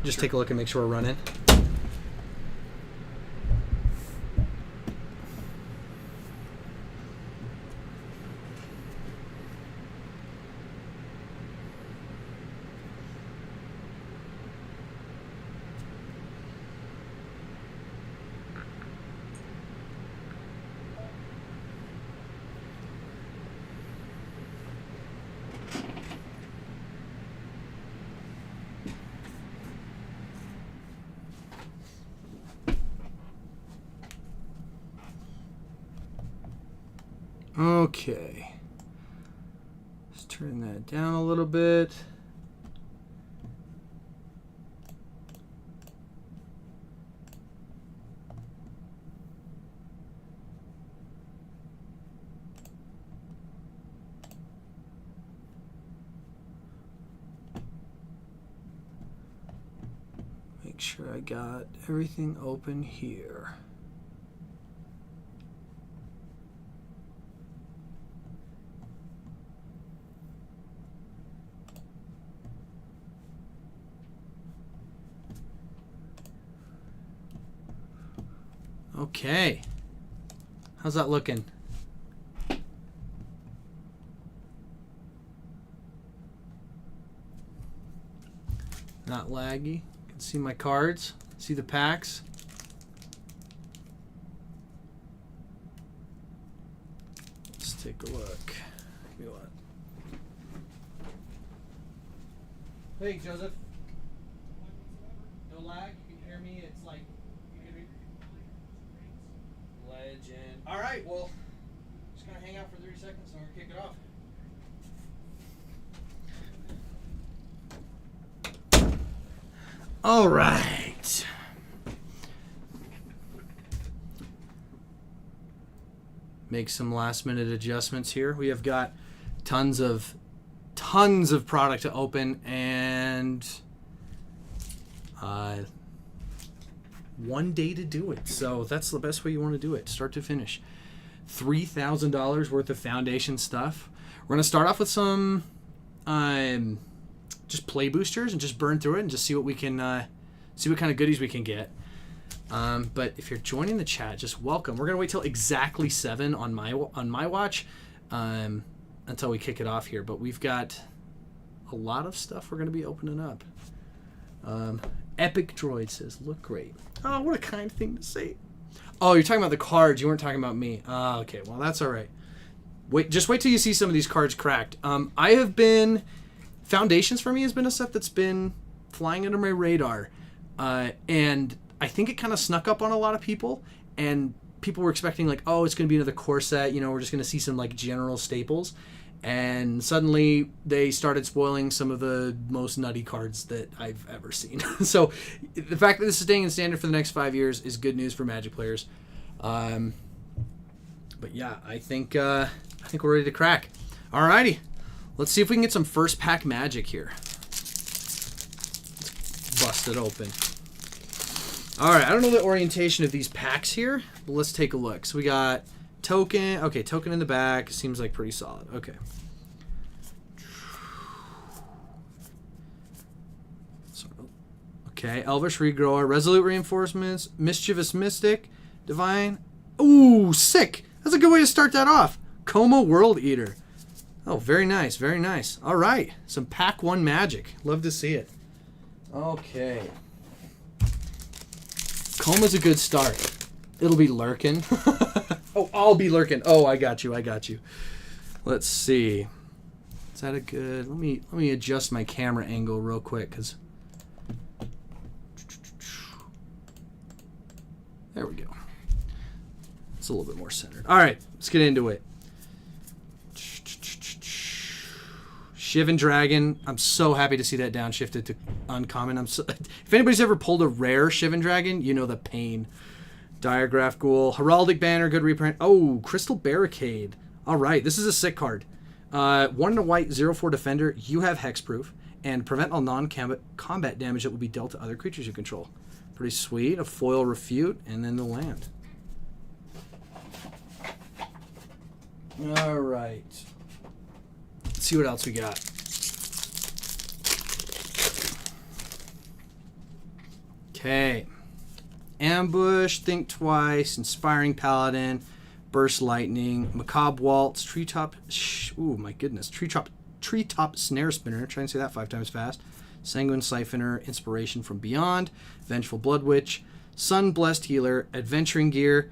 Just take a look and make sure we're running. Okay, let's turn that down a little bit. Make sure I got everything open here. Okay, how's that looking? Not laggy. Can see my cards, see the packs. Let's take a look. Give me what? Hey, Joseph. No lag. You can hear me. It's like. Legend. All right, well, just gonna hang out for 30 seconds and we're gonna kick it off. All right. Make some last minute adjustments here. We have got tons of product to open and one day to do it. So that's the best way you want to do it, start to finish. $3,000 worth of foundation stuff. We're going to start off with some just play boosters and just burn through it and just see what we can see what kind of goodies we can get. But if you're joining the chat, just welcome. We're going to wait till exactly 7 on my watch until we kick it off here, but we've got a lot of stuff we're going to be opening up. Epic Droid says, look great. Oh, what a kind thing to say. Oh, you're talking about the cards. You weren't talking about me. Oh, okay. Well, that's all right. Just wait till you see some of these cards cracked. Foundations for me has been a set that's been flying under my radar. And I think it kind of snuck up on a lot of people. And people were expecting like, oh, it's going to be another core set. You know, we're just going to see some like general staples. And suddenly they started spoiling some of the most nutty cards that I've ever seen. So the fact that this is staying in standard for the next 5 years is good news for Magic players. But yeah, I think we're ready to crack. Alrighty, let's see if we can get some first pack Magic here. Let's bust it open. Alright, I don't know the orientation of these packs here, but let's take a look. So we got token. Okay, token in the back. Seems like pretty solid. Okay. Okay, Elvish Regrower, Resolute Reinforcements, Mischievous Mystic, Divine. Ooh, sick. That's a good way to start that off. Coma World Eater. Oh, very nice, very nice. All right, some Pack 1 Magic. Love to see it. Okay. Coma's a good start. It'll be lurking. Oh, I'll be lurking. Oh, I got you. I got you. Let's see. Is that a good? Let me adjust my camera angle real quick, cause there we go. It's a little bit more centered. All right, let's get into it. Shivan Dragon. I'm so happy to see that downshifted to uncommon. If anybody's ever pulled a rare Shivan Dragon, you know the pain. Diagraph Ghoul, Heraldic Banner, good reprint. Oh, Crystal Barricade. All right, this is a sick card. 1 and a white, 0/4 defender. You have hexproof and prevent all non-combat damage that will be dealt to other creatures you control. Pretty sweet. A foil refute, and then the land. All right. Let's see what else we got. Okay. Ambush, Think Twice, Inspiring Paladin, Burst Lightning, Macabre Waltz, Treetop... ooh, my goodness. Treetop Snare Spinner. Try and say that 5 times fast. Sanguine Siphoner, Inspiration from Beyond, Vengeful Blood Witch, Sun Blessed Healer, Adventuring Gear,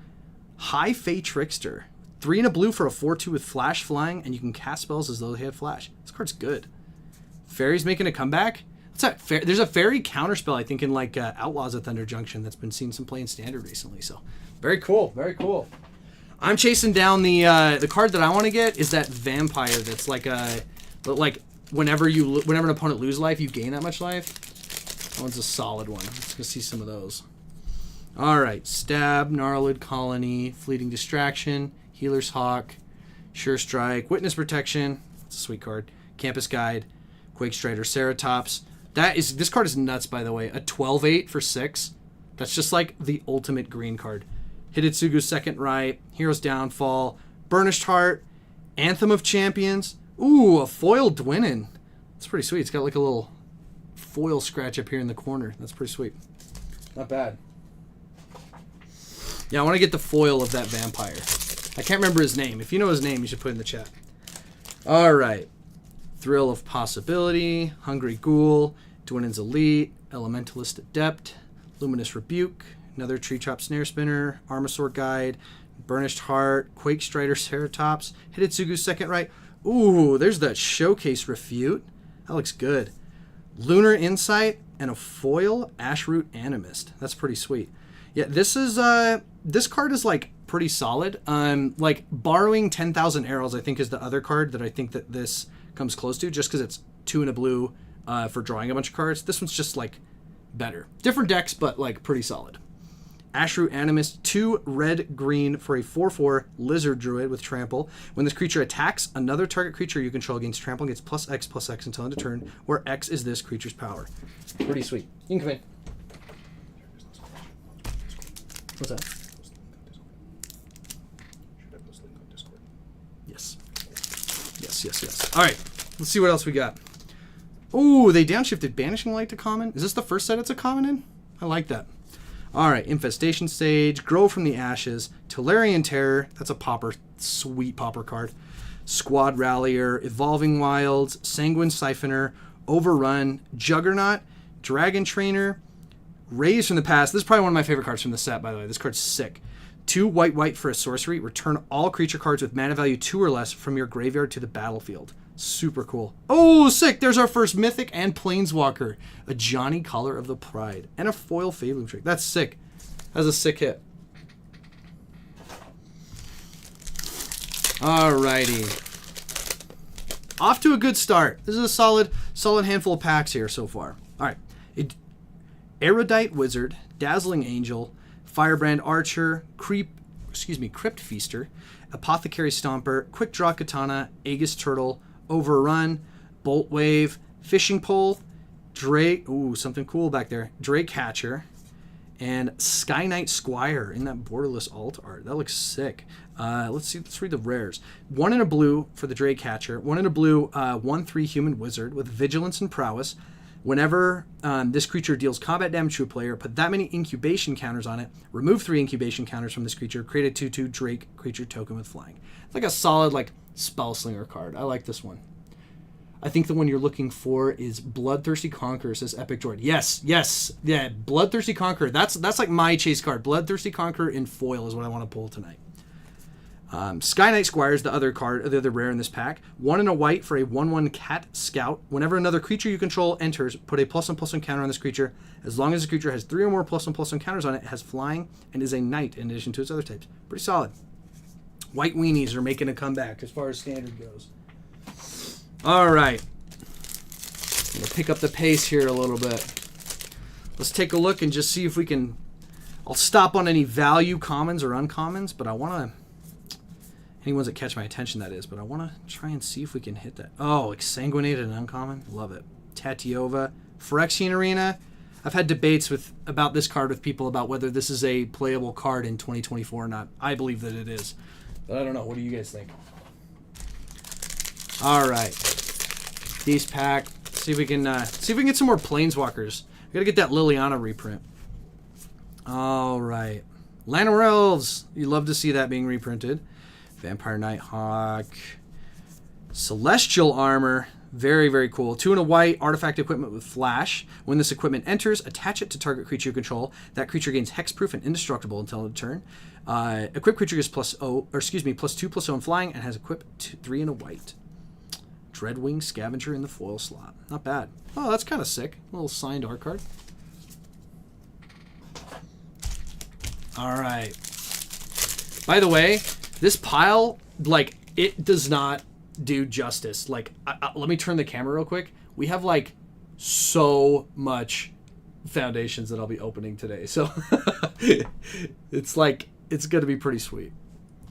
High Fae Trickster. 3 and a blue for a 4/2 with Flash Flying, and you can cast spells as though they had Flash. This card's good. Fairy's making a comeback. What's that? There's a Fairy counterspell, I think, in like Outlaws at Thunder Junction that's been seeing some play in Standard recently. So, very cool, very cool. I'm chasing down the card that I want to get is that Vampire that's like whenever an opponent loses life, you gain that much life. That one's a solid one. Let's go see some of those. All right, Stab, Gnarlid Colony, Fleeting Distraction, Healer's Hawk, Sure Strike, Witness Protection. It's a sweet card. Campus Guide, Quake Strider, Ceratops. This card is nuts, by the way. A 12/8 for 6. That's just like the ultimate green card. Hidetsugu's Second Right, Hero's Downfall, Burnished Heart, Anthem of Champions. Ooh, a foil Dwynnin. That's pretty sweet. It's got like a little foil scratch up here in the corner. That's pretty sweet. Not bad. Yeah, I want to get the foil of that Vampire. I can't remember his name. If you know his name, you should put it in the chat. All right. Thrill of Possibility, Hungry Ghoul, Dwynnin's Elite, Elementalist Adept, Luminous Rebuke, another Treetop Snare Spinner, Armasaur Guide, Burnished Heart, Quake Strider, Ceratops, Hidetsugu's Second Right. Ooh, there's that Showcase Refute. That looks good. Lunar Insight and a foil Ashroot Animist. That's pretty sweet. Yeah, this card is like pretty solid. Like borrowing 10,000 Arrows, I think, is the other card that I think that this comes close to, just because it's 2 and a blue for drawing a bunch of cards. This one's just like better. Different decks, but like pretty solid. Ashroot Animist, 2 red-green for a 4/4 Lizard Druid with Trample. When this creature attacks another target creature you control against Trample, gets +X/+X until end of turn, where X is this creature's power. Pretty sweet. You can come in. What's that? Yes. Yes. All right. Let's see what else we got. Ooh, they downshifted Banishing Light to common. Is this the first set it's a common in? I like that. All right. Infestation Stage, Grow from the Ashes, Tolarian Terror. That's a popper. Sweet popper card. Squad Rallier, Evolving Wilds, Sanguine Siphoner, Overrun, Juggernaut, Dragon Trainer, Raise from the Past. This is probably one of my favorite cards from the set, by the way. This card's sick. 2 white for a sorcery. Return all creature cards with mana value 2 or less from your graveyard to the battlefield. Super cool. Oh, sick. There's our first Mythic and Planeswalker. A Johnny Collar of the Pride. And a foil Fabling Trick. That's sick. That's a sick hit. Alrighty. Off to a good start. This is a solid handful of packs here so far. Alright. Erudite Wizard, Dazzling Angel, Firebrand Archer, Crypt Feaster, Apothecary Stomper, Quick Draw Katana, Aegis Turtle, Overrun, Bolt Wave, Fishing Pole, Drake, ooh, something cool back there, Drake Hatcher, and Sky Knight Squire in that borderless alt art. That looks sick. Let's read the rares. 1 in a blue for the Drake Hatcher, 1 in a blue, 1/3 Human Wizard with Vigilance and Prowess. Whenever this creature deals combat damage to a player, put that many incubation counters on it, remove 3 incubation counters from this creature, create a 2/2 Drake creature token with flying. It's like a solid Spellslinger card. I like this one. I think the one you're looking for is Bloodthirsty Conqueror, says Epic Droid. Yes. Yeah, Bloodthirsty Conqueror. That's like my chase card. Bloodthirsty Conqueror in foil is what I want to pull tonight. Sky Knight Squire is the other card, the other rare in this pack. 1 in a white for a 1/1 Cat Scout. Whenever another creature you control enters, put a +1/+1 counter on this creature. As long as the creature has 3 or more +1/+1 counters on it, it has flying and is a knight in addition to its other types. Pretty solid. White Weenies are making a comeback as far as Standard goes. All right. I'm going to pick up the pace here a little bit. Let's take a look and just see if we can... I'll stop on any value commons or uncommons, but I want to... Any ones that catch my attention, that is. But I want to try and see if we can hit that. Oh, Exsanguinated and uncommon. Love it. Tatiova. Phyrexian Arena. I've had debates about this card with people about whether this is a playable card in 2024 or not. I believe that it is. But I don't know. What do you guys think? All right. Beast Pack. See if we can get some more Planeswalkers. We got to get that Liliana reprint. All right. Llanowar Elves. You love to see that being reprinted. Vampire Nighthawk. Celestial Armor. Very, very cool. 2 and a white, artifact equipment with flash. When this equipment enters, attach it to target creature you control. That creature gains hexproof and indestructible until end of turn. Equipped creature is +2/+0 in flying and has equipped 3 and a white. Dreadwing Scavenger in the foil slot. Not bad. Oh, that's kind of sick. A little signed art card. All right. By the way, this pile, like, it does not do justice. Like, let me turn the camera real quick. We have, like, so much Foundations that I'll be opening today. So, it's like, it's going to be pretty sweet.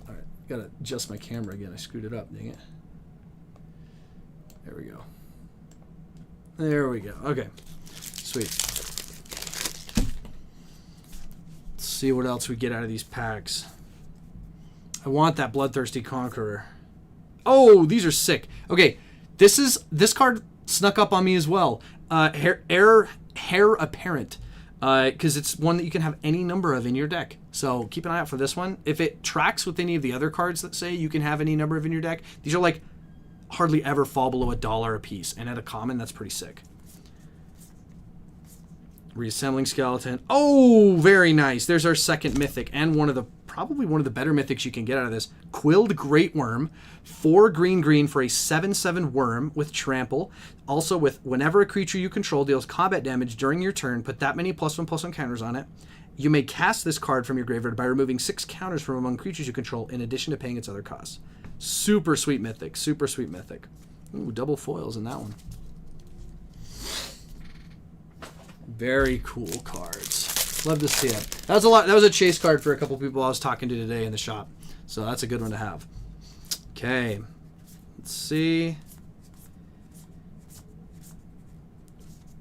All right. Got to adjust my camera again. I screwed it up. Dang it. There we go. There we go. Okay. Sweet. Let's see what else we get out of these packs. I want that Bloodthirsty Conqueror. Oh, these are sick. Okay, this card snuck up on me as well. Heir Apparent, because it's one that you can have any number of in your deck. So keep an eye out for this one. If it tracks with any of the other cards that say you can have any number of in your deck, these are like hardly ever fall below $1 a piece, and at a common, that's pretty sick. Reassembling Skeleton. Oh, very nice. There's our second Mythic, and probably one of the better Mythics you can get out of this. Quilled Great Worm, 4 green for a 7/7 worm with trample. Also with whenever a creature you control deals combat damage during your turn, put that many +1/+1 counters on it. You may cast this card from your graveyard by removing 6 counters from among creatures you control in addition to paying its other costs. Super sweet Mythic. Super sweet Mythic. Ooh, double foils in that one. Very cool cards. Love to see it. That was a lot. That was a chase card for a couple people I was talking to today in the shop. So that's a good one to have. Okay. Let's see.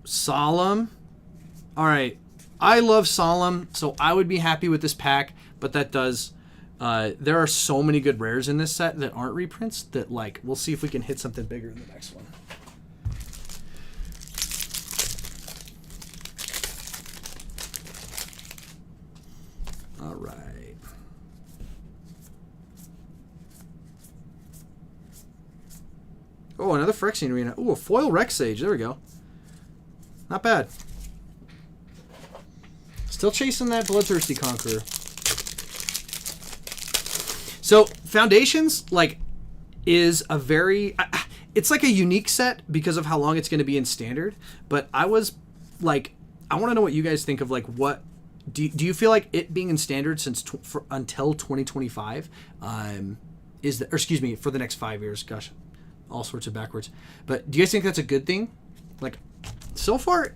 Solemn. All right. I love Solemn, so I would be happy with this pack, but that does... there are so many good rares in this set that aren't reprints that, like, we'll see if we can hit something bigger in the next one. All right. Oh, another Phyrexian Arena. Ooh, a foil Rex Sage. There we go. Not bad. Still chasing that Bloodthirsty Conqueror. So, Foundations, like, is a very... it's like a unique set because of how long it's going to be in Standard. But I was, like... I want to know what you guys think of, like, what... Do you feel like it being in Standard until 2025 is... or excuse me, for the next 5 years. Gosh, all sorts of backwards. But do you guys think that's a good thing? Like, so far...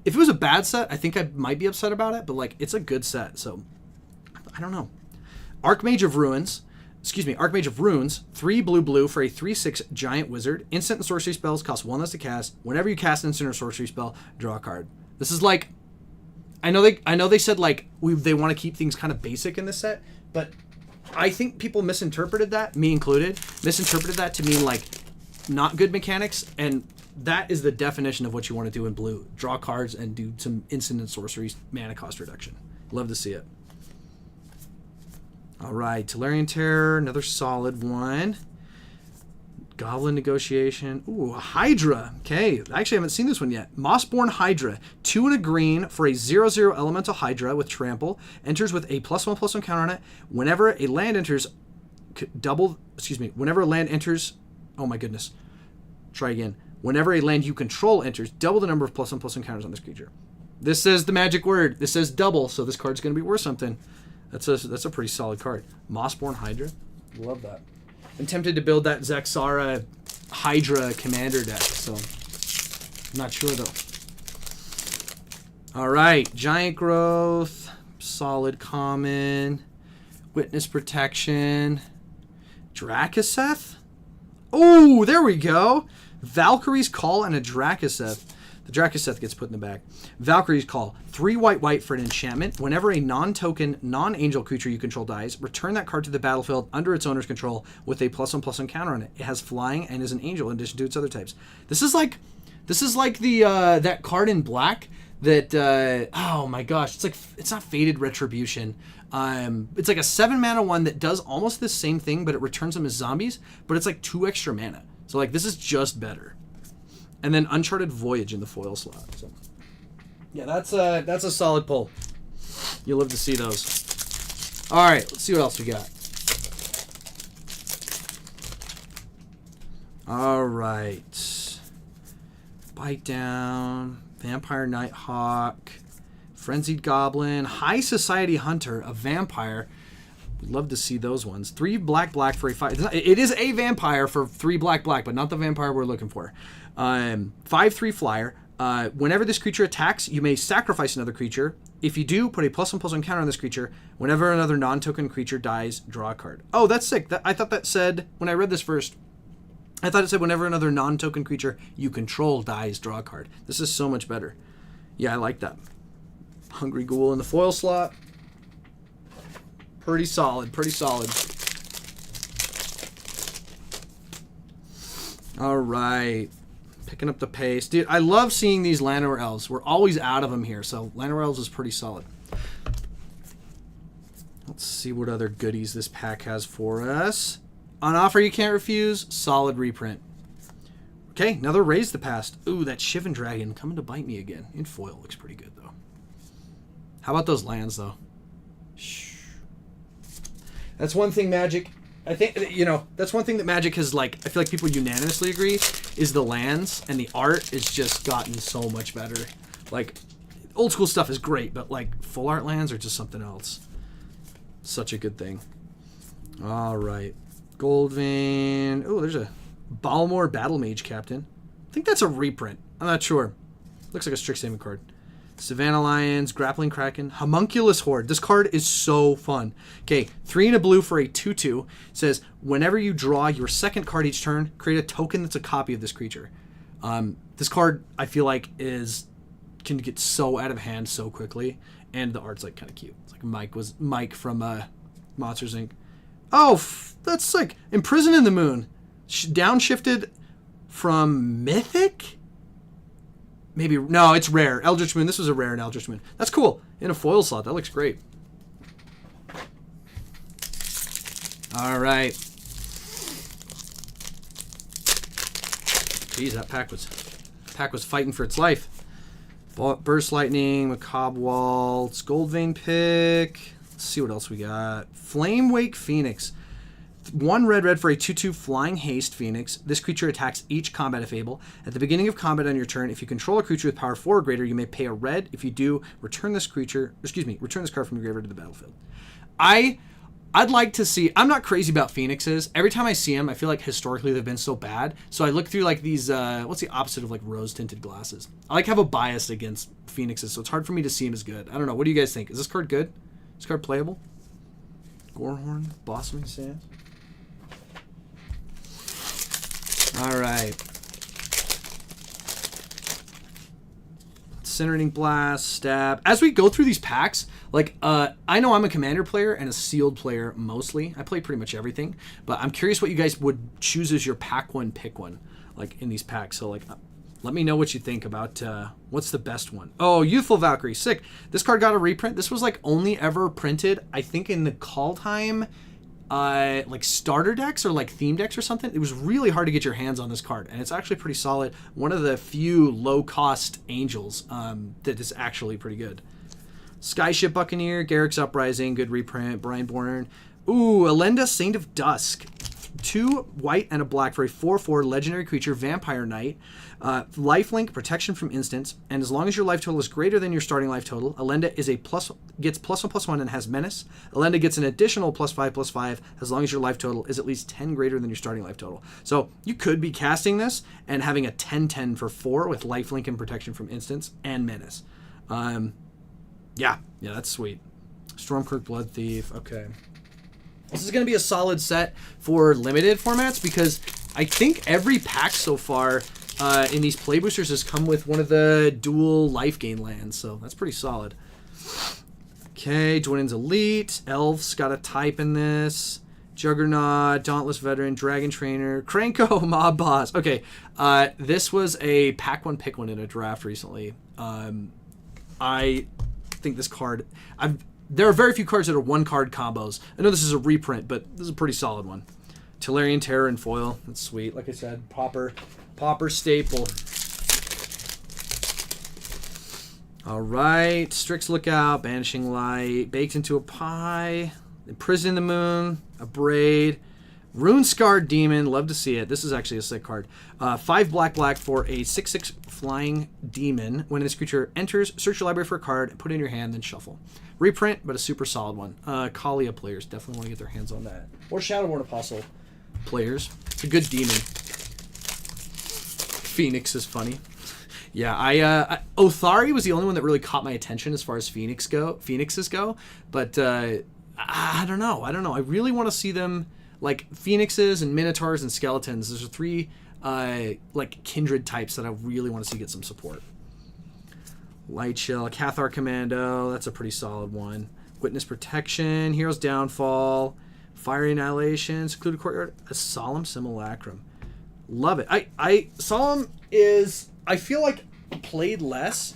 If it was a bad set, I think I might be upset about it. But, like, it's a good set. So, I don't know. Archmage of Runes... Archmage of Runes, 3 blue for a 3/6 giant wizard. Instant and sorcery spells cost 1 less to cast. Whenever you cast an instant or sorcery spell, draw a card. This is like, I know they said like they want to keep things kind of basic in this set, but I think people misinterpreted that, me included, misinterpreted that to mean like not good mechanics, and that is the definition of what you want to do in blue. Draw cards and do some instant and sorcery mana cost reduction. Love to see it. All right, Tolarian Terror, another solid one. Goblin Negotiation. Ooh, a Hydra. Okay, I actually haven't seen this one yet. Mossborn Hydra. 2 and a green for a 0/0 Elemental Hydra with Trample. Enters with a +1/+1 counter on it. Whenever a land enters, whenever a land enters, oh my goodness. Try again. Whenever a land you control enters, double the number of +1/+1 counters on this creature. This says the magic word. This says double, so this card's going to be worth something. That's a pretty solid card. Mossborn Hydra. Love that. I'm tempted to build that Zaxara Hydra commander deck, so I'm not sure though. All right, Giant Growth, solid common, Witness Protection, Drakaseth. Oh, there we go. Valkyrie's Call and a Drakaseth. The Drakaseth gets put in the back. Valkyrie's Call. 3 white for an enchantment. Whenever a non-token, non-angel creature you control dies, return that card to the battlefield under its owner's control with a +1/+1 counter on it. It has flying and is an angel in addition to its other types. This is like the that card in black that oh my gosh, it's not Fated Retribution. It's like a 7-mana one that does almost the same thing, but it returns them as zombies, but it's like 2 extra mana. So like this is just better. And then Uncharted Voyage in the foil slot. So yeah, that's a solid pull. You'll live to see those. All right, let's see what else we got. All right. Bite Down, Vampire Nighthawk, Frenzied Goblin, High Society Hunter, a vampire. We'd love to see those ones. 3 black for a 5. It is a vampire for 3 black, but not the vampire we're looking for. 5/3 flyer. Whenever this creature attacks, you may sacrifice another creature. If you do, put a +1/+1 counter on this creature. Whenever another non-token creature dies, draw a card. Oh, that's sick. I thought that said, when I read this first, I thought it said whenever another non-token creature you control dies, draw a card. This is so much better. Yeah, I like that. Hungry Ghoul in the foil slot. Pretty solid, pretty solid. All right. Picking up the pace. Dude, I love seeing these Llanowar Elves. We're always out of them here, so Llanowar Elves is pretty solid. Let's see what other goodies this pack has for us. On offer you can't refuse. Solid reprint. Okay, another Raise the Past. Ooh, that Shivan Dragon coming to bite me again. In foil looks pretty good, though. How about those lands, though? Shh. That's one thing Magic... I think, you know, that's one thing that Magic has, like, I feel like people unanimously agree, is the lands, and the art is just gotten so much better. Like, old school stuff is great, but, like, full art lands are just something else. Such a good thing. All right. Goldvein. Oh, there's a Balmor Battle Mage Captain. I think that's a reprint. I'm not sure. Looks like a Strixhaven card. Savannah Lions, Grappling Kraken, Homunculus Horde. This card is so fun. Okay, 3 and a blue for a 2/2. Says, whenever you draw your second card each turn, create a token that's a copy of this creature. This card, I feel like, can get so out of hand so quickly, and the art's like kind of cute. It's like Mike from Monsters Inc. Oh, that's sick. Imprison in the Moon. Downshifted from Mythic? Maybe, no, it's rare. Eldritch Moon. This was a rare in Eldritch Moon. That's cool. In a foil slot. That looks great. All right. Jeez, that pack was fighting for its life. Burst Lightning, Macabre Waltz, Goldvein Pick. Let's see what else we got. Flame Wake Phoenix. 1 red for a 2/2 Flying Haste Phoenix. This creature attacks each combat if able. At the beginning of combat on your turn, if you control a creature with power 4 or greater, you may pay a red. If you do, return this card from your graveyard to the battlefield. I'd like to see... I'm not crazy about Phoenixes. Every time I see them, I feel like historically they've been so bad. So I look through like these... what's the opposite of like rose-tinted glasses? I like have a bias against Phoenixes, so it's hard for me to see them as good. I don't know. What do you guys think? Is this card good? Is this card playable? Gorehorn, Blossoming Sands. All right. Incinerating Blast, Stab. As we go through these packs, like, I know I'm a Commander player and a Sealed player mostly. I play pretty much everything, but I'm curious what you guys would choose as your pack one, pick one, like, in these packs. So, like, let me know what you think about what's the best one. Oh, Youthful Valkyrie, sick. This card got a reprint. This was, like, only ever printed, I think, in the Kaldheim like starter decks or like theme decks or something. It was really hard to get your hands on this card, and it's actually pretty solid. One of the few low-cost angels that is actually pretty good. Skyship Buccaneer, Garrick's Uprising, good reprint. Brineborn. Ooh, Elenda, Saint of Dusk. 2 white and a black for a 4/4 legendary creature, Vampire Knight. Lifelink, protection from instants, and as long as your life total is greater than your starting life total, Elenda gets +1/+1 and has menace. Elenda gets an additional +5/+5 as long as your life total is at least 10 greater than your starting life total. So you could be casting this and having a 10/10 for 4 with lifelink and protection from instants and menace. Yeah, that's sweet. Stormkirk Blood Thief. Okay. This is going to be a solid set for limited formats because I think every pack so far in these play boosters has come with one of the dual life gain lands, so that's pretty solid. Okay, Dwayne's Elite. Elves got a type in this. Juggernaut, Dauntless Veteran, Dragon Trainer, Kranko, Mob Boss. Okay, this was a pack one, pick one in a draft recently. I think this card... There are very few cards that are one-card combos. I know this is a reprint, but this is a pretty solid one. Tellurian Terror and foil. That's sweet. Like I said, Pauper staple. All right. Strix Lookout, Banishing Light, Baked into a Pie, Imprison the Moon, a Braid, Rune Scarred Demon. Love to see it. This is actually a sick card. 5 black for a 6/6 flying demon. When this creature enters, search your library for a card, put it in your hand, then shuffle. Reprint, but a super solid one. Kalia players definitely want to get their hands on that. Or Shadowborn Apostle players. It's a good demon. Phoenix is funny. Yeah, Othari was the only one that really caught my attention as far as Phoenixes go. But I don't know. I really want to see them, like Phoenixes and Minotaurs and Skeletons. Those are 3 like kindred types that I really want to see get some support. Light Shell, Cathar Commando, that's a pretty solid one. Witness Protection, Hero's Downfall, Fiery Annihilation, Secluded Courtyard, a Solemn Simulacrum. Love it. Solemn is, I feel like, played less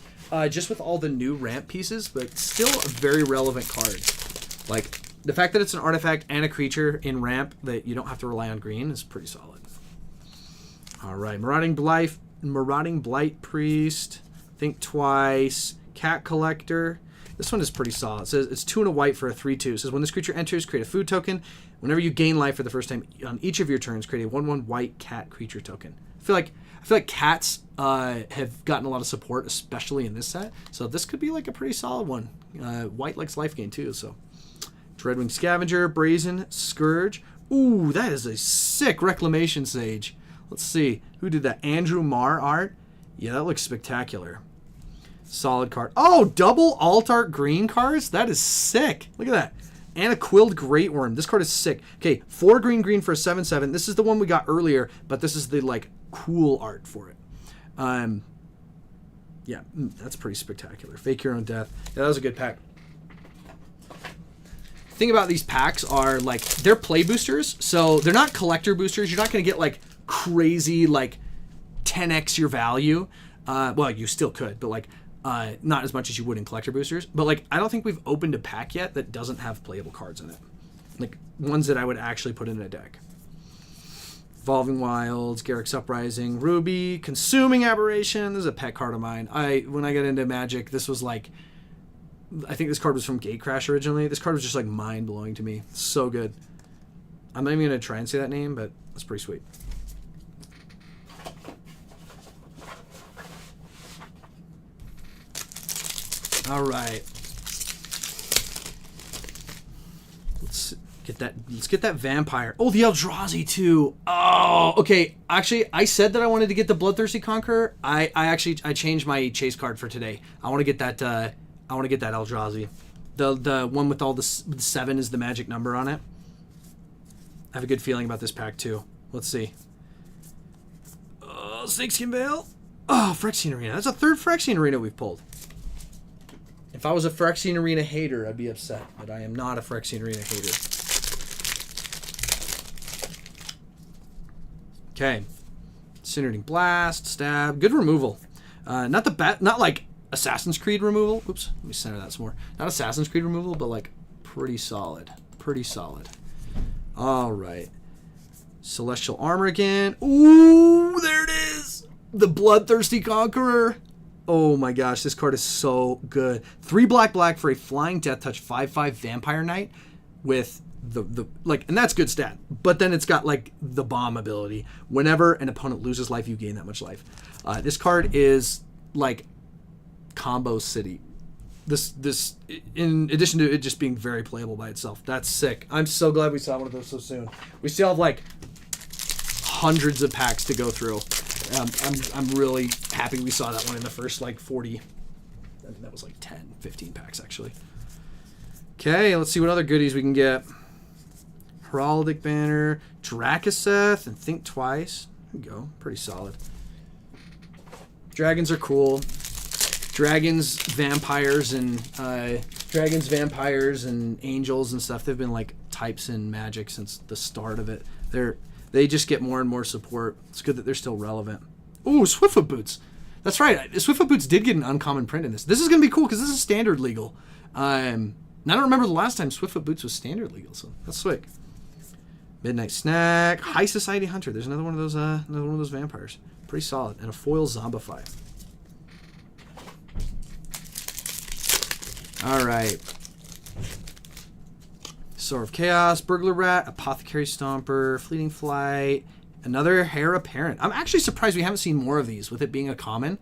just with all the new ramp pieces, but still a very relevant card. Like, the fact that it's an artifact and a creature in ramp that you don't have to rely on green is pretty solid. All right, Marauding Blight Priest, Think Twice, Cat Collector. This one is pretty solid. It says it's 2 and a white for a 3/2. It says when this creature enters, create a food token. Whenever you gain life for the first time on each of your turns, create a 1/1 white cat creature token. I feel like cats have gotten a lot of support, especially in this set. So this could be like a pretty solid one. White likes life gain too. So Dreadwing Scavenger, Brazen Scourge. Ooh, that is a sick Reclamation Sage. Let's see who did that. Andrew Marr art. Yeah, that looks spectacular. Solid card. Oh, double alt art green cards? That is sick. Look at that. And a Quilled Great Worm. This card is sick. Okay, 4 green for a 7/7. This is the one we got earlier, but this is the like cool art for it. Yeah, that's pretty spectacular. Fake Your Own Death. Yeah, that was a good pack. The thing about these packs are like they're play boosters, so they're not collector boosters. You're not going to get like crazy like 10x your value. Well, you still could, but like not as much as you would in collector boosters. But like I don't think we've opened a pack yet that doesn't have playable cards in it, like ones that I would actually put in a deck. Evolving Wilds, Garruk's Uprising, Ruby, Consuming Aberration. This is a pet card of mine. When I got into Magic, this was like, I think this card was from Gatecrash originally. This card was just like mind blowing to me. So good. I'm not even gonna try and say that name, but that's pretty sweet. All right. Let's get that vampire. Oh, the Eldrazi too. Oh, okay. Actually, I said that I wanted to get the Bloodthirsty Conqueror. I changed my chase card for today. I want to get that. I want to get that Eldrazi. The one with all the 7 is the magic number on it. I have a good feeling about this pack too. Let's see. Snakeskin Veil. Oh, Phyrexian Arena. That's a 3rd Phyrexian Arena we've pulled. If I was a Phyrexian Arena hater, I'd be upset, but I am not a Phyrexian Arena hater. Okay. Incinerating Blast, Stab, good removal. Not like Assassin's Creed removal. Oops, let me center that some more. Not Assassin's Creed removal, but like pretty solid. Pretty solid. All right. Celestial Armor again. Ooh, there it is. The Bloodthirsty Conqueror. Oh my gosh, this card is so good. 3 black for a flying death touch 5/5 Vampire Knight with the like, and that's good stat. But then it's got like the bomb ability. Whenever an opponent loses life, you gain that much life. This card is like combo city. This in addition to it just being very playable by itself. That's sick. I'm so glad we saw one of those so soon. We still have like hundreds of packs to go through. I'm really happy we saw that one in the first like 40. I think that was like 10, 15 packs actually. Okay, let's see what other goodies we can get. Heraldic Banner, Drakaseth, and Think Twice. There we go. Pretty solid. Dragons are cool. Dragons, vampires, and angels and stuff. They've been like types in Magic since the start of it. They just get more and more support. It's good that they're still relevant. Ooh, Swiftfoot Boots. That's right. Swiftfoot Boots did get an uncommon print in this. This is going to be cool because this is standard legal. And I don't remember the last time Swiftfoot Boots was standard legal, so that's slick. Midnight Snack, High Society Hunter. There's another one of those vampires. Pretty solid. And a foil Zombify. All right. Sword of Chaos, Burglar Rat, Apothecary Stomper, Fleeting Flight, another Heir Apparent. I'm actually surprised we haven't seen more of these with it being a common.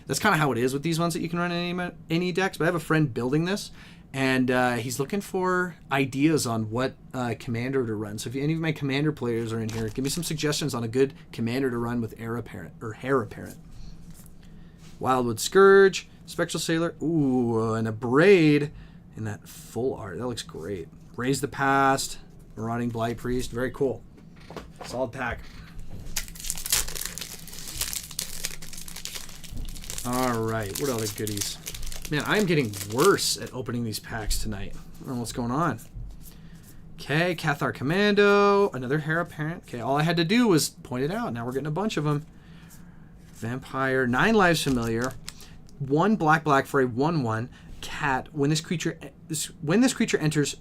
That's kind of how it is with these ones that you can run in any decks. But I have a friend building this, and he's looking for ideas on what commander to run. So if any of my commander players are in here, give me some suggestions on a good commander to run with Heir Apparent or Heir Apparent. Wildwood Scourge, Spectral Sailor, ooh, and a Braid in that full art. That looks great. Raise the Past, Marauding Blight Priest, very cool. Solid pack. All right, what other goodies? Man, I'm getting worse at opening these packs tonight. I don't know what's going on. Okay, Cathar Commando, another Heir Apparent. Okay, all I had to do was point it out. Now we're getting a bunch of them. Vampire, 9 Lives Familiar, 1 black for a 1/1 cat. When this creature enters,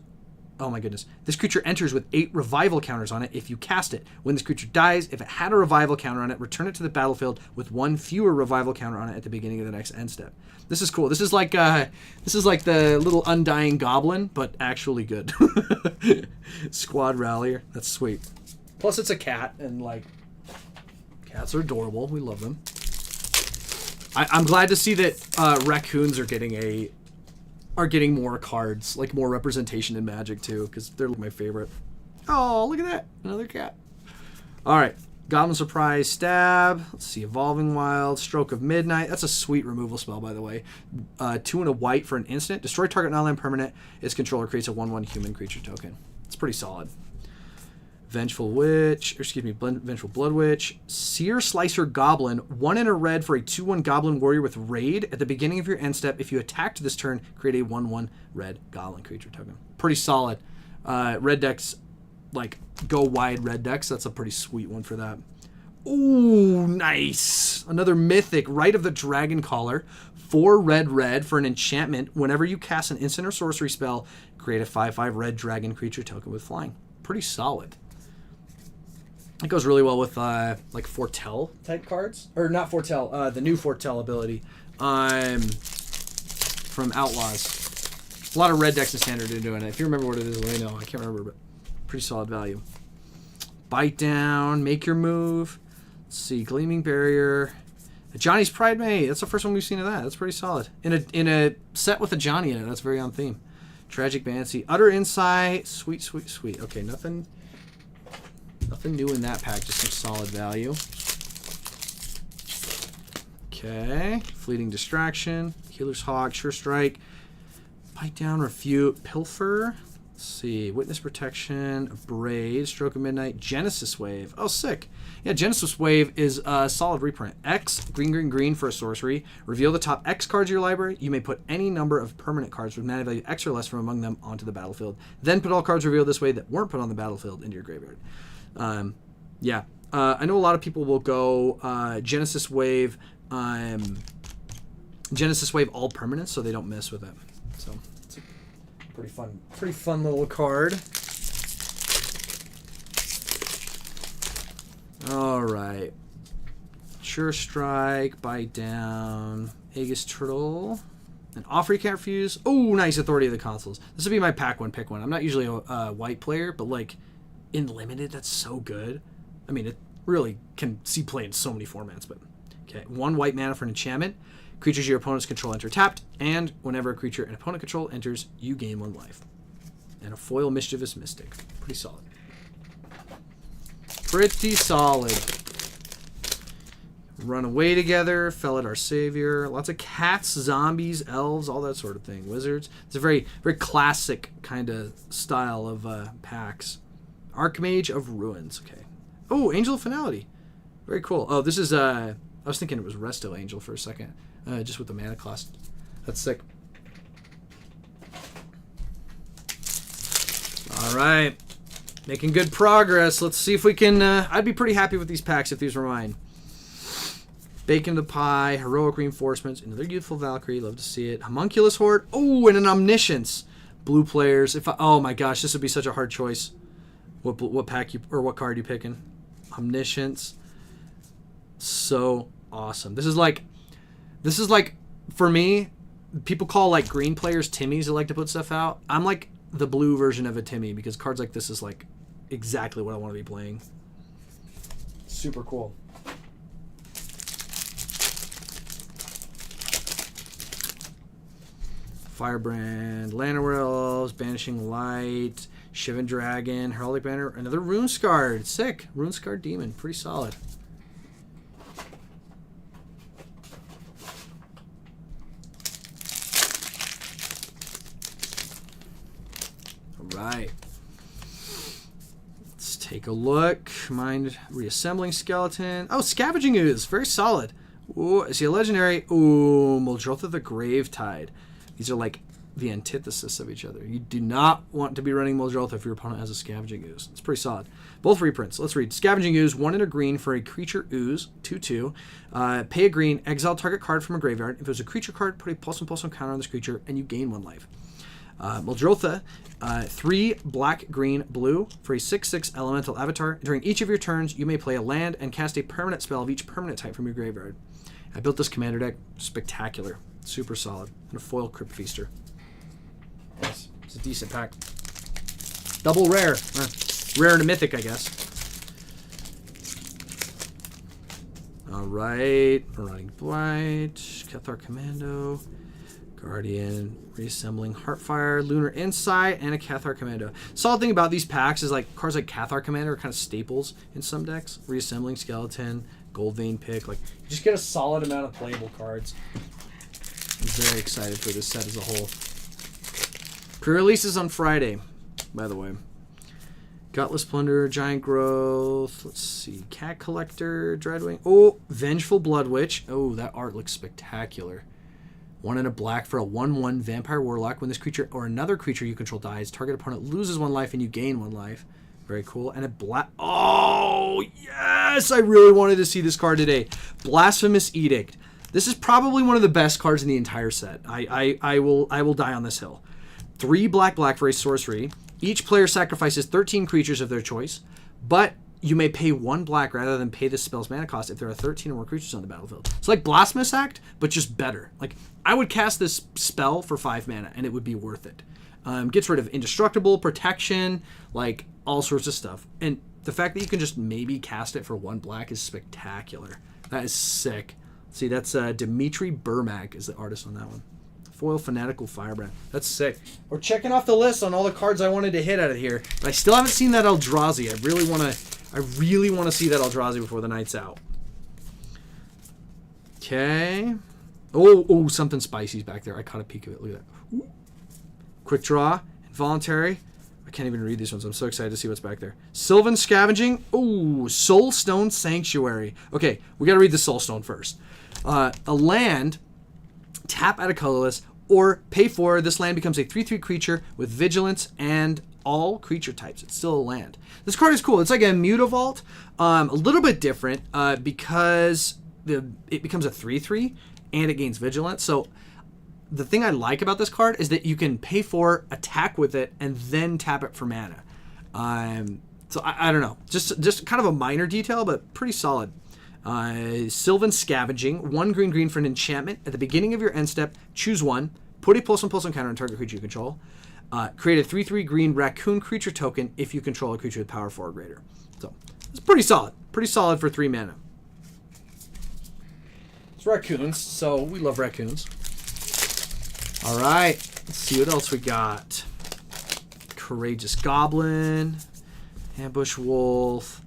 oh my goodness, this creature enters with 8 revival counters on it if you cast it. When this creature dies, if it had a revival counter on it, return it to the battlefield with 1 fewer revival counter on it at the beginning of the next end step. This is cool. This is like the little undying goblin, but actually good. Squad Rallier. That's sweet. Plus it's a cat, and like cats are adorable. We love them. I'm glad to see that raccoons are getting more cards, like more representation in Magic too, because they're my favorite. Oh, look at that. Another cat. All right. Goblin Surprise, Stab. Let's see. Evolving Wild, Stroke of Midnight. That's a sweet removal spell, by the way. 2 and a white for an instant. Destroy target non-land permanent. Its controller creates a 1/1 human creature token. It's pretty solid. Vengeful Blood Witch. Seer Slicer Goblin. 1 and a red for a 2/1 Goblin Warrior with Raid. At the beginning of your end step, if you attacked this turn, create a 1/1 red Goblin creature token. Pretty solid. Red decks, like, go wide red decks. That's a pretty sweet one for that. Ooh, nice. Another Mythic, Rite of the Dragon Caller. 4 red for an enchantment. Whenever you cast an instant or sorcery spell, create a 5/5 red dragon creature token with flying. Pretty solid. It goes really well with like Foretell type cards, or not Foretell, the new Foretell ability from Outlaws. A lot of red decks in Standard are doing it. If you remember what it is, let me know. I can't remember, but pretty solid value. Bite Down, Make Your Move. Let's see, Gleaming Barrier, Johnny's Pride May. That's the first one we've seen of that. That's pretty solid. In a set with a Johnny in it. That's very on theme. Tragic Banshee, Utter Insight, sweet. Okay, nothing new in that pack, just some solid value. Okay, Fleeting Distraction, Healer's Hawk, Sure Strike, Bite Down, Refute, Pilfer. Let's see, Witness Protection, Braid, Stroke of Midnight, Genesis Wave. Oh, sick. Yeah, Genesis Wave is a solid reprint. X, green for a sorcery. Reveal the top X cards of your library. You may put any number of permanent cards with mana value X or less from among them onto the battlefield. Then put all cards revealed this way that weren't put on the battlefield into your graveyard. I know a lot of people will go Genesis Wave all permanents, so they don't mess with it. So it's a pretty fun little card. All right, Sure Strike, Bite Down, Aegis Turtle, and Offer You Can't Refuse. Oh, nice, Authority of the Consuls. This would be my pack one, pick one. I'm not usually a white player, but like in Limited, that's so good. I mean, it really can see play in so many formats, but okay. 1 white mana for an enchantment. Creatures your opponents control enter tapped, and whenever a creature an opponent control enters, you gain 1 life. And a foil Mischievous Mystic. Pretty solid. Pretty solid. Run Away Together, Fell at Our Savior. Lots of cats, zombies, elves, all that sort of thing. Wizards. It's a very, very classic kind of style of packs. Archmage of Ruins. Okay. Oh, Angel of Finality. Very cool. Oh, this is I was thinking it was Resto Angel for a second, just with the mana cost. That's sick. All right, making good progress. Let's see if we can. I'd be pretty happy with these packs if these were mine. Bacon to the Pie, Heroic Reinforcements, another Youthful Valkyrie, love to see it. Homunculus Horde, oh, and an Omniscience. Blue players, oh my gosh, this would be such a hard choice. What pack you, or what card you picking? Omniscience. So awesome. This is like, for me, people call like green players Timmies that like to put stuff out. I'm like the blue version of a Timmy because cards like this is like exactly what I want to be playing. Super cool. Firebrand, Llanowar Elves, Banishing Light, Shivan Dragon, Heraldic Banner, another Rune Scarred. Sick. Rune Scarred Demon. Pretty solid. Alright. Let's take a look. Mind Reassembling Skeleton. Oh, Scavenging Ooze. Very solid. Ooh, I see a legendary. Ooh, Muldrotha the Gravetide. These are like the antithesis of each other. You do not want to be running Muldrotha if your opponent has a Scavenging Ooze. It's pretty solid. Both reprints. Let's read. Scavenging Ooze, 1 and a green for a creature ooze, 2/2. Pay a green, exile target card from a graveyard. If it was a creature card, put a +1/+1 counter on this creature, and you gain 1 life. Muldrotha, 3 black, green, blue for a 6/6 elemental avatar. During each of your turns, you may play a land and cast a permanent spell of each permanent type from your graveyard. I built this commander deck. Spectacular. Super solid. And a foil Crypt Feaster. Yes, it's a decent pack. Double rare. Rare and a mythic, I guess. Alright. Marauding Blight. Cathar Commando. Guardian. Reassembling Heartfire. Lunar Insight. And a Cathar Commando. Solid thing about these packs is like cards like Cathar Commander are kind of staples in some decks. Reassembling Skeleton. Gold Vein Pick. Like, you just get a solid amount of playable cards. I'm very excited for this set as a whole. Pre-release is on Friday, by the way. Gutless Plunder, Giant Growth. Let's see. Cat Collector, Dreadwing. Oh, Vengeful Blood Witch. Oh, that art looks spectacular. 1 and a black for a 1/1 Vampire Warlock. When this creature or another creature you control dies, target opponent loses 1 life and you gain 1 life. Very cool. And a black... Oh, yes! I really wanted to see this card today. Blasphemous Edict. This is probably one of the best cards in the entire set. I will die on this hill. 3 black for a sorcery. Each player sacrifices 13 creatures of their choice, but you may pay 1 black rather than pay the spell's mana cost if there are 13 or more creatures on the battlefield. It's like Blasphemous Act, but just better. Like, I would cast this spell for 5 mana, and it would be worth it. Gets rid of indestructible, protection, like all sorts of stuff. And the fact that you can just maybe cast it for 1 black is spectacular. That is sick. See, that's Dimitri Burmak is the artist on that one. Foil Fanatical Firebrand. That's sick. We're checking off the list on all the cards I wanted to hit out of here, but I still haven't seen that Eldrazi. I really want to see that Eldrazi before the night's out. Okay. Oh, something spicy's back there. I caught a peek of it. Look at that. Ooh. Quick Draw. Involuntary. I can't even read these ones. I'm so excited to see what's back there. Sylvan Scavenging. Ooh, Soulstone Sanctuary. Okay, we got to read the Soulstone first. A land, tap at a colorless, or pay for. This land becomes a 3/3 creature with vigilance and all creature types. It's still a land. This card is cool. It's like a Mutavault. A little bit different because it becomes a 3/3 and it gains vigilance. So the thing I like about this card is that you can pay for, attack with it, and then tap it for mana. So I don't know. Just kind of a minor detail, but pretty solid. Sylvan Scavenging. 1 green for an enchantment. At the beginning of your end step, choose 1. Put a +1/+1 counter on target creature you control. Create a 3/3 green raccoon creature token if you control a creature with power 4 or greater. So it's pretty solid. Pretty solid for 3 mana. It's raccoons, so we love raccoons. All right, let's see what else we got. Courageous Goblin, Ambush Wolf,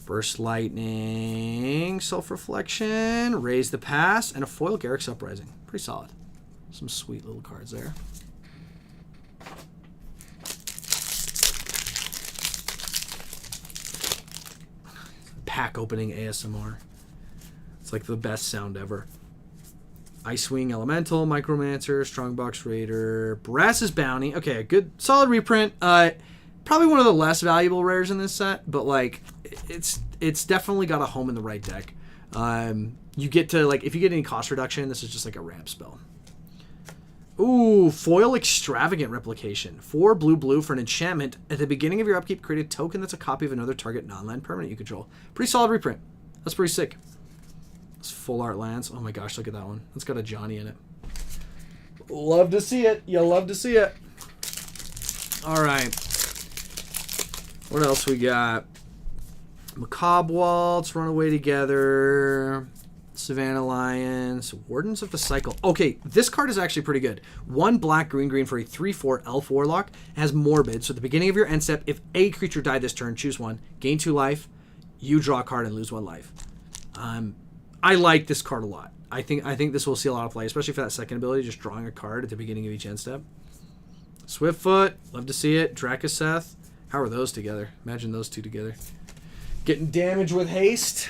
Burst Lightning, Self-Reflection, Raise the Pass, and a foil Garruk's Uprising. Pretty solid. Some sweet little cards there. Pack opening ASMR. It's like the best sound ever. Icewing Elemental, Micromancer, Strongbox Raider, Brass's Bounty. Okay, a good, solid reprint. Probably one of the less valuable rares in this set, but like, it's definitely got a home in the right deck. you get to, like, if you get any cost reduction, this is just like a ramp spell. Ooh, foil extravagant replication. 4 blue for an enchantment. At the beginning of your upkeep, create a token that's a copy of another target non-land permanent you control. Pretty solid reprint. That's pretty sick. It's full art lands. Oh my gosh, look at that one. It's got a Johnny in it. Love to see it. You love to see it. All right. What else we got? Macabre Waltz, Runaway Together, Savannah Lions, Wardens of the Cycle. Okay, this card is actually pretty good. 1 black, green for a 3/4 elf warlock. It has Morbid. So at the beginning of your end step, if a creature died this turn, choose 1, gain 2 life, you draw a card and lose 1 life. I like this card a lot. I think this will see a lot of play, especially for that second ability, just drawing a card at the beginning of each end step. Swiftfoot, love to see it. Drakaseth. How are those together? Imagine those two together. Getting damage with haste.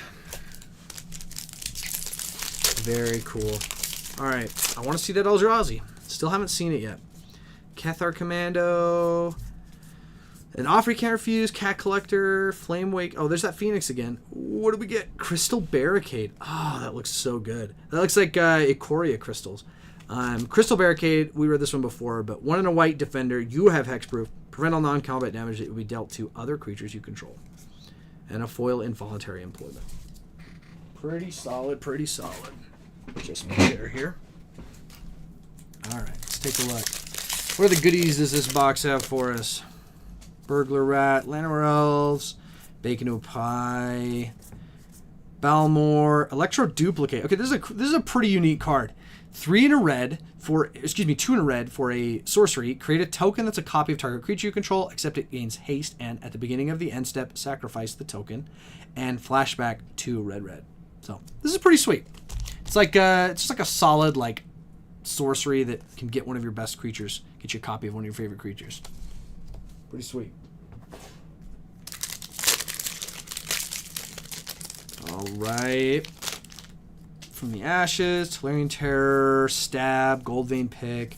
Very cool. Alright, I want to see that Eldrazi. Still haven't seen it yet. Cathar Commando. An Offer You Can't Refuse, Cat Collector, Flame Wake. Oh, there's that Phoenix again. What do we get? Crystal Barricade. Oh, that looks so good. That looks like Ikoria crystals. Crystal Barricade, we read this one before, but 1 and a white defender. You have hexproof. Prevent all non-combat damage that will be dealt to other creatures you control. And a foil involuntary employment. Pretty solid, pretty solid. Just my chair here. Alright, let's take a look. What are the goodies does this box have for us? Burglar Rat, Llanowar Elves, Bacon Pie, Balmor, Electro Duplicate. Okay, this is a pretty unique card. 2 in a red for a sorcery. Create a token that's a copy of target creature you control, except it gains haste, and at the beginning of the end step, sacrifice the token, and flashback to red. So this is pretty sweet. It's like it's just like a solid like sorcery that can get one of your best creatures, get you a copy of one of your favorite creatures. Pretty sweet. All right. From the Ashes, Tolarian Terror, Stab, Goldvein Pick,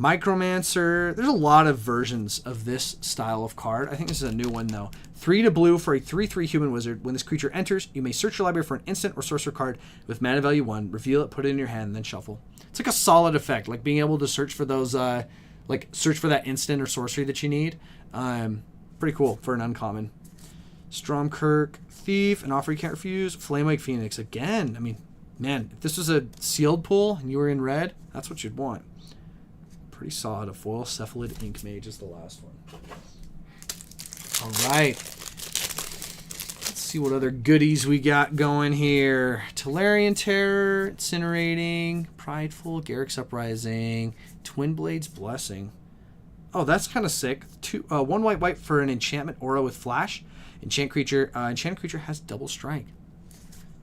Micromancer. There's a lot of versions of this style of card. I think this is a new one, though. 3 blue for a 3/3 human wizard. When this creature enters, you may search your library for an instant or sorcerer card with mana value 1, reveal it, put it in your hand, and then shuffle. It's like a solid effect, like being able to search for those, search for that instant or sorcery that you need. Pretty cool for an uncommon. Stromkirk, Thief, An Offer You Can't Refuse, Flamewake Phoenix. Again, I mean, man, if this was a sealed pull and you were in red, that's what you'd want. Pretty solid. A foil Cephalid Ink Mage is the last one. All right. Let's see what other goodies we got going here. Tolarian Terror, Incinerating, Prideful, Garrick's Uprising, Twin Blades Blessing. Oh, that's kind of sick. 1 white for an enchantment aura with flash. Enchanted creature has double strike.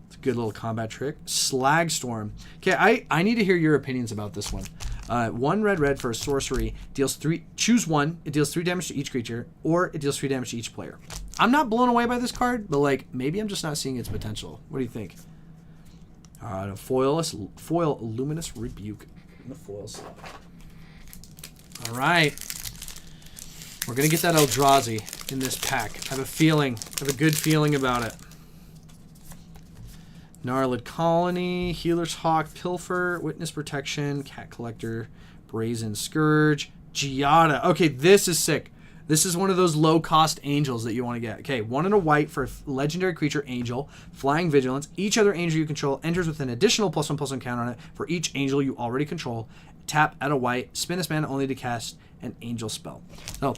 It's a good little combat trick. Slagstorm. Okay, I need to hear your opinions about this one. 1 red for a sorcery deals 3. Choose 1. It deals 3 damage to each creature, or it deals 3 damage to each player. I'm not blown away by this card, but like maybe I'm just not seeing its potential. What do you think? Foil Luminous Rebuke in the foil slot. All right. We're going to get that Eldrazi in this pack. I have a good feeling about it. Gnarled Colony, Healer's Hawk, Pilfer, Witness Protection, Cat Collector, Brazen Scourge, Giada. Okay, this is sick. This is one of those low-cost angels that you want to get. Okay, 1 and a white for a legendary creature, Angel, Flying Vigilance. Each other angel you control enters with an additional +1/+1 count on it for each angel you already control. Tap, add a white, spin this mana only to cast an angel spell. So,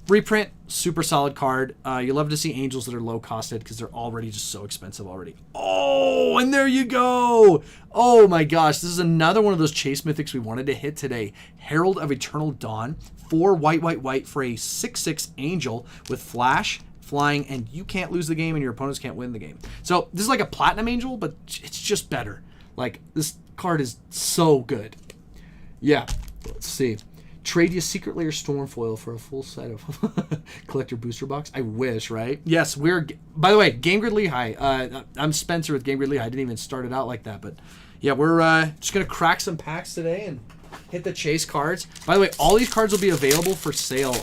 reprint, super solid card. You love to see angels that are low-costed because they're already just so expensive already. Oh, and there you go. Oh my gosh, this is another one of those chase mythics we wanted to hit today. Herald of Eternal Dawn. 4 white for a 6/6 angel with flash, flying, and you can't lose the game and your opponents can't win the game. So this is like a platinum angel, but it's just better. Like, this card is so good. Yeah, let's see. Trade you Secret Lair Stormfoil for a full set of collector booster box. I wish, right? Yes, by the way, Game Grid Lehi. I'm Spencer with Game Grid Lehi. I didn't even start it out like that, but yeah, we're just gonna crack some packs today and hit the chase cards. By the way, all these cards will be available for sale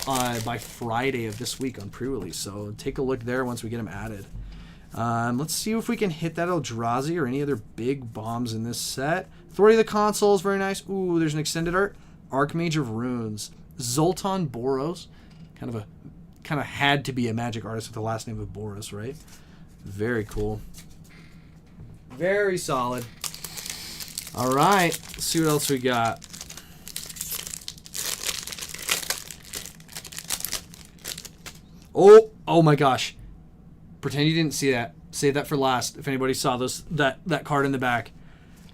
by Friday of this week on pre-release, so take a look there once we get them added. Let's see if we can hit that Eldrazi or any other big bombs in this set. Authority of the Consoles, very nice. Ooh, there's an extended art. Archmage of Runes. Zoltan Boros. Kind of had to be a Magic artist with the last name of Boros, right? Very cool. Very solid. All right, let's see what else we got. Oh my gosh. Pretend you didn't see that. Save that for last if anybody saw that card in the back.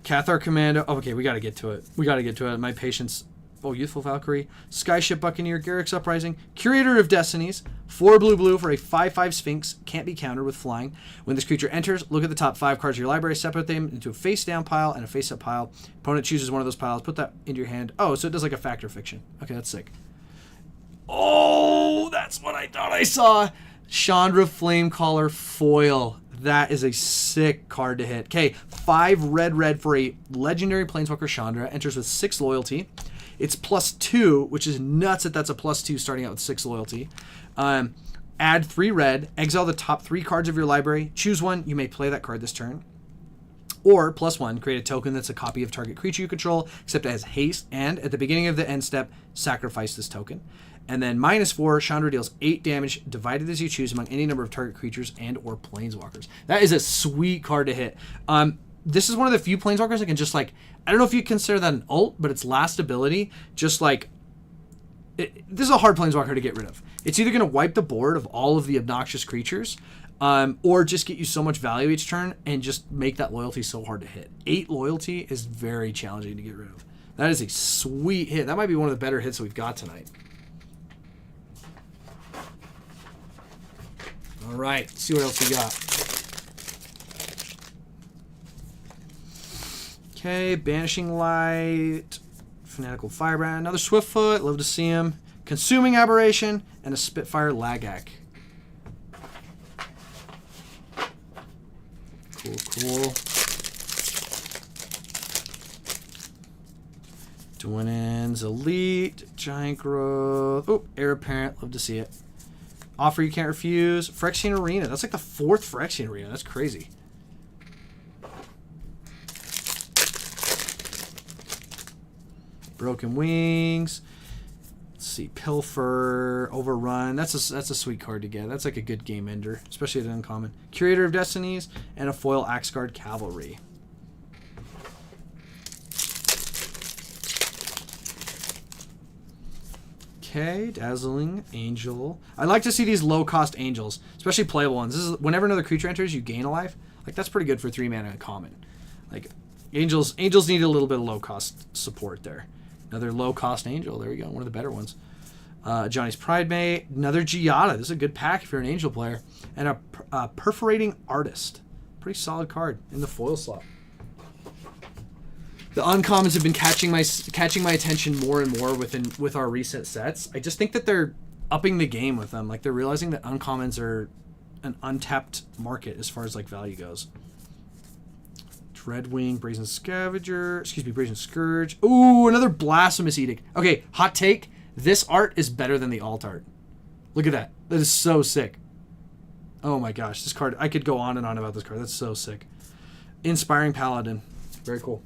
Cathar Commando. Oh, okay, we got to get to it. My patience. Oh, Youthful Valkyrie. Skyship Buccaneer. Garrick's Uprising. Curator of Destinies. 4 blue for a 5/5 Sphinx. Can't be countered with flying. When this creature enters, look at the top 5 cards of your library. Separate them into a face-down pile and a face-up pile. Opponent chooses one of those piles. Put that into your hand. Oh, so it does like a Fact or Fiction. Okay, that's sick. Oh, that's what I thought I saw. Chandra Flamecaller foil. That is a sick card to hit. Okay, 5 red for a legendary Planeswalker Chandra. Enters with 6 loyalty. It's +2, which is nuts that that's a +2 starting out with 6 loyalty. Add 3 red. Exile the top 3 cards of your library. Choose one. You may play that card this turn. Or +1, create a token that's a copy of target creature you control, except it has haste. And at the beginning of the end step, sacrifice this token. And then -4, Chandra deals 8 damage, divided as you choose among any number of target creatures and or planeswalkers. That is a sweet card to hit. This is one of the few planeswalkers that can just like, I don't know if you consider that an ult, but its last ability, just like, this is a hard planeswalker to get rid of. It's either going to wipe the board of all of the obnoxious creatures, or just get you so much value each turn and just make that loyalty so hard to hit. 8 loyalty is very challenging to get rid of. That is a sweet hit. That might be one of the better hits we've got tonight. All right, let's see what else we got. Okay, Banishing Light, Fanatical Firebrand, another Swiftfoot, love to see him. Consuming Aberration, and a Spitfire Lagak. Cool. Dwinen's Elite, Giant Growth. Oh, Heir Apparent, love to see it. Offer you can't refuse. Phyrexian Arena. That's like the 4th Phyrexian Arena. That's crazy. Broken Wings. Let's see. Pilfer. Overrun. That's a sweet card to get. That's like a good game ender, especially at uncommon. Curator of Destinies and a foil Axguard Cavalry. Okay, Dazzling Angel. I like to see these low-cost angels, especially playable ones. This is whenever another creature enters, you gain a life. Like, that's pretty good for 3 mana common. Like, angels need a little bit of low-cost support there. Another low-cost angel. There we go. One of the better ones. Johnny's Pridemate. Another Giada. This is a good pack if you're an angel player. And a Perforating Artist. Pretty solid card in the foil slot. The uncommons have been catching my attention more and more with our recent sets. I just think that they're upping the game with them. Like, they're realizing that uncommons are an untapped market as far as like value goes. Dreadwing, Brazen Scourge. Ooh, another Blasphemous Edict. Okay, hot take. This art is better than the alt art. Look at that. That is so sick. Oh my gosh, this card. I could go on and on about this card. That's so sick. Inspiring Paladin. Very cool.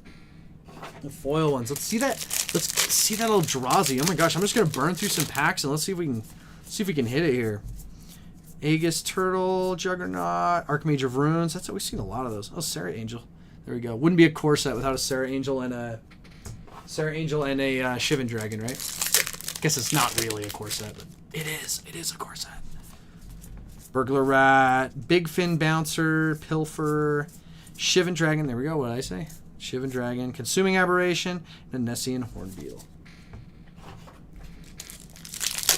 The foil ones. Let's see that Eldrazi. Oh my gosh, I'm just gonna burn through some packs and let's see if we can hit it here. Aegis Turtle, Juggernaut, Archmage of Runes. That's we've seen a lot of those. Oh, Serra Angel. There we go. Wouldn't be a core set without a Serra Angel and a Shivan Dragon, right? I guess it's not really a core set, but it is. It is a core set. Burglar Rat, Big Fin Bouncer, Pilfer, Shivan Dragon. There we go. What did I say? Shivan Dragon, Consuming Aberration, and Nessian Hornbeetle.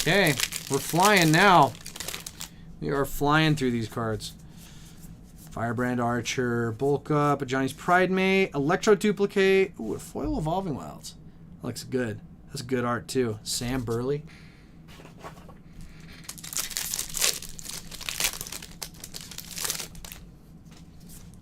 Okay, we're flying now. We are flying through these cards. Firebrand Archer, Bulk Up, a Johnny's Pridemate, Electro Duplicate. Ooh, a Foil Evolving Wilds. That looks good. That's good art too. Sam Burley.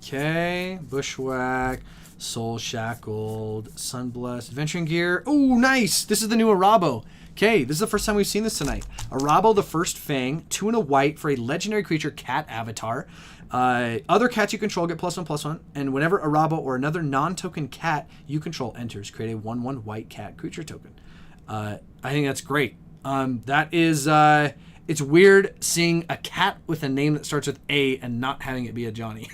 Okay, Bushwhack, Soul Shackled, Sunblessed, Adventuring Gear. Oh, nice! This is the new Arabo. Okay, this is the first time we've seen this tonight. Arabo the First Fang, 2 and a white for a legendary creature cat avatar. Other cats you control get +1/+1, and whenever Arabo or another non-token cat you control enters, create a 1/1 white cat creature token. I think that's great. That is, it's weird seeing a cat with a name that starts with A and not having it be a Johnny.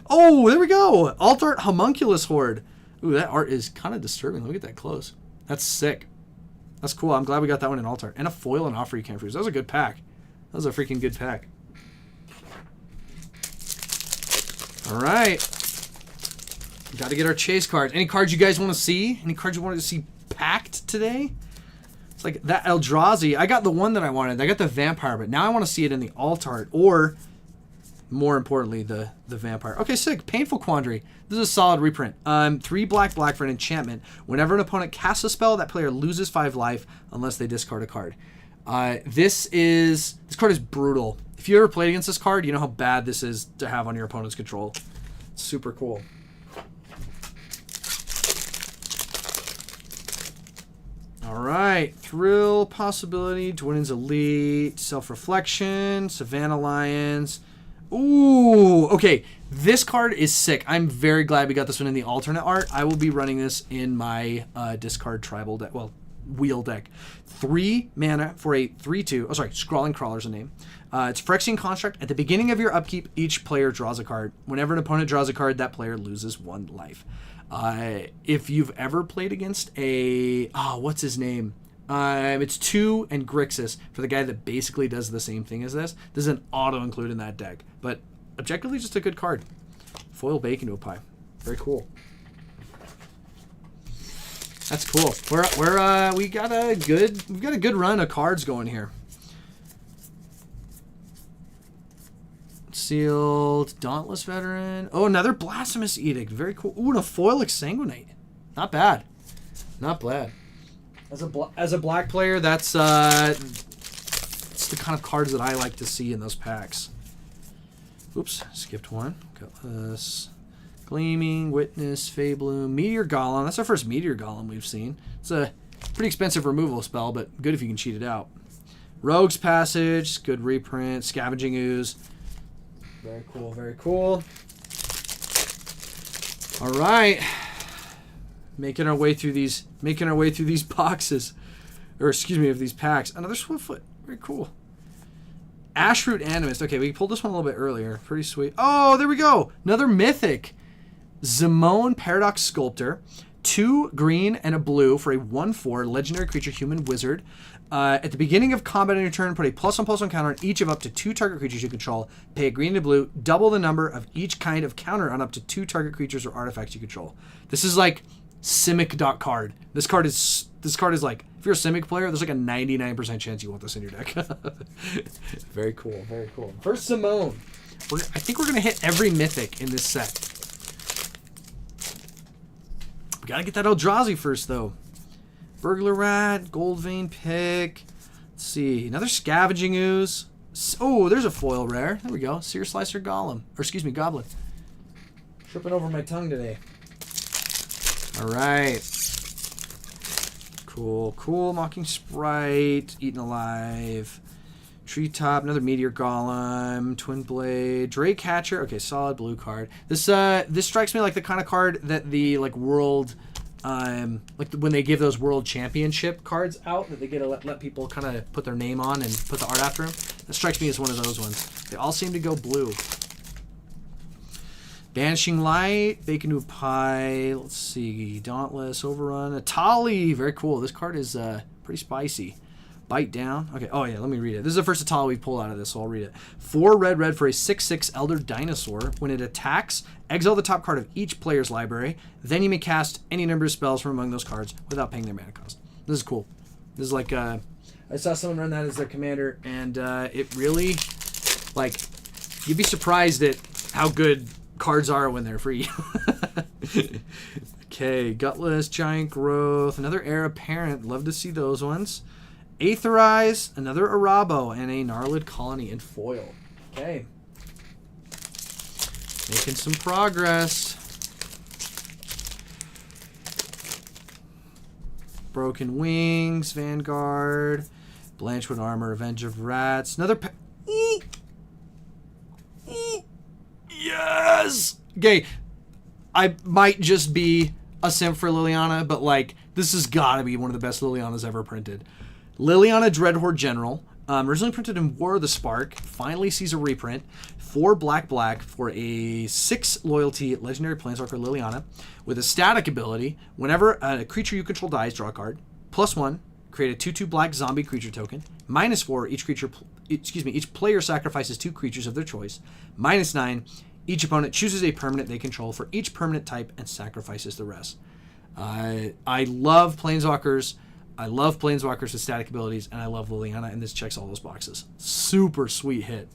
Oh, there we go. Alt art Homunculus Horde. Ooh, that art is kind of disturbing. Let me get that close. That's sick. That's cool. I'm glad we got that one in alt art. And a foil and offer you can't freeze. That was a good pack. That was a freaking good pack. All right. Got to get our chase cards. Any cards you guys want to see? Any cards you wanted to see packed today? It's like that Eldrazi. I got the one that I wanted. I got the vampire, but now I want to see it in the alt art, or more importantly, the vampire. Okay, sick. Painful Quandary. This is a solid reprint. 3 black for an enchantment. Whenever an opponent casts a spell, that player loses 5 life unless they discard a card. This card is brutal. If you ever played against this card, you know how bad this is to have on your opponent's control. It's super cool. All right, Thrill, Possibility, Dwayne's Elite, Self-Reflection, Savannah Lions. Ooh, okay. This card is sick. I'm very glad we got this one in the alternate art. I will be running this in my discard tribal deck, well, wheel deck. 3 mana for a 3/2. Oh, sorry, Scrawling Crawler's a name. It's Phyrexian Construct. At the beginning of your upkeep, each player draws a card. Whenever an opponent draws a card, that player loses 1 life. If you've ever played against a... what's his name? It's 2 and Grixis for the guy that basically does the same thing as this. This is an auto-include in that deck. But objectively, just a good card. Foil Bacon to a Pie. Very cool. That's cool. We've got a good run of cards going here. Sealed, Dauntless Veteran. Oh, another Blasphemous Edict. Very cool. Ooh, and a foil Exsanguinate. Not bad. Not bad. As a black player, that's the kind of cards that I like to see in those packs. Oops, skipped one. Gutless, Gleaming, Witness, Fabloom, Meteor Golem. That's our first Meteor Golem we've seen. It's a pretty expensive removal spell, but good if you can cheat it out. Rogue's Passage, good reprint. Scavenging Ooze. Very cool, very cool. All right. Making our way through these boxes. Or excuse me, of these packs. Another Swiftfoot. Very cool. Ashroot Animist. Okay, we pulled this one a little bit earlier. Pretty sweet. Oh, there we go. Another Mythic. Zimone Paradox Sculptor. 2 green and a blue for a 1/4 legendary creature human wizard. At the beginning of combat on your turn, put a +1/+1 counter on each of up to 2 target creatures you control. Pay a green and a blue. Double the number of each kind of counter on up to 2 target creatures or artifacts you control. This is like Simic card. This card is like, if you're a Simic player, there's like a 99% chance you want this in your deck. Very cool, very cool. First Simone. I think we're going to hit every Mythic in this set. We got to get that Eldrazi first, though. Burglar Rat, Goldvein Pick. Let's see. Another Scavenging Ooze. Oh, there's a foil rare. There we go. Seer Slicer Golem. Or excuse me, Goblin. Tripping over my tongue today. All right. Cool, cool. Mocking Sprite. Eaten Alive. Treetop. Another Meteor Golem. Twin Blade. Drake Catcher. Okay, solid blue card. This strikes me like the kind of card that the world, like when they give those World Championship cards out that they get to let people kind of put their name on and put the art after them. That strikes me as one of those ones. They all seem to go blue. Banishing Light, Bacon to a Pie, let's see, Dauntless, Overrun, Atali, very cool. This card is pretty spicy. Bite Down, okay, oh yeah, let me read it. This is the first Atali we've pulled out of this, so I'll read it. 4 red for a 6/6 Elder Dinosaur. When it attacks, exile the top card of each player's library. Then you may cast any number of spells from among those cards without paying their mana cost. This is cool. This is like, I saw someone run that as their commander, and it really, like, you'd be surprised at how good cards are when they're free. Okay, Gutless, Giant Growth, another Heir Apparent. Love to see those ones. Aetherize, another Arabo, and a Gnarlid Colony in foil. Okay. Making some progress. Broken Wings, Vanguard, Blanchwood Armor, Revenge of Rats. Another pack. Ooh! Ooh! Yes! Okay, I might just be a simp for Liliana, but like, this has got to be one of the best Lilianas ever printed. Liliana Dreadhorde General, originally printed in War of the Spark, finally sees a reprint. 4 black for a 6 loyalty legendary planeswalker Liliana with a static ability. Whenever a creature you control dies, draw a card. +1, create a 2/2 black zombie creature token. -4, each player sacrifices 2 creatures of their choice. -9, each opponent chooses a permanent they control for each permanent type and sacrifices the rest. I love planeswalkers. I love planeswalkers with static abilities, and I love Liliana, and this checks all those boxes. Super sweet hit.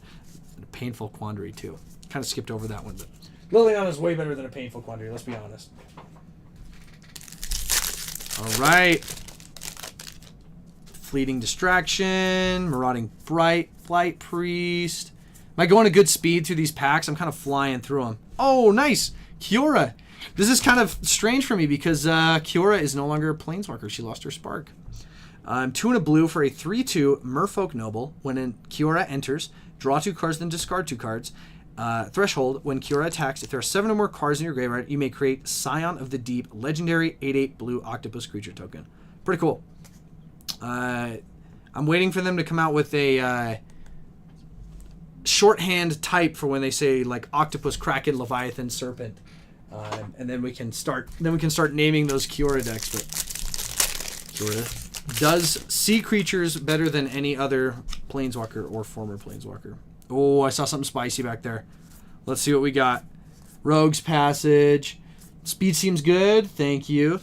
And a Painful Quandary, too. Kind of skipped over that one, but Liliana's way better than a Painful Quandary, let's be honest. All right. Fleeting Distraction, Marauding Bright, Flight Priest. Am I going at good speed through these packs? I'm kind of flying through them. Oh, nice! Kiora. This is kind of strange for me because Kiora is no longer a planeswalker. She lost her spark. 2 and a blue for a 3/2 Merfolk Noble. When Kiora enters, draw 2 cards, then discard 2 cards. Threshold, when Kiora attacks, if there are 7 or more cards in your graveyard, you may create Scion of the Deep, legendary 8/8 blue octopus creature token. Pretty cool. I'm waiting for them to come out with a shorthand type for when they say like octopus, kraken, leviathan, serpent. And then we can start naming those Kiora decks. But Kiora does see creatures better than any other planeswalker or former planeswalker. Oh, I saw something spicy back there. Let's see what we got. Rogue's Passage. Speed seems good. Thank you.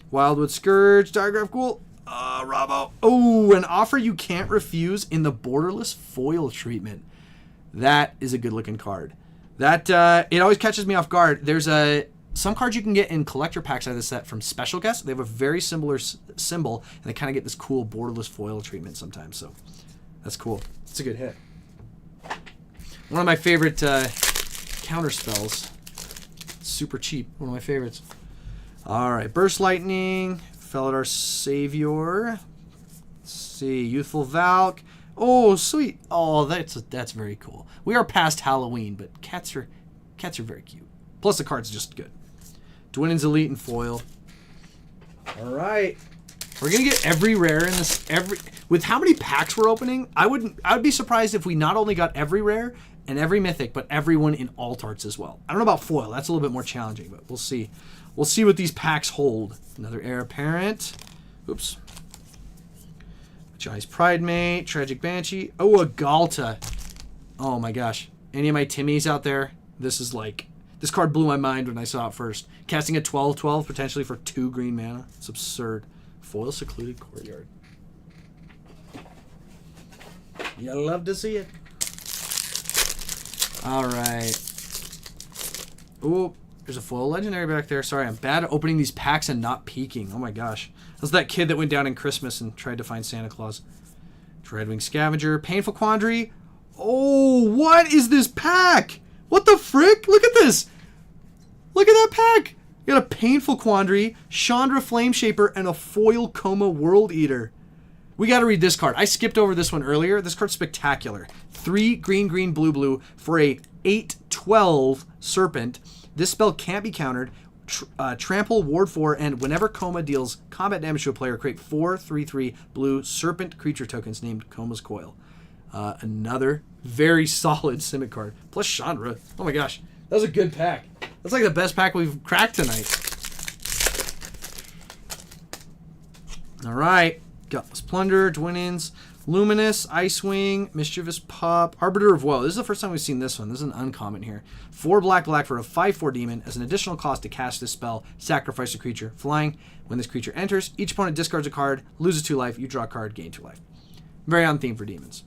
Wildwood Scourge. Diagraph Ghoul. Rabo. Oh, an offer you can't refuse in the borderless foil treatment. That is a good looking card. That it always catches me off guard. There's some cards you can get in collector packs out of the set from Special Guest. They have a very similar symbol, and they kind of get this cool borderless foil treatment sometimes. So that's cool. It's a good hit. One of my favorite counter spells. Super cheap. One of my favorites. All right, Burst Lightning, Felidar Savior. Let's see, Youthful Valk. Oh, sweet. Oh, that's very cool. We are past Halloween, but cats are very cute. Plus the card's just good. Dwinnen's Elite and foil. All right. We're going to get every rare in this with how many packs we're opening, I would be surprised if we not only got every rare and every mythic, but everyone in alt arts as well. I don't know about foil. That's a little bit more challenging, but we'll see. We'll see what these packs hold. Another Heir Apparent. Oops. Jai's Pridemate, Tragic Banshee. Oh, a Galta. Oh my gosh. Any of my Timmies out there? This card blew my mind when I saw it first. Casting a 12/12 potentially for 2 green mana. It's absurd. Foil Secluded Courtyard. You love to see it. All right. Ooh, there's a foil legendary back there. Sorry, I'm bad at opening these packs and not peeking. Oh my gosh. That's that kid that went down in Christmas and tried to find Santa Claus. Dreadwing Scavenger. Painful Quandary. Oh, what is this pack? What the frick? Look at this. Look at that pack. You got a Painful Quandary, Chandra Flameshaper, and a foil Coma World Eater. We got to read this card. I skipped over this one earlier. This card's spectacular. 3 green, blue for a 8/12 Serpent. This spell can't be countered. Trample, Ward 4, and whenever Coma deals combat damage to a player, create 4 3/3 blue Serpent creature tokens named Coma's Coil. Another very solid Simic card. Plus Chandra. Oh my gosh. That was a good pack. That's like the best pack we've cracked tonight. All right. Gutless Plunder, Dwinnens, Luminous, Icewing, Mischievous Pup, Arbiter of Woe. This is the first time we've seen this one. This is an uncommon here. 4 black for a 5/4 demon. As an additional cost to cast this spell, sacrifice a creature. Flying. When this creature enters, each opponent discards a card, loses 2 life. You draw a card, gain 2 life. Very on theme for demons.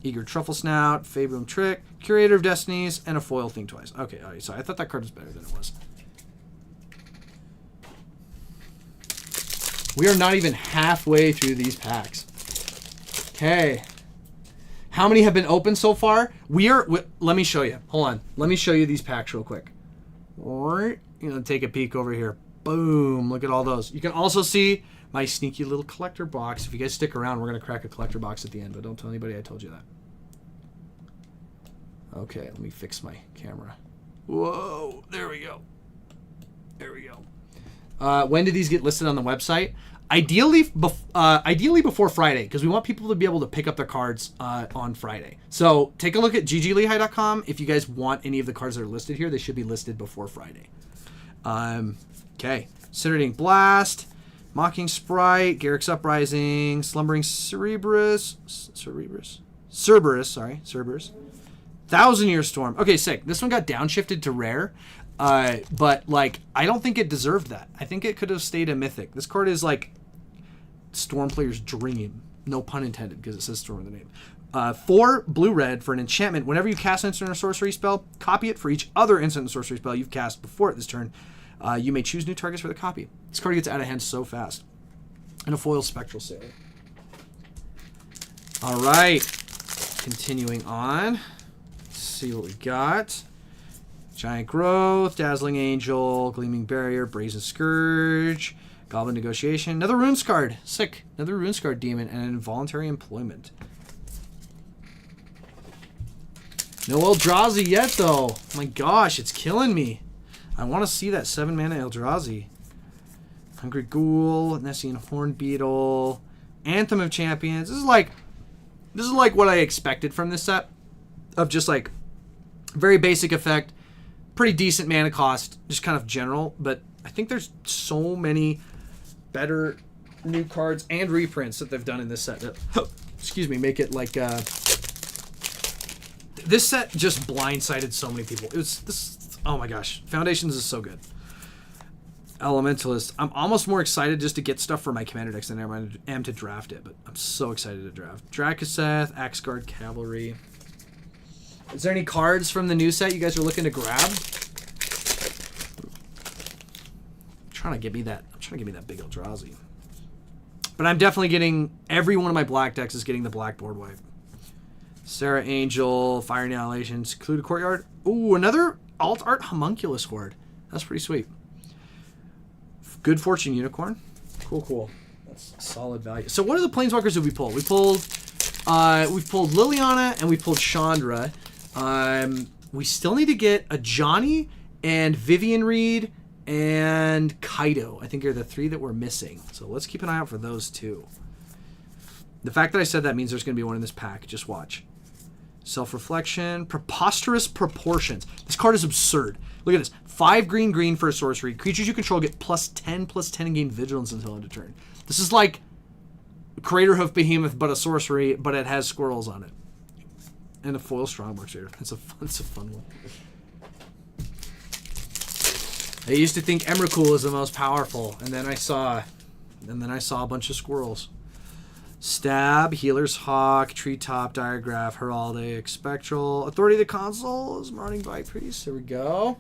Eager Truffle Snout, Fabulum Trick, Curator of Destinies, and a foil thing twice. Okay, all right, so I thought that card was better than it was. We are not even halfway through these packs. Okay. How many have been opened so far? Let me show you. Hold on. Let me show you these packs real quick. All right. Take a peek over here. Boom. Look at all those. You can also see my sneaky little collector box. If you guys stick around, we're going to crack a collector box at the end, but don't tell anybody I told you that. Okay, let me fix my camera. Whoa, there we go. There we go. When do these get listed on the website? Ideally before Friday, because we want people to be able to pick up their cards on Friday. So take a look at gglehi.com. If you guys want any of the cards that are listed here, they should be listed before Friday. Okay. Incinerating Blast, Mocking Sprite, Garrick's Uprising, Slumbering Cerberus. 1,000-Year Storm. Okay, sick. This one got downshifted to rare, but like I don't think it deserved that. I think it could have stayed a mythic. This card is like Storm player's dream. No pun intended, because it says Storm in the name. 4 blue-red for an enchantment. Whenever you cast an instant or sorcery spell, copy it for each other instant and sorcery spell you've cast before it this turn. You may choose new targets for the copy. This card gets out of hand so fast. And a foil Spectral Sailor. All right. Continuing on. Let's see what we got. Giant Growth, Dazzling Angel, Gleaming Barrier, Brazen Scourge, Goblin Negotiation, another Runes card. Sick. Another Runes card demon, and an Involuntary Employment. No Eldrazi yet, though. Oh my gosh, it's killing me. I want to see that 7-mana Eldrazi. Hungry Ghoul, Nessian Hornbeetle, Anthem of Champions. This is like what I expected from this set. Of just like very basic effect, pretty decent mana cost, just kind of general. But I think there's so many better new cards and reprints that they've done in this set that, excuse me, make it like this set just blindsided so many people. It was this. Oh my gosh, Foundations is so good. Elementalist. I'm almost more excited just to get stuff for my commander decks than I am to draft it, but I'm so excited to draft. Drakaseth, Axguard Cavalry. Is there any cards from the new set you guys are looking to grab? I'm trying to get me that big Eldrazi. But I'm definitely getting, every one of my black decks is getting the black board wipe. Sarah Angel, Fire Annihilation, Secluded Courtyard. Ooh, another Alt Art Homunculus Horde. That's pretty sweet. Good Fortune Unicorn. Cool. That's solid value. So what are the Planeswalkers that we pulled? We've pulled Liliana and we pulled Chandra. We still need to get a Johnny and Vivian Reed and Kaido. I think are the 3 that we're missing. So let's keep an eye out for those 2. The fact that I said that means there's going to be one in this pack. Just watch. Self-Reflection. Preposterous Proportions. This card is absurd. Look at this. 5 green for a sorcery. Creatures you control get +10/+10 and gain vigilance until end of turn. This is like Craterhoof Behemoth, but a sorcery, but it has squirrels on it. And a foil Strongbox Raider. It's a fun one. I used to think Emrakul is the most powerful, and then I saw a bunch of squirrels. Stab, Healer's Hawk, Treetop, Diagraph, Heraldic, Spectral, Authority of the Consuls, Marning Vipriest. There we go.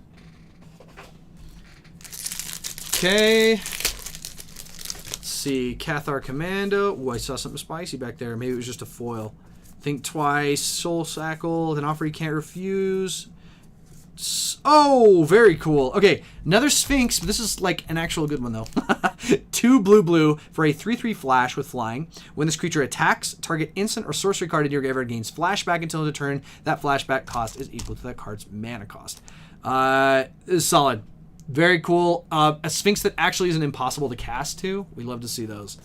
Okay. Let's see. Cathar Commando. Oh, I saw something spicy back there. Maybe it was just a foil. Think Twice, Soul Sackle, an offer you can't refuse. Oh, very cool. Okay, another Sphinx, but this is like an actual good one, though. 2 blue for a 3/3 flash with flying. When this creature attacks, target instant or sorcery card in your graveyard gains flashback until end of turn. That flashback cost is equal to that card's mana cost. This is solid. Very cool. A Sphinx that actually isn't impossible to cast, too. We love to see those.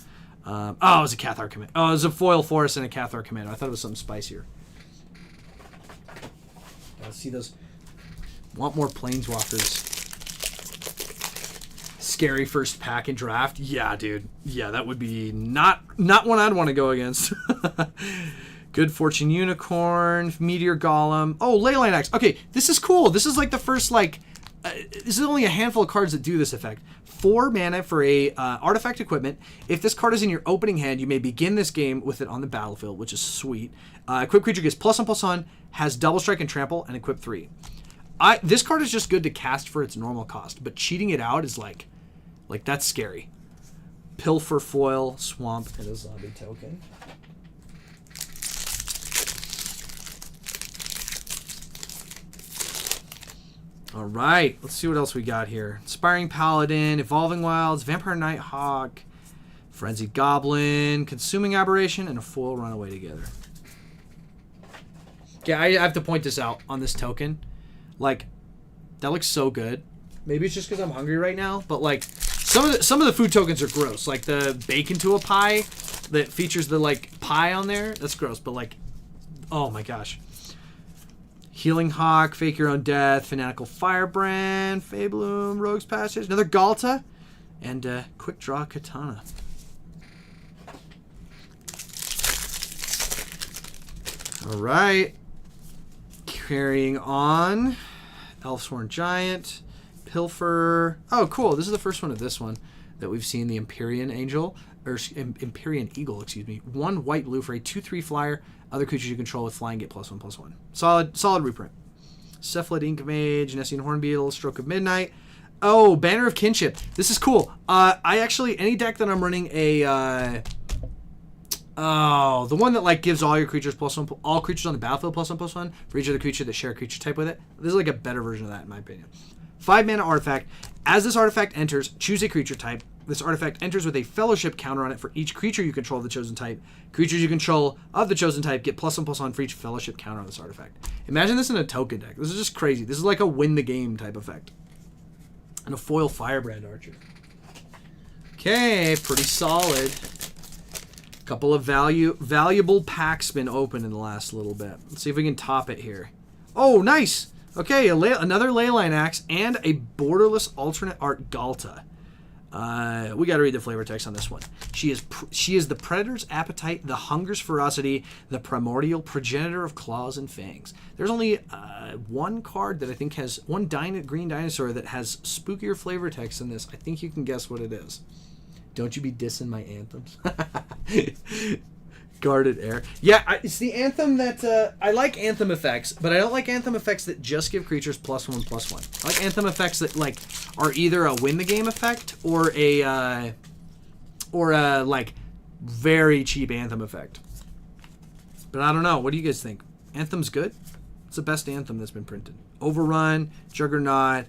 Oh, it was a Cathar Commando. Oh, it was a foil Forest and a Cathar Commando. I thought it was something spicier. Gotta see those. Want more Planeswalkers. Scary first pack and draft. Yeah, dude. Yeah, that would be not one I'd want to go against. Good Fortune Unicorn, Meteor Golem. Oh, Leyline Axe. Okay, this is cool. This is like the first, like... this is only a handful of cards that do this effect. 4 mana for a artifact equipment. If this card is in your opening hand, you may begin this game with it on the battlefield, which is sweet. Equipped creature gets +1/+1, has double strike and trample, and equip 3. This card is just good to cast for its normal cost, but cheating it out is like that's scary. Pilfer Foil, Swamp, and a zombie token. All right, let's see what else we got here. Inspiring Paladin, Evolving Wilds, Vampire Nighthawk, Frenzied Goblin, Consuming Aberration, and a foil Runaway together. Yeah, I have to point this out on this token. Like, that looks so good. Maybe it's just because I'm hungry right now, but like some of the food tokens are gross. Like the bacon to a pie that features the like pie on there. That's gross, but like, oh my gosh. Healing Hawk, Fake Your Own Death, Fanatical Firebrand, Fabloom, Rogue's Passage, another Galta, and Quick Draw Katana. All right. Carrying on. Elfsworn Giant, Pilfer. Oh, cool. This is the first one of this one that we've seen. The Empyrean Angel, or Empyrean Eagle, excuse me. 1 white blue for a 2/3 flyer. Other creatures you control with flying get +1/+1. Solid reprint. Cephalid Ink Mage, Nessian Hornbeetle, Stroke of Midnight. Oh, Banner of Kinship. This is cool. I actually, any deck that I'm running a the one that like gives all your creatures +1, all creatures on the battlefield +1/+1 for each other creature that share a creature type with it. This is like a better version of that in my opinion. 5 mana artifact. As this artifact enters, choose a creature type. This artifact enters with a fellowship counter on it for each creature you control of the chosen type. Creatures you control of the chosen type get +1/+1 for each fellowship counter on this artifact. Imagine this in a token deck. This is just crazy. This is like a win the game type effect. And a foil Firebrand Archer. Okay, pretty solid. Couple of valuable packs been opened in the last little bit. Let's see if we can top it here. Oh, nice. Okay, another Leyline Axe and a borderless alternate art Galta. We got to read the flavor text on this one. She is the predator's appetite, the hunger's ferocity, the primordial progenitor of claws and fangs. There's only one card that I think has one green dinosaur that has spookier flavor text than this. I think you can guess what it is. Don't you be dissing my anthems. Guarded Air. Yeah, it's the anthem that... I like anthem effects, but I don't like anthem effects that just give creatures +1/+1. I like anthem effects that like are either a win the game effect or a like very cheap anthem effect. But I don't know. What do you guys think? Anthem's good? It's the best anthem that's been printed. Overrun, Juggernaut,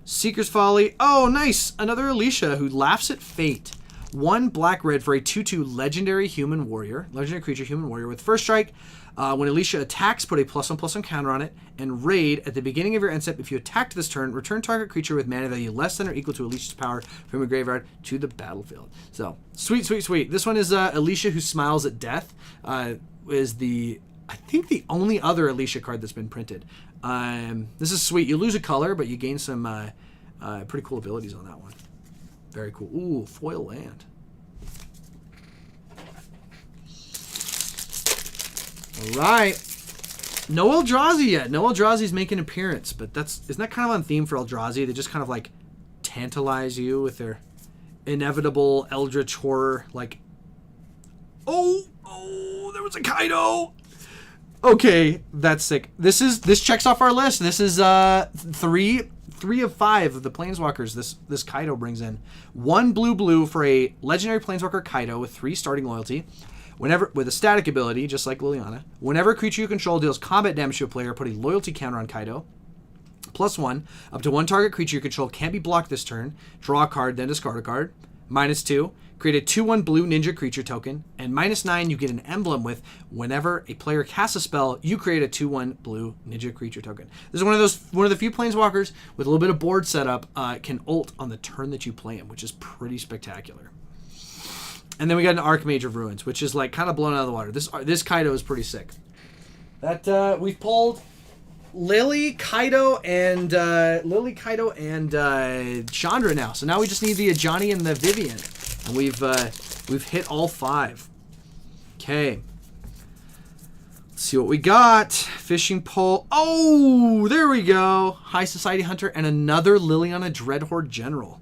Seeker's Folly. Oh, nice! Another Alicia who laughs at fate. 1 black-red for a 2/2 legendary human warrior. Legendary creature, human warrior with first strike. When Alicia attacks, put a +1/+1 counter on it. And raid, at the beginning of your end step, if you attacked this turn, return target creature with mana value less than or equal to Alicia's power from a graveyard to the battlefield. So, sweet, sweet, sweet. This one is Alicia who smiles at death. Is the, I think, the only other Alicia card that's been printed. This is sweet. You lose a color, but you gain some pretty cool abilities on that one. Very cool. Ooh, foil land. All right. No Eldrazi yet. No Eldrazi's making an appearance, but isn't that kind of on theme for Eldrazi? They just kind of like tantalize you with their inevitable eldritch horror. Like, oh, there was a Kaido. Okay, that's sick. This checks off our list. This is 3 of 5 of the Planeswalkers this Kaido brings in. 1 blue for a legendary Planeswalker Kaido with 3 starting loyalty. Whenever with a static ability, just like Liliana, whenever a creature you control deals combat damage to a player, put a loyalty counter on Kaido. +1, up to 1 target creature you control can't be blocked this turn. Draw a card, then discard a card. -2, create a 2/1 blue ninja creature token. And -9, you get an emblem with whenever a player casts a spell, you create a 2/1 blue ninja creature token. This is one of the few Planeswalkers with a little bit of board setup can ult on the turn that you play him, which is pretty spectacular. And then we got an Archmage of Ruins, which is like kind of blown out of the water. This Kaido is pretty sick. That we've pulled Lily, Kaido, and Chandra now. So now we just need the Ajani and the Vivian, and we've hit all 5. Okay. Let's see what we got. Fishing Pole. Oh, there we go. High Society Hunter and another Liliana Dreadhorde General.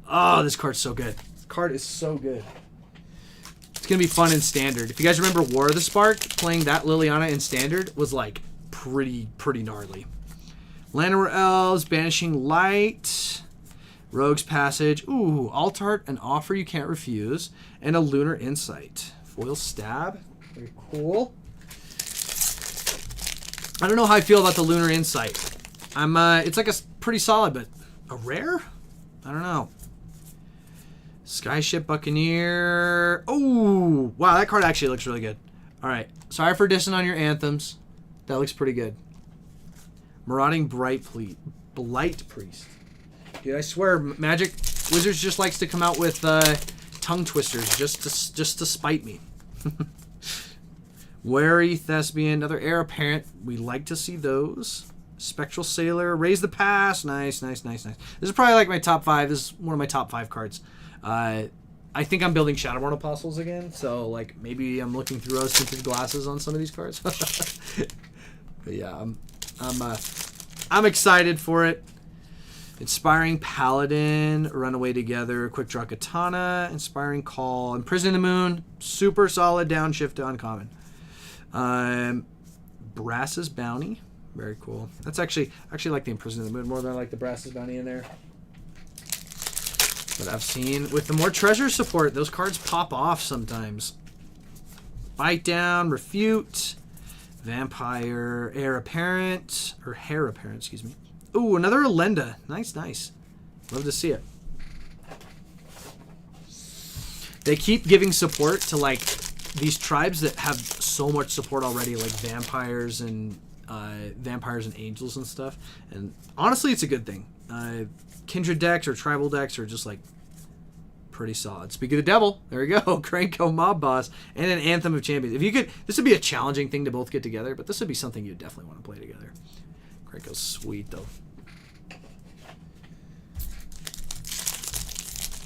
Oh, this card's so good. This card is so good. It's going to be fun in Standard. If you guys remember War of the Spark, playing that Liliana in Standard was like pretty gnarly. Llanowar Elves, Banishing Light, Rogue's Passage, ooh, Altart, an offer you can't refuse, and a Lunar Insight. Foil Stab, very cool. I don't know how I feel about the Lunar Insight. It's like a pretty solid, but a rare? I don't know. Skyship Buccaneer. Oh, wow, that card actually looks really good. All right. Sorry for dissing on your anthems. That looks pretty good. Marauding Blight Priest. Dude, I swear, Magic Wizards just likes to come out with tongue twisters just to spite me. Wary Thespian, another Heir Apparent. We like to see those. Spectral Sailor, Raise the Pass. Nice, nice, nice, nice. This is probably like my top 5. This is one of my top 5 cards. I think I'm building Shadowborn Apostles again, so like maybe I'm looking through rose-tinted glasses on some of these cards. But yeah, I'm excited for it. Inspiring Paladin, Runaway Together, Quick Draw Katana, Inspiring Call, Imprison the Moon, super solid downshift to uncommon. Brass's Bounty, very cool. That's actually like the Imprison the Moon more than I like the Brass's Bounty in there. But I've seen with the more treasure support, those cards pop off sometimes. Bite Down, Refute, Vampire, Heir Apparent, excuse me. Ooh, another Elenda. Nice, nice. Love to see it. They keep giving support to like these tribes that have so much support already, like vampires and angels and stuff. And honestly, it's a good thing. Kindred decks or tribal decks are just like pretty solid. Speak of the devil, there we go. Krenko Mob Boss and an Anthem of Champions. If you could, this would be a challenging thing to both get together, but this would be something you'd definitely want to play together. Krenko's sweet though.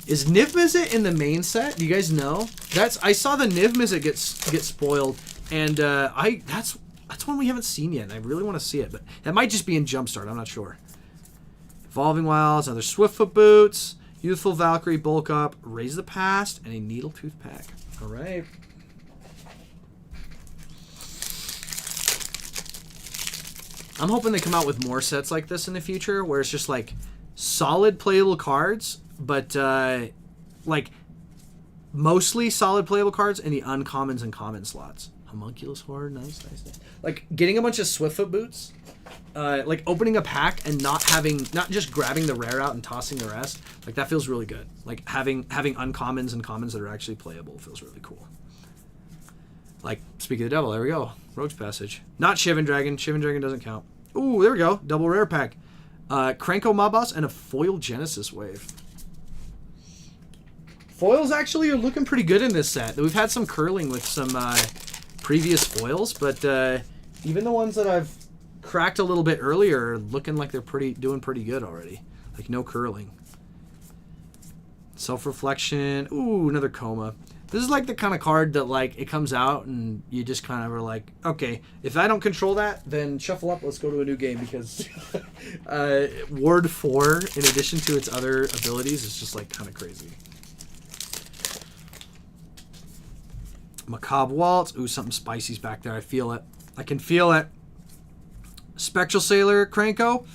Is Niv Mizzet in the main set? Do you guys know? I saw the Niv Mizzet get spoiled, and that's one we haven't seen yet. And I really want to see it, but that might just be in Jumpstart. I'm not sure. Evolving Wilds, another Swiftfoot Boots, Youthful Valkyrie Bulk Up, Raise the Past, and a Needletooth Pack. All right. I'm hoping they come out with more sets like this in the future, where it's just like solid playable cards, but like mostly solid playable cards in the uncommons and common slots. Homunculus Horde, nice, nice, nice. Like getting a bunch of Swiftfoot Boots, like opening a pack and not just grabbing the rare out and tossing the rest. Like that feels really good. Like having uncommons and commons that are actually playable feels really cool. Like, speak of the devil, there we go. Roach Passage. Not Shivan Dragon. Shivan Dragon doesn't count. Ooh, there we go. Double rare pack. Krenko Mob Boss and a foil Genesis Wave. Foils actually are looking pretty good in this set. We've had some curling with some previous foils, but even the ones that I've cracked a little bit earlier are looking like they're doing pretty good already. Like no curling. Self-reflection. Ooh, another Coma. This is like the kind of card that like it comes out and you just kind of are like, okay, if I don't control that, then shuffle up, let's go to a new game, because Ward 4, in addition to its other abilities, is just like kind of crazy. Macabre Waltz. Ooh, something spicy's back there. I feel it. I can feel it. Spectral Sailor, Krenko.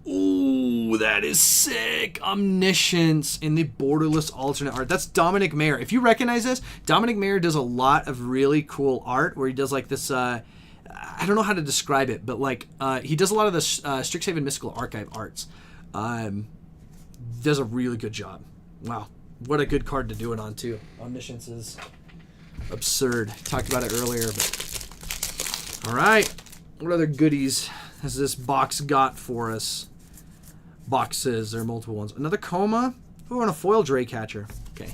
Ooh, that is sick. Omniscience in the borderless alternate art. That's Dominic Mayer. If you recognize this, Dominic Mayer does a lot of really cool art where he does like this, I don't know how to describe it, but like he does a lot of the Strixhaven Mystical Archive arts. Does a really good job. Wow. What a good card to do it on too. Omniscience is absurd. Talked about it earlier, but all right. What other goodies has this box got for us? Boxes. There are multiple ones. Another Coma. Ooh, and a foil Draycatcher. Okay.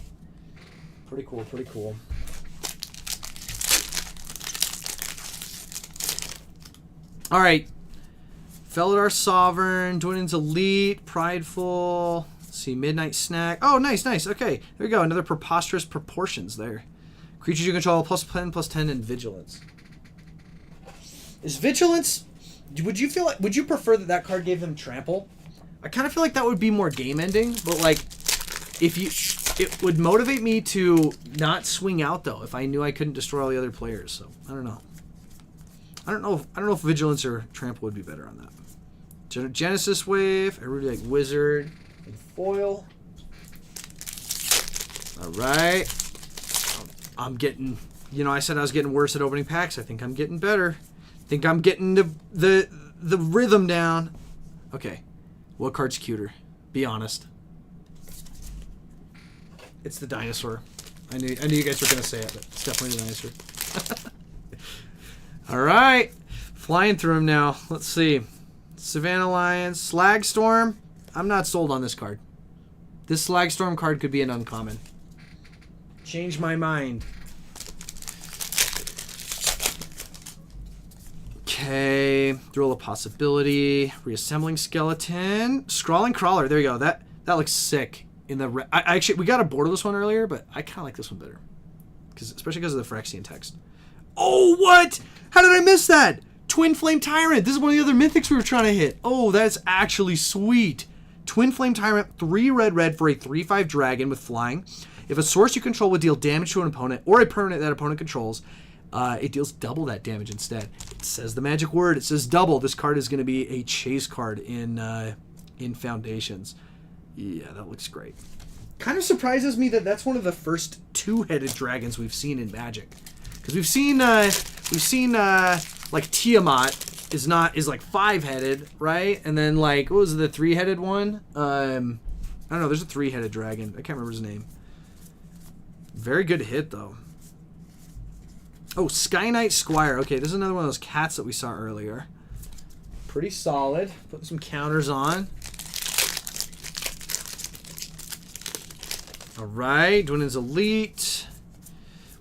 Pretty cool. Pretty cool. All right. Felidar Sovereign. Dwin's Elite. Prideful. Let's see. Midnight Snack. Oh, nice, nice. Okay. There we go. Another Preposterous Proportions there. Creatures you control, +10/+10, and Vigilance. Is Vigilance... Would you prefer that card gave them Trample? I kind of feel like that would be more game ending, but like, it would motivate me to not swing out though if I knew I couldn't destroy all the other players. So I don't know. I don't know if Vigilance or Trample would be better on that. Genesis Wave. I really like Wizard and Foil. All right. I'm getting. I said I was getting worse at opening packs. I think I'm getting better. I think I'm getting the rhythm down. Okay. What card's cuter? Be honest. It's the dinosaur. I knew you guys were going to say it, but it's definitely the dinosaur. All right. Flying through them now. Let's see. Savannah Lions. Slag Storm. I'm not sold on this card. This Slag Storm card could be an uncommon. Change my mind. Okay. Thrill of Possibility. Reassembling Skeleton. Scrawling Crawler. There you go. That looks sick. In the actually, we got a borderless one earlier, but I kind of like this one better. Especially because of the Phyrexian text. Oh, what? How did I miss that? Twin Flame Tyrant. This is one of the other mythics we were trying to hit. Oh, that's actually sweet. Twin Flame Tyrant, 3 red for a 3/5 dragon with flying. If a source you control would deal damage to an opponent or a permanent that opponent controls, it deals double that damage instead. It says the magic word. It says double. This card is going to be a chase card in Foundations. Yeah, that looks great. Kind of surprises me that that's one of the first 2-headed dragons we've seen in Magic. Because we've seen like Tiamat is like 5-headed, right? And then like, what was the 3-headed one? I don't know. There's a 3-headed dragon. I can't remember his name. Very good hit though. Oh, Sky Knight Squire. Okay, this is another one of those cats that we saw earlier. Pretty solid. Putting some counters on. All right, Dwinen's Elite.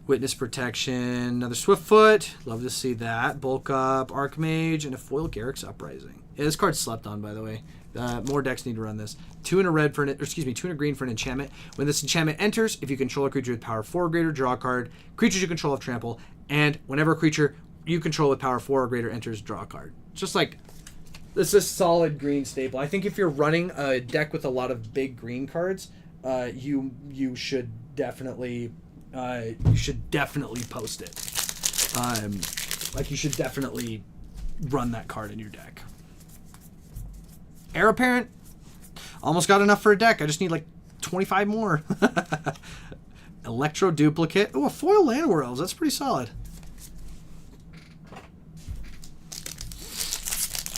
Witness Protection, another Swiftfoot. Love to see that. Bulk Up, Archmage, and a foil Garrick's Uprising. Yeah, this card's slept on, by the way. More decks need to run this. 2 and a red for an, 2 and a green for an enchantment. When this enchantment enters, if you control a creature with power 4 or greater, draw a card. Creatures you control have trample, and whenever a creature you control with power 4 or greater enters, draw a card. Just like, this is a solid green staple. I think if you're running a deck with a lot of big green cards, you should definitely post it. Like you should definitely run that card in your deck. Heir Apparent, almost got enough for a deck. I just need like 25 more. Electro Duplicate. Oh, a foil Land Worlds. That's pretty solid.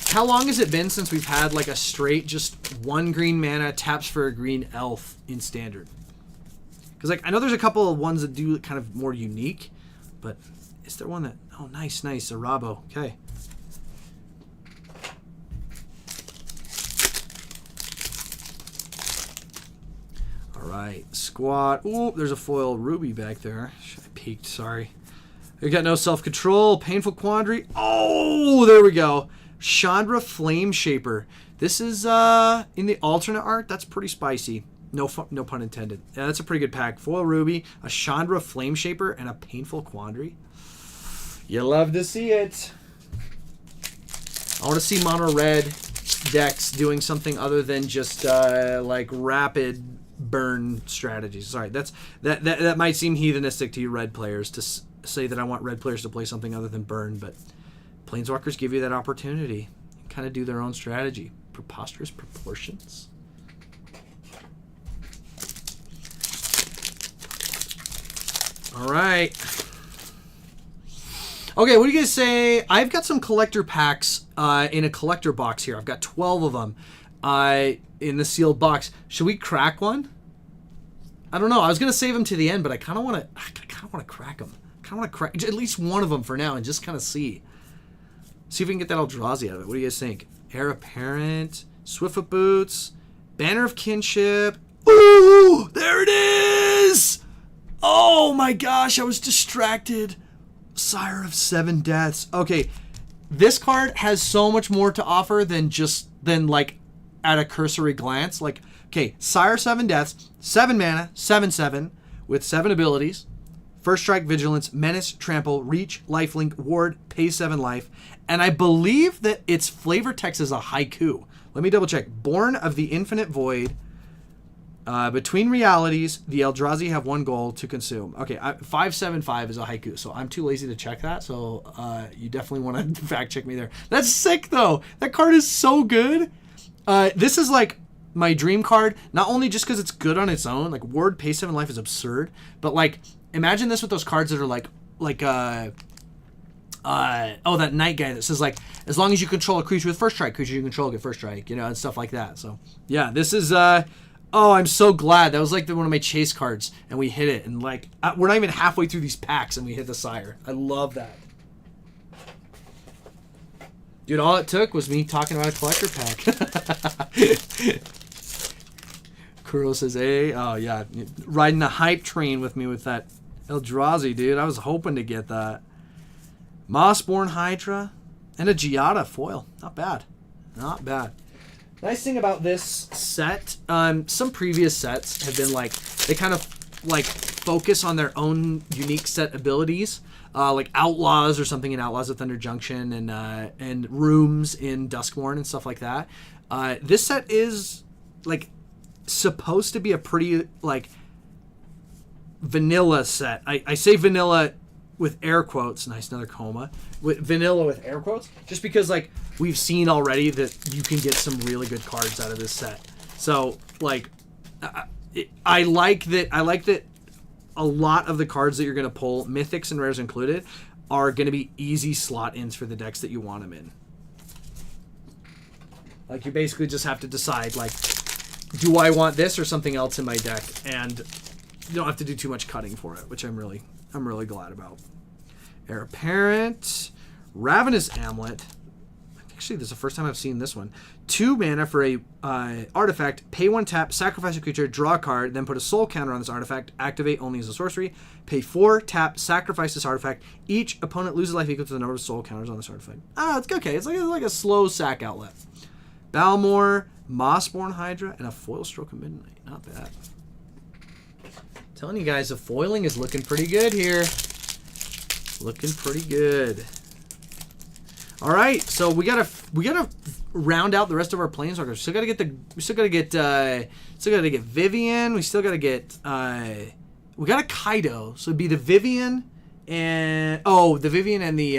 How long has it been since we've had like a straight just 1 green mana taps for a green elf in Standard? Because like I know there's a couple of ones that do kind of more unique, but is there one that... Oh, nice. A Rabo. Okay. All right. Squat. Ooh, there's a foil Ruby back there. I peeked. Sorry. We got no self-control. Painful Quandary. Oh, there we go. Chandra Flame Shaper. This is in the alternate art. That's pretty spicy. No pun intended. Yeah, that's a pretty good pack. Foil Ruby, a Chandra Flame Shaper, and a Painful Quandary. You love to see it. I want to see mono red decks doing something other than just like rapid burn strategies. Sorry, that might seem heathenistic to you red players to say that I want red players to play something other than burn, but Planeswalkers give you that opportunity. Kind of do their own strategy. Preposterous Proportions. All right. Okay, what do you guys say? I've got some collector packs in a collector box here. I've got 12 of them in the sealed box. Should we crack one? I don't know. I was gonna save them to the end, but I kind of want to crack them. I kind of want to crack at least one of them for now and just kind of see if we can get that Eldrazi out of it. What do you guys think? Heir Apparent, Swiftfoot Boots, Banner of Kinship. Ooh, there it is! Oh my gosh, I was distracted. Sire of 7 Deaths. Okay, this card has so much more to offer than like at a cursory glance. Like, okay, Sire 7 Deaths, 7 mana, 7/7 with 7 abilities. First Strike, Vigilance, Menace, Trample, Reach, Lifelink, Ward, pay 7 life. And I believe that its flavor text is a haiku. Let me double check. Born of the Infinite Void. Between realities, the Eldrazi have 1 goal to consume. Okay, 5/7/5 is a haiku, so I'm too lazy to check that. So you definitely want to fact check me there. That's sick, though. That card is so good. This is like my dream card, not only just because it's good on its own. Like Ward, pay 7 life is absurd, but like imagine this with those cards that are like that Night guy that says like, as long as you control a creature with First Strike, creature you control get First Strike, and stuff like that. So yeah, this is Oh, I'm so glad. That was like one of my chase cards, and we hit it. And like, we're not even halfway through these packs, and we hit the sire. I love that. Dude, all it took was me talking about a collector pack. Kuro says, hey, oh yeah, riding the hype train with me with that Eldrazi, dude. I was hoping to get that. Mossborn Hydra and a Giada foil. Not bad. Not bad. Nice thing about this set, some previous sets have been like, they kind of like focus on their own unique set abilities, like Outlaws or something in Outlaws of Thunder Junction and Rooms in Duskmourn and stuff like that. This set is like supposed to be a pretty like vanilla set. I say vanilla with air quotes. Nice, another coma. With vanilla with air quotes, just because like we've seen already that you can get some really good cards out of this set. So like, I like that. I like that a lot of the cards that you're going to pull, mythics and rares included, are going to be easy slot ins for the decks that you want them in. Like you basically just have to decide like, do I want this or something else in my deck, and you don't have to do too much cutting for it, which I'm really glad about. Heir Apparent, Ravenous Amulet. Actually, this is the first time I've seen this one. 2 mana for a artifact. Pay 1 tap, sacrifice a creature, draw a card, then put a soul counter on this artifact. Activate only as a sorcery. Pay 4 tap, sacrifice this artifact. Each opponent loses life equal to the number of soul counters on this artifact. It's okay. It's like a slow sack outlet. Balmor, Mossborn Hydra, and a Foil Stroke of Midnight. Not bad. Telling you guys, the foiling is looking pretty good here. Looking pretty good. All right, so we gotta round out the rest of our planeswalkers. We still gotta get Vivian. We still gotta get we got a Kaido, so it'd be the Vivian and the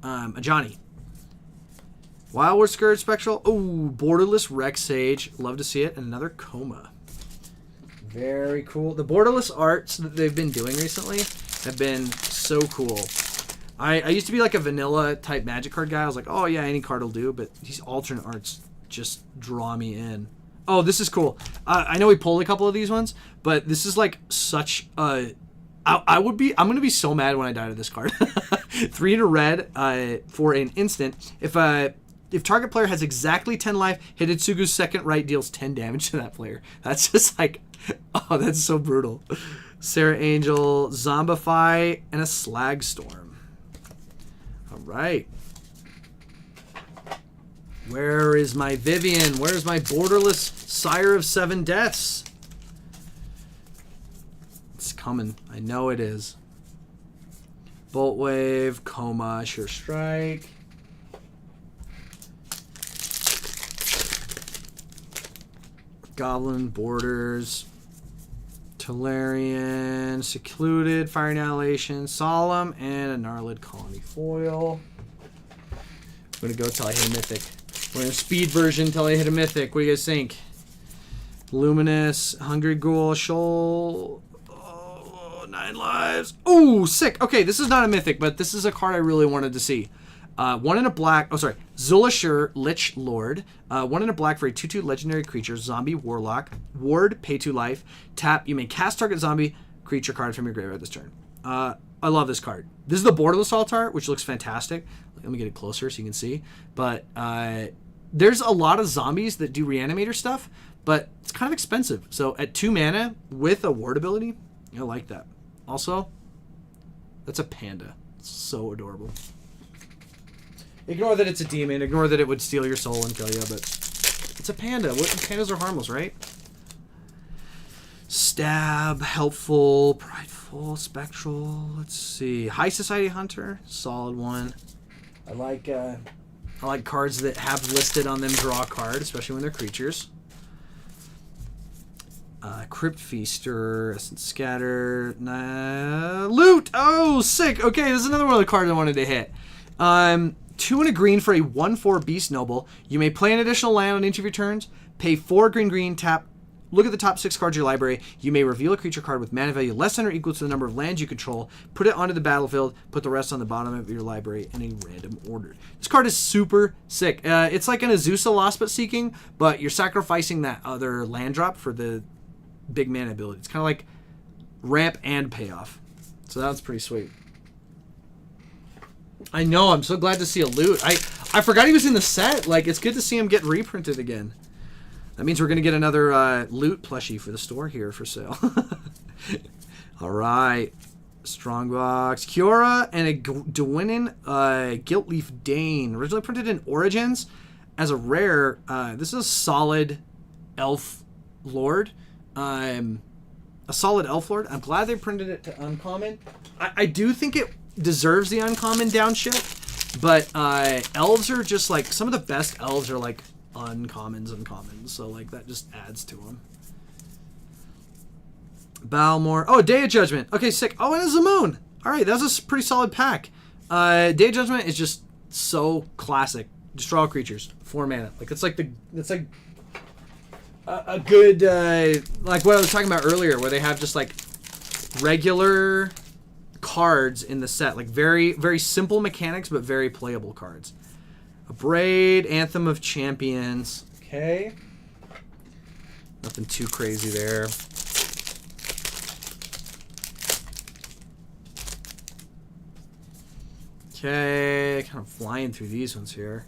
Ajani. Wildwood Scourge Spectral. Oh, Borderless Rex Sage. Love to see it. And another Coma. Very cool. The borderless arts that they've been doing recently have been so cool. I used to be like a vanilla type Magic card guy. I was like, oh yeah, any card will do. But these alternate arts just draw me in. Oh, this is cool. I know we pulled a couple of these ones, but this is like such a... I'm going to be so mad when I die to this card. 3 to red for an instant. If target player has exactly 10 life, Hidetsugu's second right deals 10 damage to that player. That's just like, oh, that's so brutal. Sarah Angel, Zombify, and a Slag Storm. All right. Where is my Vivian? Where's my borderless Sire of 7 Deaths? It's coming. I know it is. Bolt Wave, Coma, Sure Strike. Goblin Borders, Tolarian, Secluded, Fire Annihilation, Solemn, and a Gnarlid Colony Foil. I'm going to go till I hit a Mythic. We're in a speed version till I hit a Mythic. What do you guys think? Luminous, Hungry Ghoul, Shoal, 9 lives. Ooh, sick. Okay, this is not a Mythic, but this is a card I really wanted to see. 1 in a black. Oh, sorry. Zulashur, Lich Lord. 1 in a black for a 2/2 legendary creature. Zombie Warlock. Ward, pay 2 life. Tap. You may cast target zombie creature card from your graveyard this turn. I love this card. This is the Borderless Altar, which looks fantastic. Let me get it closer so you can see. But there's a lot of zombies that do Reanimator stuff, but it's kind of expensive. So at 2 mana with a Ward ability, I like that. Also, that's a panda. It's so adorable. Ignore that it's a demon. Ignore that it would steal your soul and kill you, but it's a panda. Pandas are harmless, right? Stab, Helpful, Prideful, Spectral. Let's see. High Society Hunter, solid one. I like cards that have listed on them draw a card, especially when they're creatures. Crypt Feaster, Essence Scatter, Loot. Oh, sick. Okay, this is another one of the cards I wanted to hit. 2 and a green for a 1/4 Beast Noble. You may play an additional land on each of your turns. Pay 4 green, tap Look at the top 6 cards of your library. You may reveal a creature card with mana value less than or equal to the number of lands you control. Put it onto the battlefield. Put the rest on the bottom of your library in a random order. This card is super sick. It's like an Azusa Lost But Seeking, but you're sacrificing that other land drop for the big mana ability. It's kind of like ramp and payoff. So that's pretty sweet. I know, I'm so glad to see a loot. I forgot he was in the set. Like, it's good to see him get reprinted again. That means we're going to get another loot plushie for the store here for sale. All right. Strongbox. Kiora and a Dwynnin Guiltleaf Dane. Originally printed in Origins as a rare. This is a solid elf lord. A solid elf lord. I'm glad they printed it to uncommon. I do think it deserves the uncommon downshift, but elves are just like, some of the best elves are like uncommons, so like that just adds to them. Balmor. Oh, Day of Judgment. Okay, sick. Oh, and a Zamoon. All right, that was a pretty solid pack. Day of Judgment is just so classic. Destroy all creatures, 4 mana. Like it's like a good like what I was talking about earlier, where they have just like regular cards in the set, like very, very simple mechanics, but very playable cards. A Braid, Anthem of Champions. Okay. Nothing too crazy there. Okay, kind of flying through these ones here.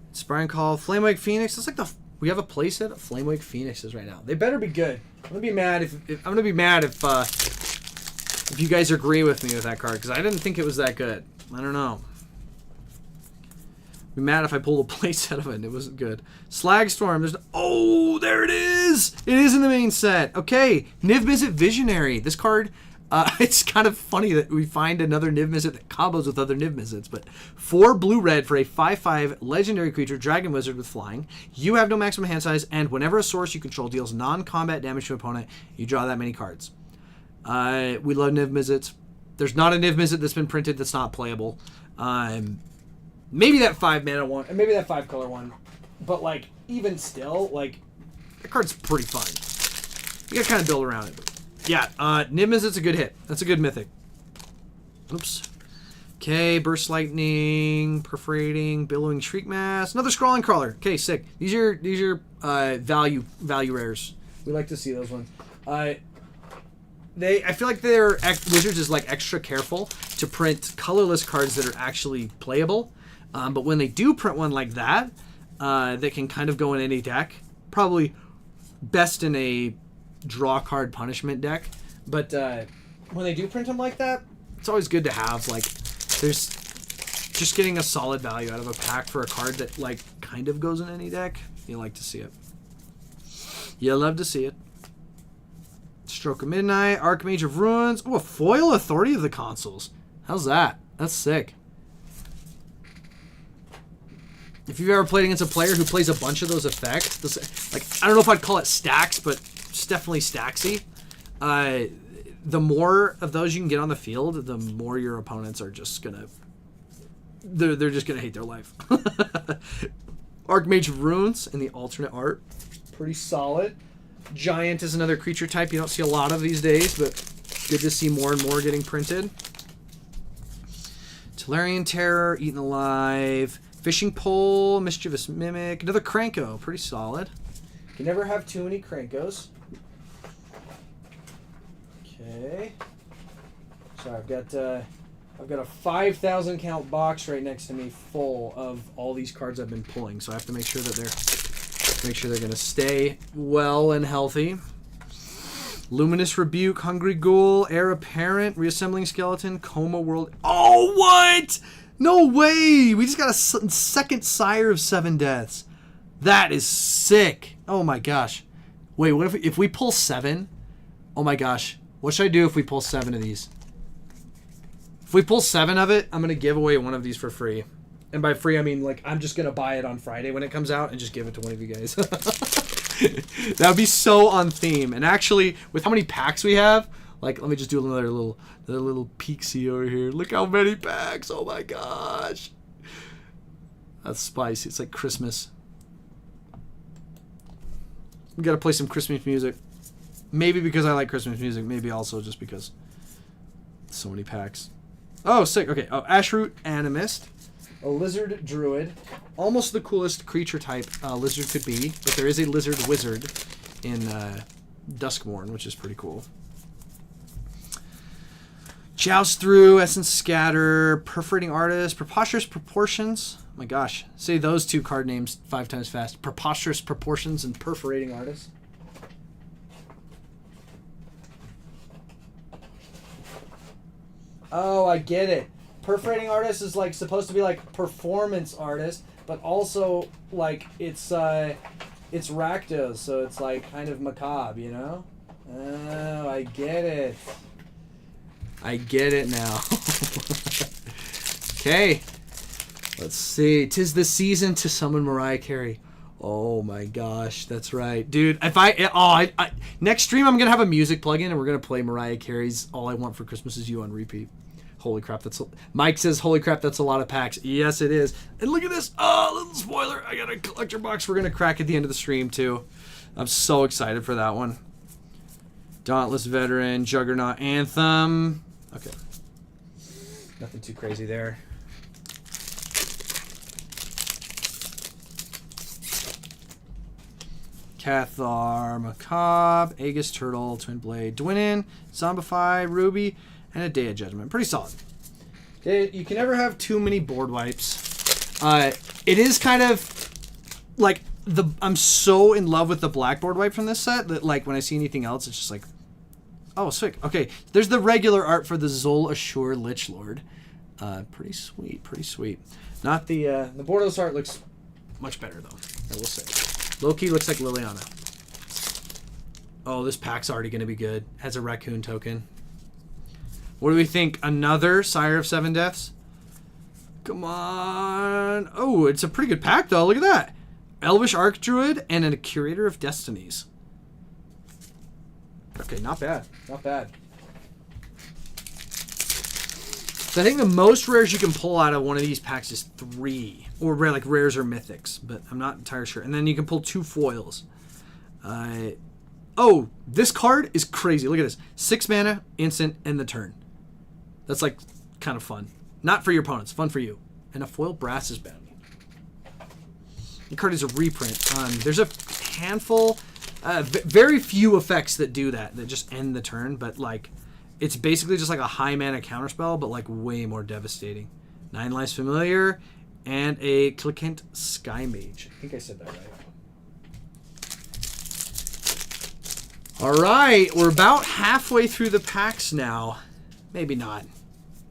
Inspiring Call, Flamewake Phoenix. That's like we have a playset of Flamewake Phoenixes right now. They better be good. I'm gonna be mad if you guys agree with me with that card, because I didn't think it was that good. I don't know. I'd be mad if I pulled a playset of it and it wasn't good. Slagstorm. There's oh, there it is. It is in the main set. Okay, Niv Mizzet Visionary. This card. It's kind of funny that we find another Niv Mizzet that combos with other Niv Mizzets, but 4 blue-red for a 5/5 legendary creature, Dragon Wizard with flying. You have no maximum hand size, and whenever a source you control deals non-combat damage to an opponent, you draw that many cards. We love Niv Mizzets. There's not a Niv Mizzet that's been printed that's not playable. Maybe that 5 mana one, and maybe that 5 color one, but like even still, like that card's pretty fun. You gotta kind of build around it. Yeah, Niv Mizzet's a good hit. That's a good mythic. Oops. Okay, Burst Lightning, Perforating, Billowing Shriekmass, another Scrawling Crawler. Okay, sick. These are value rares. We like to see those ones. I feel like their Wizards is like extra careful to print colorless cards that are actually playable. But when they do print one like that, that can kind of go in any deck, probably best in a draw card punishment deck. But when they do print them like that, it's always good to have. Like, there's just getting a solid value out of a pack for a card that like kind of goes in any deck. You like to see it. You love to see it. Stroke of Midnight, Archmage of Ruins. Oh, a foil Authority of the Consuls. How's that? That's sick. If you've ever played against a player who plays a bunch of those effects, like, I don't know if I'd call it stacks, but it's definitely stacksy. The more of those you can get on the field, the more your opponents are just gonna, they're just gonna hate their life. Archmage of Ruins in the alternate art, pretty solid. Giant is another creature type you don't see a lot of these days, but good to see more and more getting printed. Tolarian Terror, Eaten Alive, Fishing Pole, Mischievous Mimic, another Kranko, pretty solid. You never have too many Krankos. Okay. So I've got a 5,000 count box right next to me full of all these cards I've been pulling, so I have to make sure that they're gonna stay well and healthy. Luminous Rebuke, Hungry Ghoul, Heir Apparent, Reassembling Skeleton, Coma World. Oh, what? No way! We just got a second Sire of 7 Deaths. That is sick. Oh my gosh. Wait, what if we pull 7? Oh my gosh. What should I do if we pull 7 of these? If we pull 7 of it, I'm going to give away one of these for free. And by free, I mean, like, I'm just going to buy it on Friday when it comes out and just give it to one of you guys. That would be so on theme. And actually, with how many packs we have, like, let me just do another little peek-see over here. Look how many packs. Oh my gosh. That's spicy. It's like Christmas. We gotta play some Christmas music. Maybe because I like Christmas music. Maybe also just because so many packs. Oh, sick. Okay. Oh, Ashroot Animist. A Lizard Druid. Almost the coolest creature type Lizard could be. But there is a Lizard Wizard in Duskmourn, which is pretty cool. Joust Through, Essence Scatter, Perforating Artist, Preposterous Proportions. Oh my gosh. Say those two card names 5 times fast. Preposterous Proportions and Perforating Artist. Oh, I get it. Perforating Artist is like supposed to be like performance artist, but also like it's Rakdos, so it's like kind of macabre, you know? Oh, I get it. I get it now. Okay. Let's see. 'Tis the season to summon Mariah Carey. Oh my gosh, that's right. Dude, if I next stream I'm going to have a music plugin and we're going to play Mariah Carey's All I Want for Christmas Is You on repeat. Holy crap, Mike says, holy crap, that's a lot of packs. Yes, it is. And look at this. Oh, little spoiler. I got a collector box we're going to crack at the end of the stream, too. I'm so excited for that one. Dauntless Veteran, Juggernaut Anthem. Okay. Nothing too crazy there. Cathar, Macabre, Aegis Turtle, Twin Blade, Dwinin, Zombify, Ruby, and a Day of Judgment. Pretty solid. Okay, you can never have too many board wipes. It is kind of like I'm so in love with the black board wipe from this set that like when I see anything else, it's just like, oh, sick. Okay, there's the regular art for the Zol Ashur Lich Lord. Pretty sweet, pretty sweet. Not the Bordeaux art looks much better though. I will say. Loki looks like Liliana. Oh, this pack's already going to be good. Has a raccoon token. What do we think? Another Sire of Seven Deaths? Come on. Oh, it's a pretty good pack, though. Look at that. Elvish Archdruid and a Curator of Destinies. Okay, not bad. Not bad. So I think the most rares you can pull out of one of these packs is 3. Or rare, like rares or mythics, but I'm not entirely sure. And then you can pull 2 foils. Oh, this card is crazy. Look at this. 6 mana, instant, end the turn. That's like kind of fun. Not for your opponents, fun for you. And a foil Brass's Bounty. The card is a reprint. There's a handful, very few effects that do that just end the turn, but like it's basically just like a high mana counterspell, but like way more devastating. 9 Lives Familiar. And a Clickant Sky Mage. I think I said that right. Alright, we're about halfway through the packs now. Maybe not.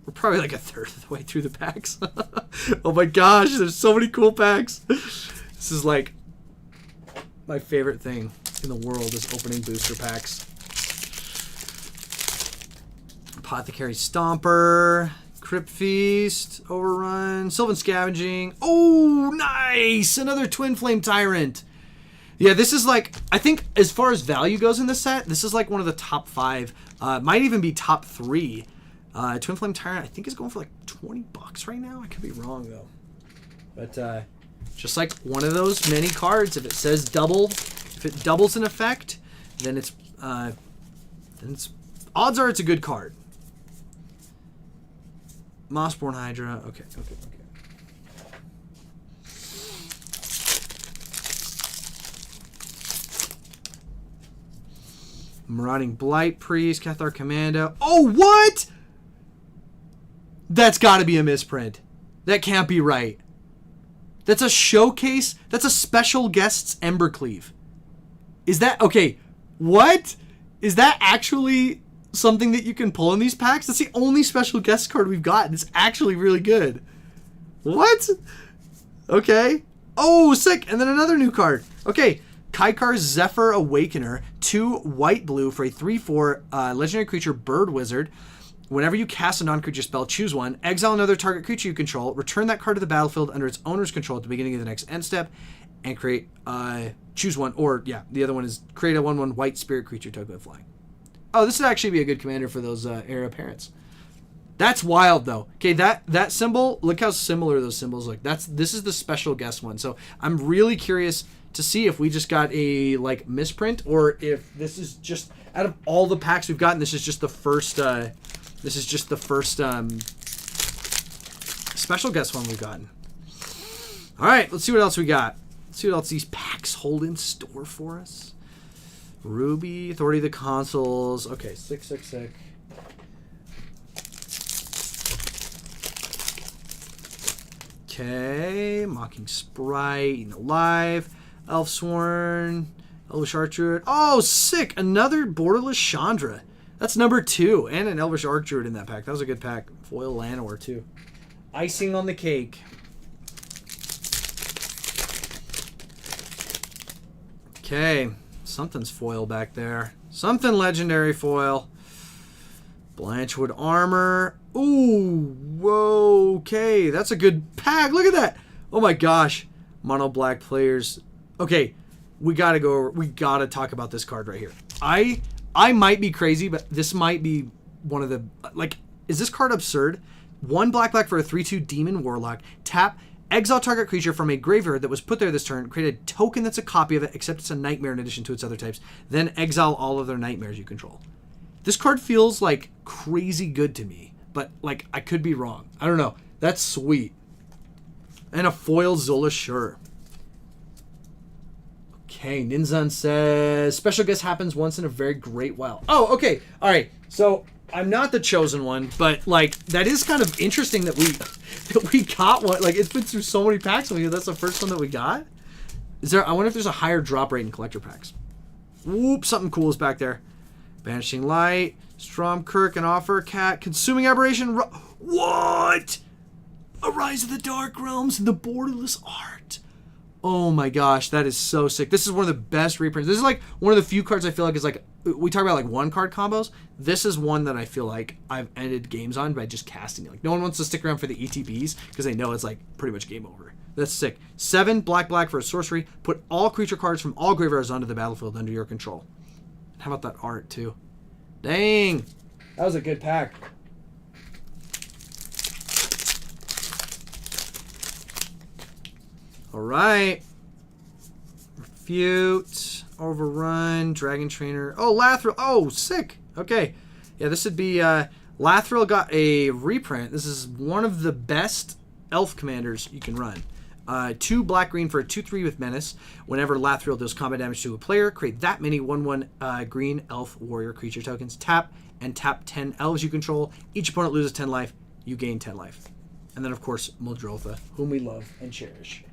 We're probably like a third of the way through the packs. Oh my gosh, there's so many cool packs. This is like my favorite thing in the world is opening booster packs. Apothecary Stomper. Crypt Feast, Overrun, Sylvan Scavenging. Oh, nice! Another Twin Flame Tyrant. Yeah, this is like, I think as far as value goes in this set, this is like one of the top 5. Might even be top 3. Twin Flame Tyrant, I think is going for like $20 right now. I could be wrong though. But just like one of those many cards, if it says double, if it doubles an effect, then it's odds are it's a good card. Mossborn Hydra. Okay. Marauding Blight Priest, Cathar Commando. Oh, what? That's got to be a misprint. That can't be right. That's a showcase. That's a special guest's Embercleave. Is that... Okay, what? Is that actually... something that you can pull in these packs? That's the only special guest card we've gotten. It's actually really good. What? Okay. Oh, sick. And then another new card. Okay. Kaikar's Zephyr Awakener. 2 white-blue for a 3/4 legendary creature bird wizard. Whenever you cast a non-creature spell, choose one. Exile another target creature you control. Return that card to the battlefield under its owner's control at the beginning of the next end step. And create... choose one. Or, yeah, the other one is create a 1/1 white spirit creature token with flying. Oh, this would actually be a good commander for those heir apparents. That's wild, though. Okay, that symbol, look how similar those symbols look. This is the special guest one. So I'm really curious to see if we just got a like misprint or if this is just out of all the packs we've gotten, this is just the first special guest one we've gotten. All right, let's see what else we got. Let's see what else these packs hold in store for us. Ruby, Authority of the Consoles. Okay, sick. Okay, Mocking Sprite, Eaten Alive, Elfsworn, Elvish Archdruid. Oh, sick! Another Borderless Chandra. That's number 2, and an Elvish Archdruid in that pack. That was a good pack. Foil Llanowar, too. Icing on the cake. Okay, something's foil back there. Something legendary foil. Blanchwood Armor. Ooh, whoa, okay. That's a good pack. Look at that. Oh my gosh. Mono black players. Okay, we gotta go over, we gotta talk about this card right here. I might be crazy, but this might be one of the, like, is this card absurd? 1 black for a 3/2 Demon Warlock. Tap, exile target creature from a graveyard that was put there this turn. Create a token that's a copy of it, except it's a nightmare in addition to its other types. Then exile all of their nightmares you control. This card feels like crazy good to me, but like I could be wrong. I don't know. That's sweet. And a foil Zola, sure. Okay, Ninzan says special guest happens once in a very great while. Oh, okay. All right. So I'm not the chosen one, but like that is kind of interesting that we got one. Like it's been through so many packs. That's the first one that we got. Is there? I wonder if there's a higher drop rate in collector packs. Whoop! Something cool is back there. Banishing Light, Stromkirk, and Offer Cat, Consuming Aberration. What? A Rise of the Dark Realms and the Borderless Art. Oh my gosh, that is so sick. This is one of the best reprints. This is like one of the few cards I feel like is like, we talk about like 1-card combos. This is one that I feel like I've ended games on by just casting it. Like no one wants to stick around for the ETBs because they know it's like pretty much game over. That's sick. 7 black for a sorcery. Put all creature cards from all graveyards onto the battlefield under your control. How about that art too? Dang, that was a good pack. All right. Refute, Overrun, Dragon Trainer. Oh, Lathril. Oh, sick. Okay. Yeah, this would be... Lathril got a reprint. This is one of the best elf commanders you can run. 2 black-green for a 2/3 with Menace. Whenever Lathril deals combat damage to a player, create that many 1/1 green elf warrior creature tokens. Tap, and tap 10 elves you control. Each opponent loses 10 life. You gain 10 life. And then, of course, Muldrotha, whom we love and cherish.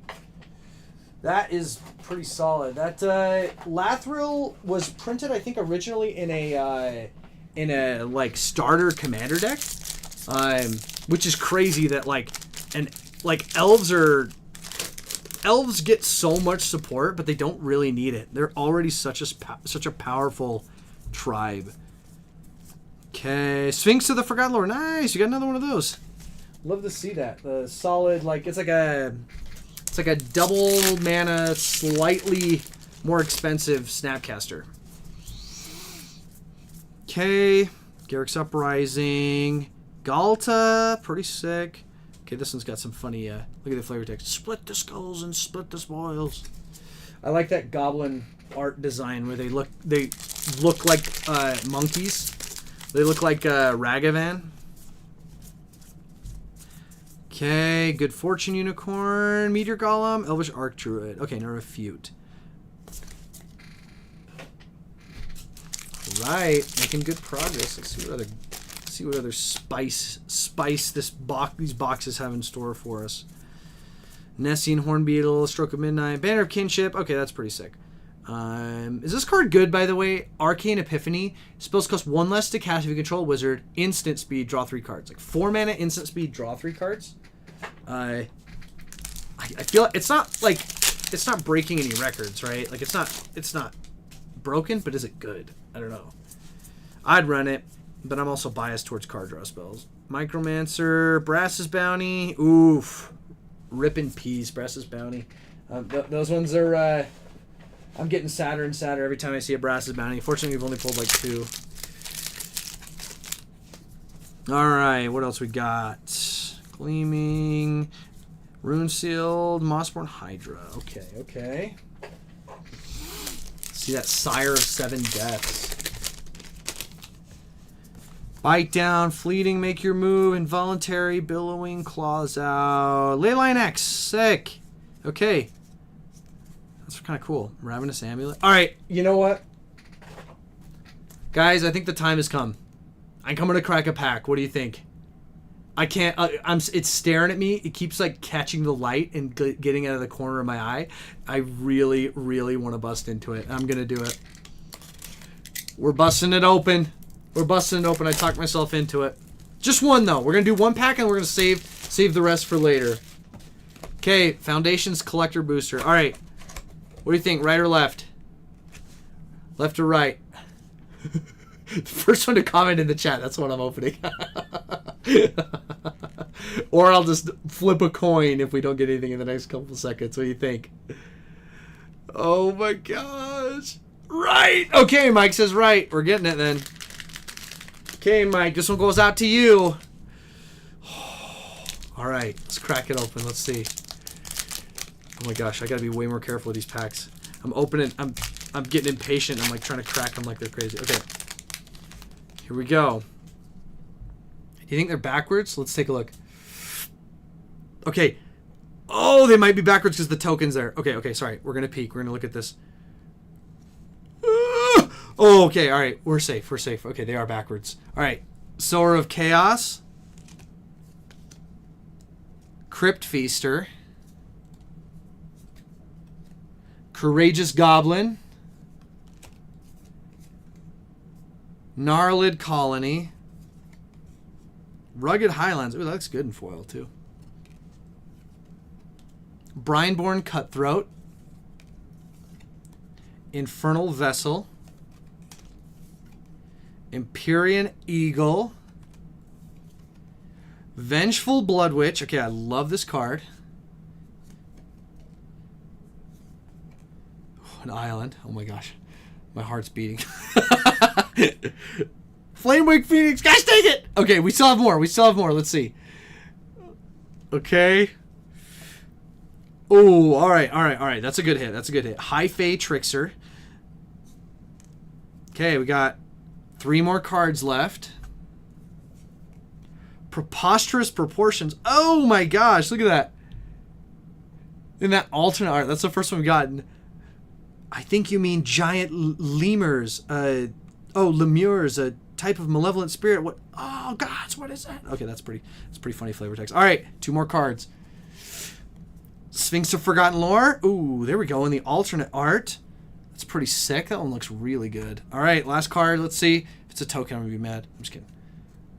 That is pretty solid. That Lathril was printed, I think, originally in a like starter commander deck, which is crazy that elves get so much support, but they don't really need it. They're already such a powerful tribe. Okay, Sphinx of the Forgotten Lore. Nice, you got another one of those. Love to see that. The solid, like it's like a double mana, slightly more expensive Snapcaster. Okay, Garrick's Uprising, Galta, pretty sick. Okay, this one's got some funny, look at the flavor text. Split the skulls and split the spoils. I like that goblin art design where they look like monkeys. They look like Ragavan. Okay, Good Fortune Unicorn, Meteor Golem, Elvish Archdruid. Okay, now Refute. Right, making good progress. Let's see what other spice these boxes have in store for us. Nessian Hornbeetle, Stroke of Midnight, Banner of Kinship. Okay, that's pretty sick. Is this card good, by the way? Arcane Epiphany. Spells cost 1 less to cast if you control a wizard. Instant speed, draw 3 cards. Like 4 mana, instant speed, draw 3 cards. I feel like it's not breaking any records, right? Like it's not broken, but is it good? I don't know. I'd run it, but I'm also biased towards card draw spells. Micromancer, Brass's Bounty. Oof. Rip in peace, Brass's Bounty. Those ones are... I'm getting sadder and sadder every time I see a Brass's Bounty. Fortunately, we've only pulled like 2. Alright, what else we got? Gleaming, Rune Sealed, Mossborn Hydra. Okay. See that Sire of 7 Deaths. Bite down, fleeting, make your move, involuntary, billowing, claws out. Leyline X, sick. Okay. That's kind of cool. Ravenous Amulet. Alright, you know what? Guys, I think the time has come. I'm coming to crack a pack. What do you think? I can't, it's staring at me. It keeps like catching the light and getting out of the corner of my eye. I really, really want to bust into it. I'm going to do it. We're busting it open. We're busting it open. I talked myself into it. Just one though. We're going to do one pack and we're going to save the rest for later. Okay, Foundations Collector Booster. All right. What do you think? Right or left? Left or right? The first one to comment in the chat. That's what I'm opening. Or I'll just flip a coin if we don't get anything in the next couple seconds. What do you think? Oh my gosh. Right. Okay, Mike says right. We're getting it then. Okay, Mike. This one goes out to you. All right. Let's crack it open. Let's see. Oh my gosh. I got to be way more careful with these packs. I'm opening. I'm getting impatient. I'm like trying to crack them like they're crazy. Okay. Here we go. Do you think they're backwards? Let's take a look. Okay. Oh, they might be backwards because the token's there. Okay, okay, sorry. We're going to peek. We're going to look at this. Oh, okay, all right. We're safe. We're safe. Okay, they are backwards. All right. Sower of Chaos. Crypt Feaster. Courageous Goblin. Gnarlid Colony. Rugged Highlands. Ooh, that looks good in foil, too. Brineborn Cutthroat. Infernal Vessel. Empyrean Eagle. Vengeful Blood Witch. Okay, I love this card. An island. Oh my gosh. My heart's beating. Flamewake Phoenix. Gosh, take it! Okay, we still have more. We still have more. Let's see. Okay. Oh, all right, all right, all right. That's a good hit. That's a good hit. High Fae Trickster. Okay, we got 3 more cards left. Preposterous Proportions. Oh my gosh, look at that. In that alternate art. That's the first one we've gotten. I think you mean giant lemurs. Lemures, a type of malevolent spirit. What? Oh gosh, what is that? Okay, that's pretty funny flavor text. All right, 2 more cards. Sphinx of Forgotten Lore. Ooh, there we go. In the alternate art. That's pretty sick. That one looks really good. All right, last card. Let's see. If it's a token, I'm going to be mad. I'm just kidding.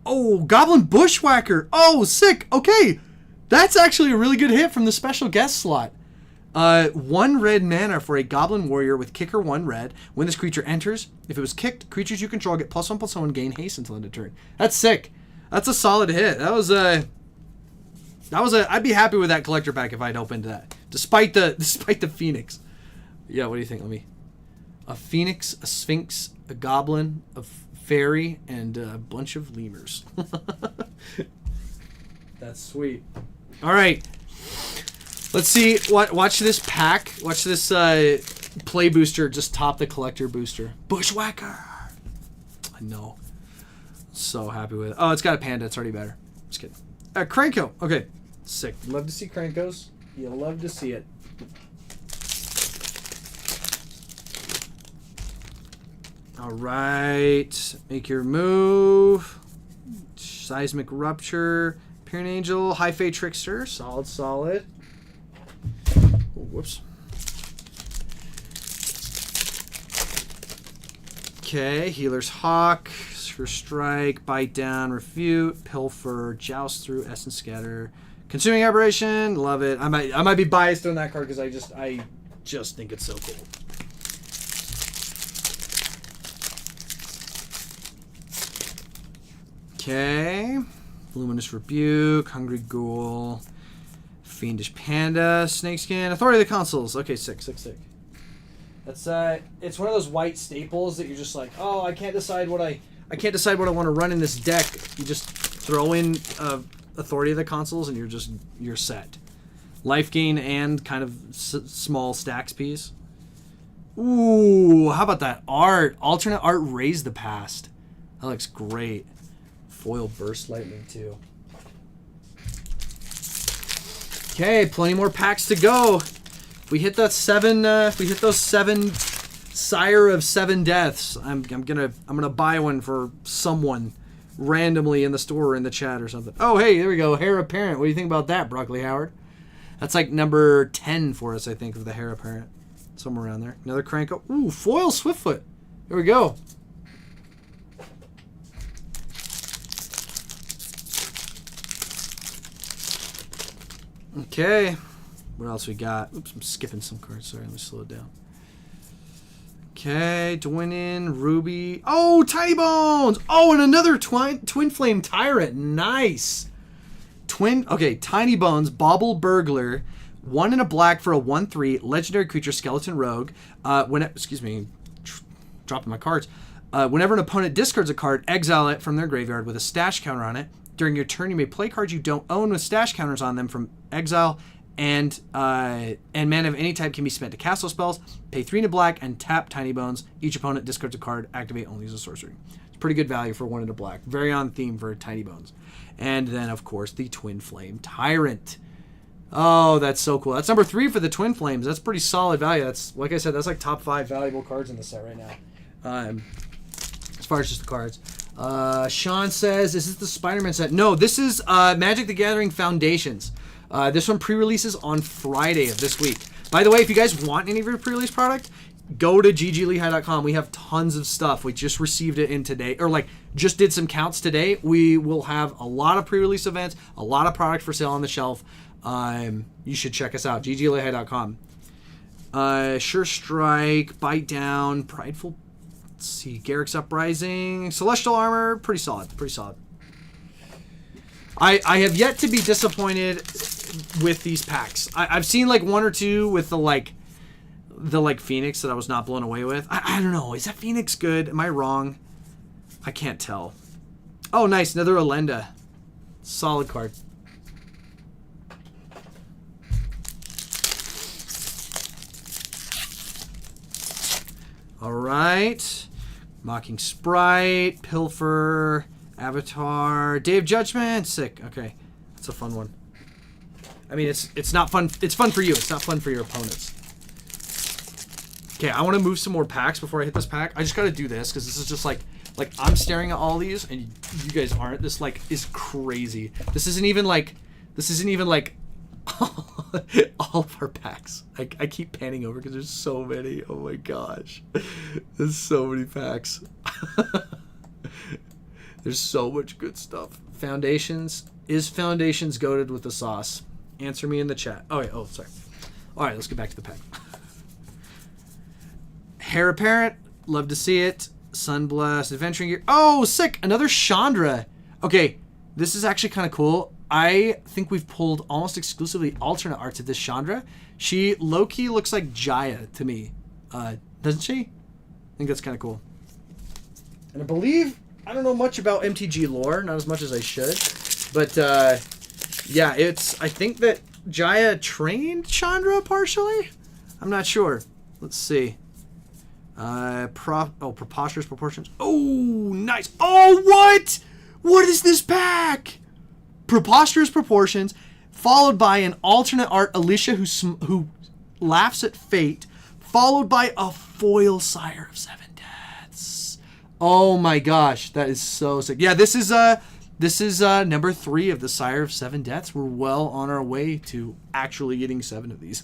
Oh, Goblin Bushwhacker. Oh, sick. Okay. That's actually a really good hit from the special guest slot. 1 red mana for a Goblin Warrior with kicker 1 red. When this creature enters, if it was kicked, creatures you control get +1/+1, gain haste until end of turn. That's sick. That's a solid hit. That was a... I'd be happy with that collector pack if I'd opened that. Despite the Phoenix. Yeah, what do you think? A Phoenix, a Sphinx, a Goblin, a Fairy, and a bunch of Lemurs. That's sweet. All right. Let's see. Watch this pack. Watch this play booster just top the collector booster. Bushwhacker. I know. So happy with it. Oh, it's got a panda. It's already better. Just kidding. Cranko. Okay. Sick. Love to see Krankos. You love to see it. All right. Make your move. Seismic Rupture. Pyrean Angel. High Fae Trickster. Solid, solid. Oh, whoops. Okay. Healer's Hawk. Sure Strike. Bite Down. Refute. Pilfer. Joust Through. Essence Scatter. Consuming Aberration. Love it. I might be biased on that card because I just think it's so cool. Okay. Luminous Rebuke. Hungry Ghoul. Fiendish Panda. Snakeskin. Authority of the Consuls. Okay, sick. That's it's one of those white staples that you're just like, oh, I can't decide what I want to run in this deck. You just throw in Authority of the Consuls and you're set. Life gain and kind of small stacks piece. Ooh, how about that art? Alternate art, Raise the Past. That looks great. Foil Burst Lightning too. Okay, plenty more packs to go. If we hit that 7, if we hit those 7 Sire of 7 Deaths, I'm gonna buy one for someone randomly in the store or in the chat or something. Oh, hey, there we go. Heir Apparent. What do you think about that, Broccoli Howard? That's like number 10 for us, I think, of the Heir Apparent. Somewhere around there. Another Cranko. Ooh, foil Swiftfoot. Here we go. Okay. What else we got? Oops, I'm skipping some cards. Sorry, let me slow it down. Okay, Dwinin, Ruby. Oh, Tiny Bones! Oh, and another Twin Flame Tyrant. Nice. Okay, Tiny Bones, Bauble Burglar. 1 and a black for a 1/3 legendary creature, Skeleton Rogue. Excuse me, dropping my cards. Whenever an opponent discards a card, exile it from their graveyard with a stash counter on it. During your turn, you may play cards you don't own with stash counters on them from exile, and mana of any type can be spent to cast those spells. Pay 3 and a black and tap Tiny Bones. Each opponent discards a card, activate only as a sorcery. It's pretty good value for 1 and a black. Very on theme for Tiny Bones. And then, of course, the Twin Flame Tyrant. Oh, that's so cool. That's number 3 for the Twin Flames. That's pretty solid value. That's, like I said, that's like top 5 valuable cards in the set right now. As far as just the cards. Sean says, is this the Spider-Man set? No, this is Magic the Gathering Foundations. This one pre-releases on Friday of this week. By the way, if you guys want any of your pre-release product, go to gglehi.com. We have tons of stuff. We just received it in today, or like just did some counts today. We will have a lot of pre-release events, a lot of product for sale on the shelf. You should check us out, gglehi.com. Sure Strike, Bite Down, Prideful. Let's see, Garrick's Uprising, Celestial Armor, pretty solid, pretty solid. I have yet to be disappointed with these packs. I've seen like 1 or 2 with the Phoenix that I was not blown away with. I don't know. Is that Phoenix good? Am I wrong? I can't tell. Oh, nice. Another Elenda. Solid card. All right. Mocking Sprite, Pilfer, Avatar, Day of Judgment. Sick. Okay. That's a fun one. I mean, it's not fun. It's fun for you. It's not fun for your opponents. Okay, I want to move some more packs before I hit this pack. I just got to do this because this is just like I'm staring at all these and you guys aren't. This like is crazy. This isn't even like all of our packs. I keep panning over because there's so many. Oh my gosh. There's so many packs. There's so much good stuff. Foundations. Is Foundations goated with the sauce? Answer me in the chat. Oh, wait. Oh, sorry. All right, let's get back to the pack. Heir Apparent. Love to see it. Sunblast. Adventuring Gear. Oh, sick. Another Chandra. Okay, this is actually kind of cool. I think we've pulled almost exclusively alternate arts of this Chandra. She low-key looks like Jaya to me. Doesn't she? I think that's kind of cool. And I believe, I don't know much about MTG lore, not as much as I should. But, yeah, I think that Jaya trained Chandra partially? I'm not sure. Let's see. Preposterous Proportions. Oh, nice. Oh, what? What is this pack? Preposterous Proportions, followed by an alternate art Alicia who laughs at fate, followed by a foil Sire of 7 Deaths. Oh my gosh, that is so sick. Yeah, this is number 3 of the Sire of 7 Deaths. We're well on our way to actually getting 7 of these.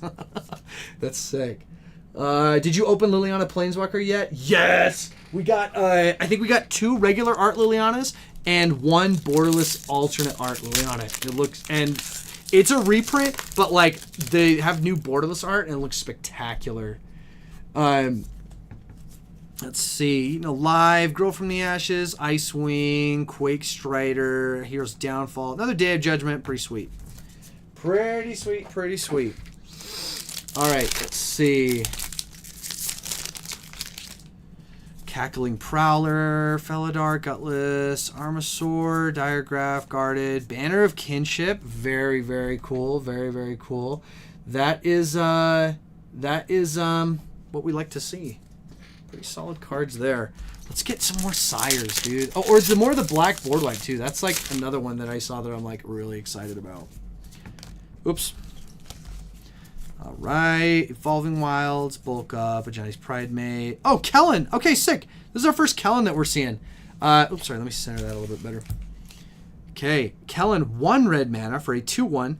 That's sick. Did you open Liliana Planeswalker yet? Yes! We got, I think we got 2 regular art Lilianas and 1 borderless alternate art Liliana. It looks, and it's a reprint, but like they have new borderless art and it looks spectacular. Let's see, Live, Girl from the Ashes, Icewing, Quake Strider, Hero's Downfall, another Day of Judgment. Pretty sweet. Pretty sweet, pretty sweet. All right, let's see. Cackling Prowler, Felidar, Gutless, Armasaur, Diregraph, Guarded, Banner of Kinship. Very, very cool. Very, very cool. That is what we like to see. Pretty solid cards there. Let's get some more sires, dude. Oh, or the more the black board wipe too. That's like another one that I saw that I'm like really excited about. Oops. All right, Evolving Wilds, Bulk Up, Ajani's Pride Mate. Oh, Kellen. Okay, sick. This is our first Kellen that we're seeing. Oops, sorry. Let me center that a little bit better. Okay, Kellen, 1 red mana for a 2/1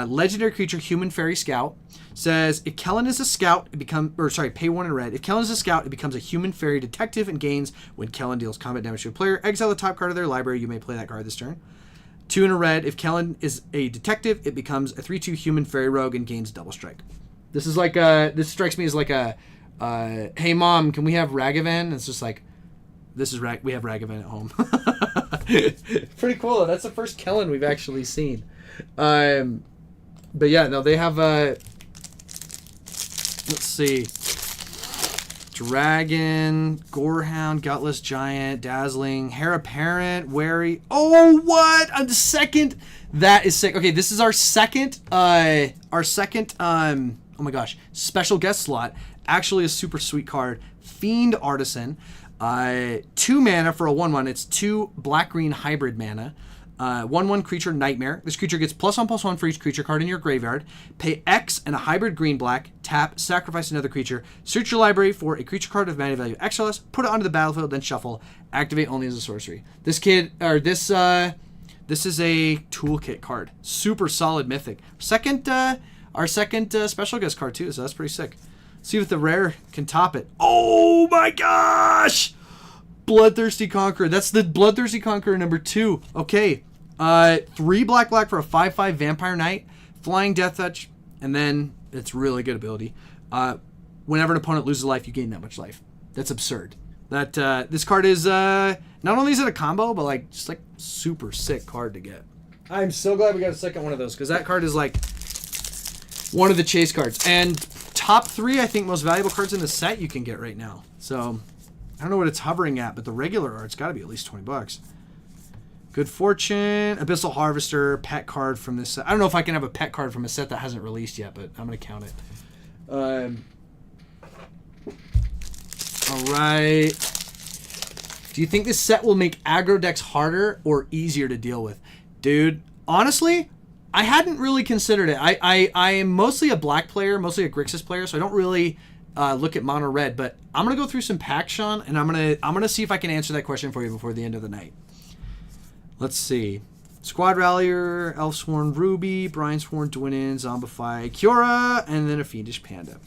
legendary creature, human fairy scout. Says if Kellen is a scout, it becomes, or sorry, pay 1 in red. If Kellen is a scout, it becomes a human fairy detective and gains when Kellen deals combat damage to a player. Exile the top card of their library. You may play that card this turn. 2 in a red. If Kellen is a detective, it becomes a 3/2 human fairy rogue and gains double strike. This is like a, this strikes me as like a, hey mom, can we have Ragavan? It's just like, this is we have Ragavan at home. Pretty cool. That's the first Kellen we've actually seen. But yeah, no, they have let's see. Dragon, Gorehound, Gutless Giant, Dazzling, Heir Apparent, Wary. Oh, what? On the second. That is sick. Okay, this is our second, oh my gosh, special guest slot. Actually a super sweet card. Fiend Artisan. 2 mana for a 1/1. It's 2 black-green hybrid mana. 1/1 creature, Nightmare. This creature gets +1/+1 for each creature card in your graveyard. Pay X and a hybrid green-black. Tap, sacrifice another creature. Search your library for a creature card of mana value XLS. Put it onto the battlefield, then shuffle. Activate only as a sorcery. This kid, or this is a toolkit card. Super solid mythic. Our second special guest card too, so that's pretty sick. See if the rare can top it. Oh my gosh! Bloodthirsty Conqueror. That's the Bloodthirsty Conqueror number 2. Okay. 3 black for a 5/5 Vampire Knight. Flying Death Touch. And then it's really good ability. Whenever an opponent loses life, you gain that much life. That's absurd. That this card is not only is it a combo, but like just like super sick card to get. I'm so glad we got a second one of those because that card is like one of the chase cards. And top 3, I think, most valuable cards in the set you can get right now. So I don't know what it's hovering at, but the regular art's got to be at least $20. Good Fortune, Abyssal Harvester, pet card from this set. I don't know if I can have a pet card from a set that hasn't released yet, but I'm going to count it. All right. Do you think this set will make aggro decks harder or easier to deal with? Dude, honestly, I hadn't really considered it. I am mostly a black player, mostly a Grixis player, so I don't really look at mono red, but I'm gonna go through some packs, Sean, and I'm gonna see if I can answer that question for you before the end of the night. Let's see. Squad Rallier, Elfsworn Ruby, Brinesworn Dwinin, Zombify Kiora, and then a Fiendish Panda.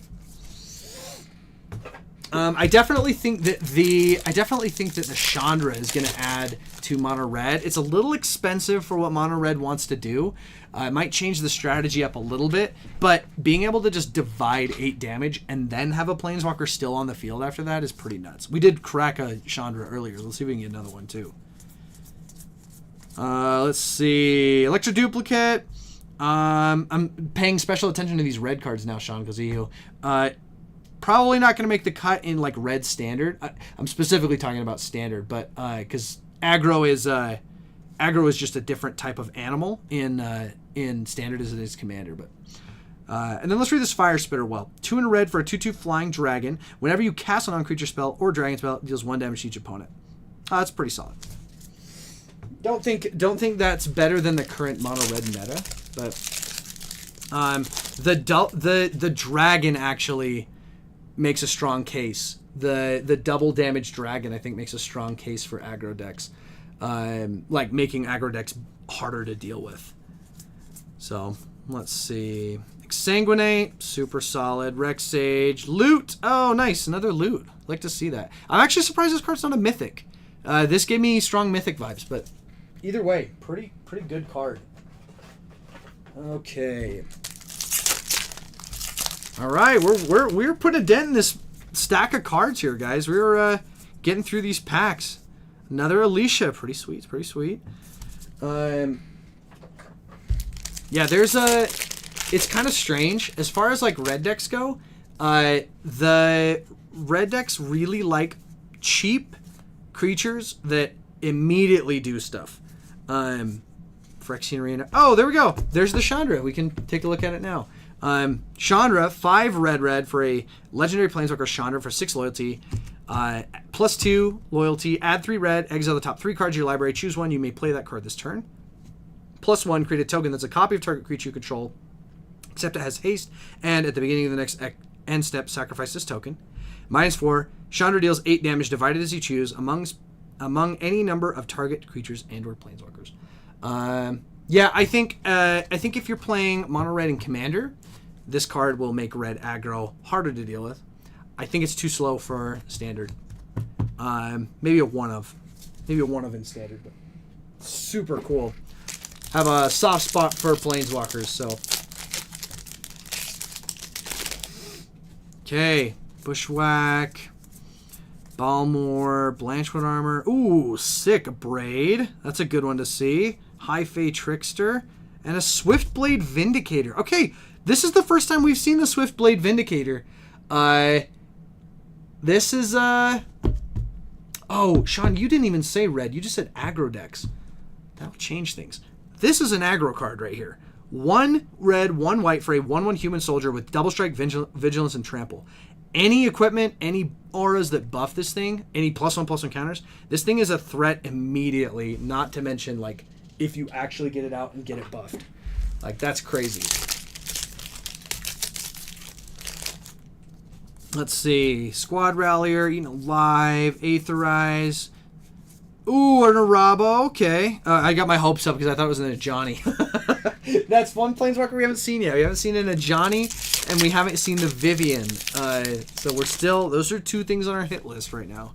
I definitely think that the Chandra is going to add to mono red. It's a little expensive for what mono red wants to do. It might change the strategy up a little bit, but being able to just divide 8 damage and then have a Planeswalker still on the field after that is pretty nuts. We did crack a Chandra earlier. Let's see if we can get another one too. Let's see. Electro Duplicate. I'm paying special attention to these red cards now, Sean, because probably not going to make the cut in like red standard. I'm specifically talking about standard, but because aggro is just a different type of animal in standard as it is commander. But and then let's read this Fire Spitter well. 2 in a red for a 2/2 flying dragon. Whenever you cast an on-creature spell or dragon spell, it deals 1 damage to each opponent. That's pretty solid. Don't think that's better than the current mono red meta, but the dragon actually makes a strong case. The double damage dragon, I think, makes a strong case for aggro decks. Like making aggro decks harder to deal with. So, let's see. Exsanguinate, super solid. Rex Sage, Loot. Oh, nice. Another Loot. Like to see that. I'm actually surprised this card's not a Mythic. This gave me strong Mythic vibes, but either way, pretty good card. Okay. All right, we're putting a dent in this stack of cards here, guys. We're getting through these packs. Another Alicia, pretty sweet. Yeah, it's kind of strange as far as like red decks go. The red decks really like cheap creatures that immediately do stuff. Phyrexian Arena. Oh, there we go. There's the Chandra. We can take a look at it now. Chandra, 5 red for a legendary planeswalker Chandra for 6 loyalty. +2 loyalty, add 3 red, exile the top 3 cards of your library, choose one, you may play that card this turn. +1, create a token that's a copy of target creature you control, except it has haste, and at the beginning of the next end step, sacrifice this token. -4, Chandra deals 8 damage divided as you choose among any number of target creatures and or planeswalkers. Yeah, I think if you're playing mono red and commander, this card will make red aggro harder to deal with. I think it's too slow for standard. Maybe a one of in standard, but super cool. Have a soft spot for planeswalkers, so. Okay, Bushwhack, Balmor, Blanchwood Armor. Ooh, sick. Braid. That's a good one to see. High Fae Trickster. And a Swiftblade Vindicator. Okay, this is the first time we've seen the Swiftblade Vindicator. This is, oh, Sean, you didn't even say red. You just said aggro decks. That'll change things. This is an aggro card right here. 1 red, 1 white for a 1/1 human soldier with double strike, vigilance, and trample. Any equipment, any auras that buff this thing, any +1/+1 counters, this thing is a threat immediately, not to mention, like, if you actually get it out and get it buffed. Like, that's crazy. Let's see. Squad Rallier, Eaten Alive, Aetherize. Ooh, an Arabo. Okay. I got my hopes up because I thought it was an Ajani. That's one planeswalker we haven't seen yet. We haven't seen an Ajani, and we haven't seen the Vivian. So we're still... Those are 2 things on our hit list right now.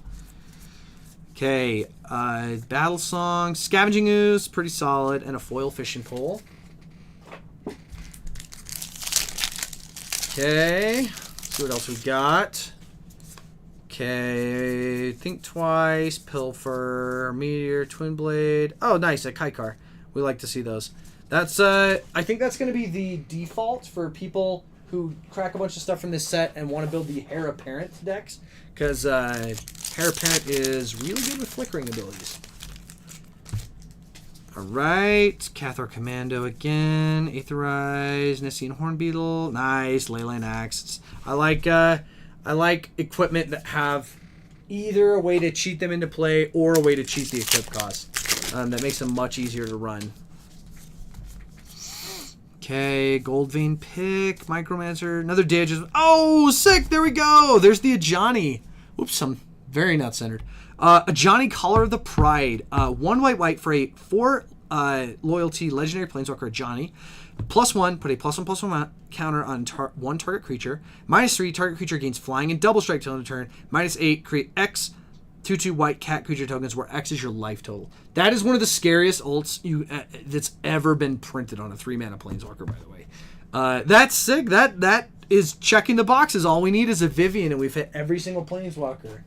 Okay. Battle Song. Scavenging Ooze. Pretty solid. And a Foil Fishing Pole. Okay. Let's see what else we got. Okay, Think Twice, Pilfer, Meteor, Twin Blade. Oh, nice, a Kaikar. We like to see those. That's I think that's going to be the default for people who crack a bunch of stuff from this set and want to build the Heir Apparent decks, because Heir Apparent is really good with flickering abilities. All right, Cathar Commando again, Aetherize, Nessian Hornbeetle, nice, Leyline Axe. I like equipment that have either a way to cheat them into play or a way to cheat the equip cost. That makes them much easier to run. Okay, Gold Vein Pick, Micromancer, another Digis. Oh, sick! There we go! There's the Ajani. Oops, I'm very not-centered. Ajani, Collar of the Pride. 1 white for a 4 loyalty legendary planeswalker Ajani. +1, put a +1/+1 counter on 1 target creature. -3, target creature gains flying and double strike till end of turn. -8, create X 2/2 white cat creature tokens where X is your life total. That is one of the scariest ults that's ever been printed on a 3-mana planeswalker, by the way. That's sick. That is checking the boxes. All we need is a Vivian, and we've hit every single planeswalker.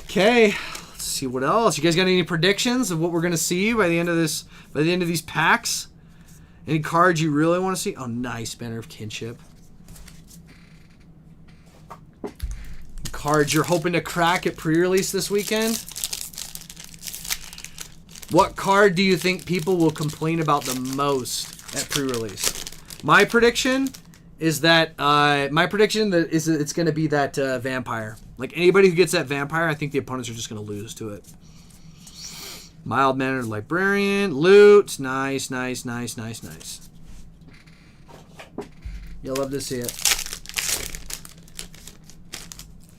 Okay. See what else. You guys got any predictions of what we're gonna see by the end of this? By the end of these packs, any cards you really want to see? Oh, nice, Banner of Kinship. Cards you're hoping to crack at pre-release this weekend. What card do you think people will complain about the most at pre-release? My prediction is that it's going to be that Vampire. Like, anybody who gets that Vampire, I think the opponents are just going to lose to it. Mild-mannered Librarian. Loot. Nice. You'll love to see it.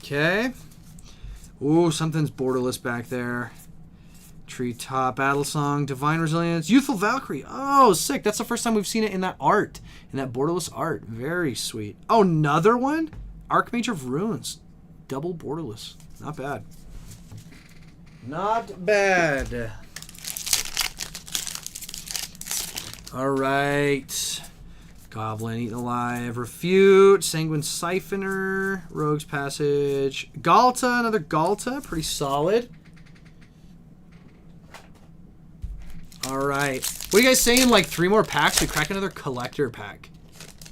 Okay. Ooh, something's borderless back there. Treetop, Battle Song, Divine Resilience, Youthful Valkyrie. Oh, sick. That's the first time we've seen it in that art. In that borderless art. Very sweet. Oh, another one? Archmage of Runes. Double borderless. Not bad. Not bad. All right. Goblin, Eaten Alive, Refute, Sanguine Siphoner, Rogue's Passage, Galta, another Galta, pretty solid. All right. What are you guys saying? Like 3 more packs? We crack another collector pack.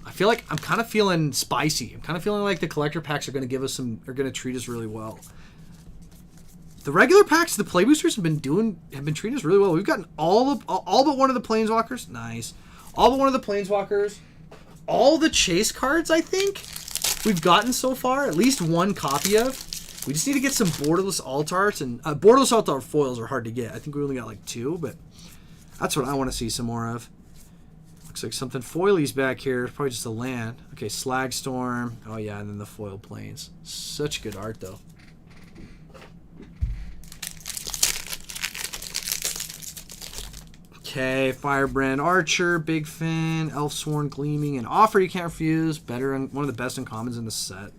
I feel like I'm kind of feeling spicy. I'm kind of feeling like the collector packs are going to give us some, are going to treat us really well. The regular packs, the play boosters have been treating us really well. We've gotten all but one of the planeswalkers. Nice. All but one of the Planeswalkers. All the chase cards, I think, we've gotten so far. At least one copy of. We just need to get some borderless alt arts. And borderless alt art foils are hard to get. I think we only got like 2, but that's what I want to see some more of. Looks like something foily's back here. Probably just a land. Okay, Slagstorm. Oh, yeah, and then the foil planes. Such good art, though. Okay, Firebrand Archer, Big Fin, Elfsworn Gleaming, and Offer You Can't Refuse. Better and one of the best uncommons in the set.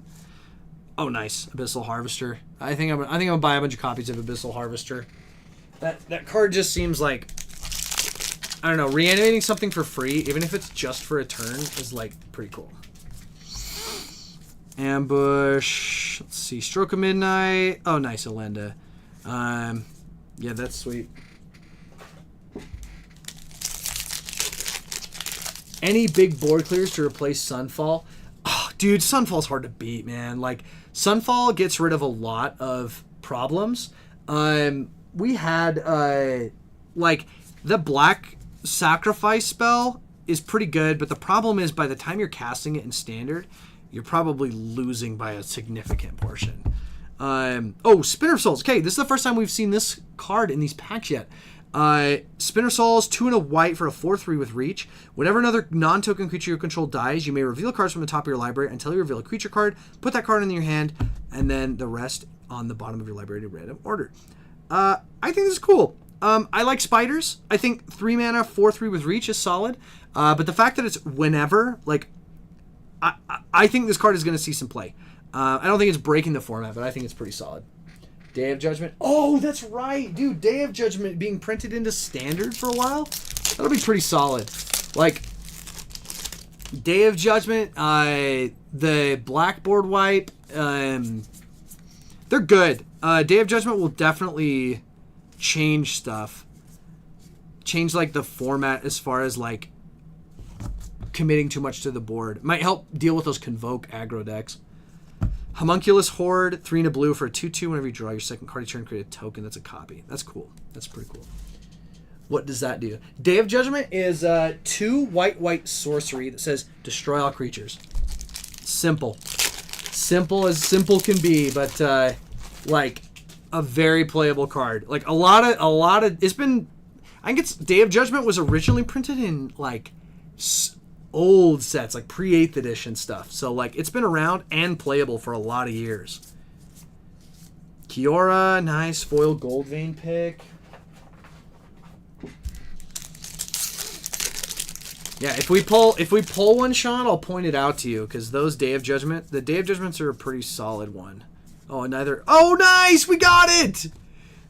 Oh, nice. Abyssal Harvester. I think I'm gonna buy a bunch of copies of Abyssal Harvester. That card just seems like, I don't know, reanimating something for free, even if it's just for a turn, is like pretty cool. Ambush. Let's see. Stroke of Midnight. Oh, nice, Elenda. Yeah, that's sweet. Any big board clears to replace Sunfall? Oh, dude, Sunfall's hard to beat, man. Like, Sunfall gets rid of a lot of problems. We had, like, the black sacrifice spell is pretty good, but the problem is by the time you're casting it in Standard, you're probably losing by a significant portion. Oh, Spinner of Souls. Okay, this is the first time we've seen this card in these packs yet. Spinner Souls, 2 and a white for a 4/3 with reach. Whenever another non-token creature you control dies, you may reveal cards from the top of your library until you reveal a creature card. Put that card in your hand, and then the rest on the bottom of your library in random order. I think this is cool. I like spiders. I think 3 mana, 4/3 with reach is solid. But the fact that it's whenever, like, I think this card is going to see some play. I don't think it's breaking the format, but I think it's pretty solid. Day of Judgment. Oh, that's right, dude. Day of Judgment being printed into Standard for a while. That'll be pretty solid. Like, Day of Judgment, the Blackboard wipe, they're good. Day of Judgment will definitely change stuff. Change, like, the format as far as, like, committing too much to the board. Might help deal with those Convoke aggro decks. Homunculus Horde, 3 and a blue for a 2/2. Whenever you draw your second card, you turn, create a token. That's a copy. That's cool. That's pretty cool. What does that do? Day of Judgment is 2 white sorcery that says destroy all creatures. Simple. Simple as simple can be, but like a very playable card. Like a lot of it's been, I think it's Day of Judgment was originally printed in like old sets, like pre-8th edition stuff. So, like, it's been around and playable for a lot of years. Kiora, nice. Foil Gold Vein pick. Yeah, if we pull one, Sean, I'll point it out to you, because those the Day of Judgments are a pretty solid one. Oh, another. Oh, nice! We got it!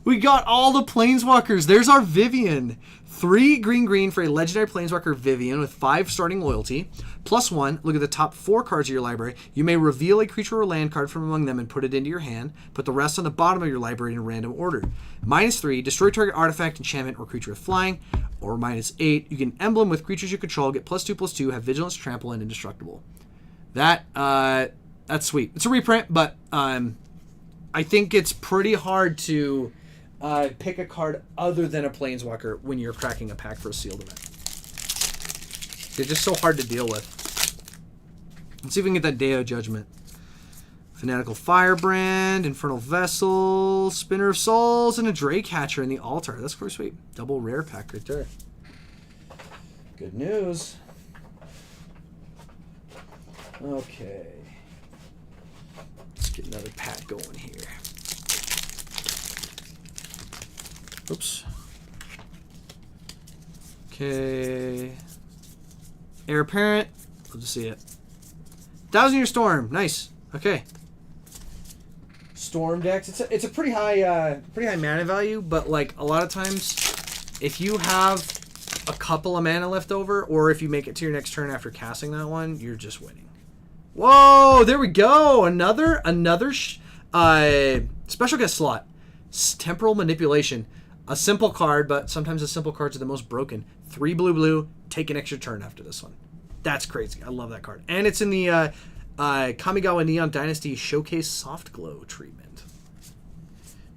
We got all the Planeswalkers. There's our Vivian. 3 green for a legendary Planeswalker Vivian with 5 starting loyalty. +1, look at the top 4 cards of your library. You may reveal a creature or land card from among them and put it into your hand. Put the rest on the bottom of your library in random order. -3, destroy target artifact, enchantment, or creature with flying. Or -8, you get an emblem with creatures you control, get +2/+2, have vigilance, trample, and indestructible. That's sweet. It's a reprint, but I think it's pretty hard to pick a card other than a Planeswalker when you're cracking a pack for a sealed event. They're just so hard to deal with. Let's see if we can get that Day of Judgment. Fanatical Firebrand, Infernal Vessel, Spinner of Souls, and a Drake Hatcher in the altar. That's pretty sweet. Double rare pack right there. Good news. Okay. Let's get another pack going here. Oops. Okay. Heir Apparent. Love to see it. 1,000-Year Storm. Nice. Okay. Storm decks. It's a pretty high mana value, but like a lot of times, if you have a couple of mana left over, or if you make it to your next turn after casting that one, you're just winning. Whoa! There we go. Another special guest slot. Temporal Manipulation. A simple card, but sometimes the simple cards are the most broken. 3 blue, take an extra turn after this one. That's crazy. I love that card. And it's in the Kamigawa Neon Dynasty Showcase Soft Glow treatment.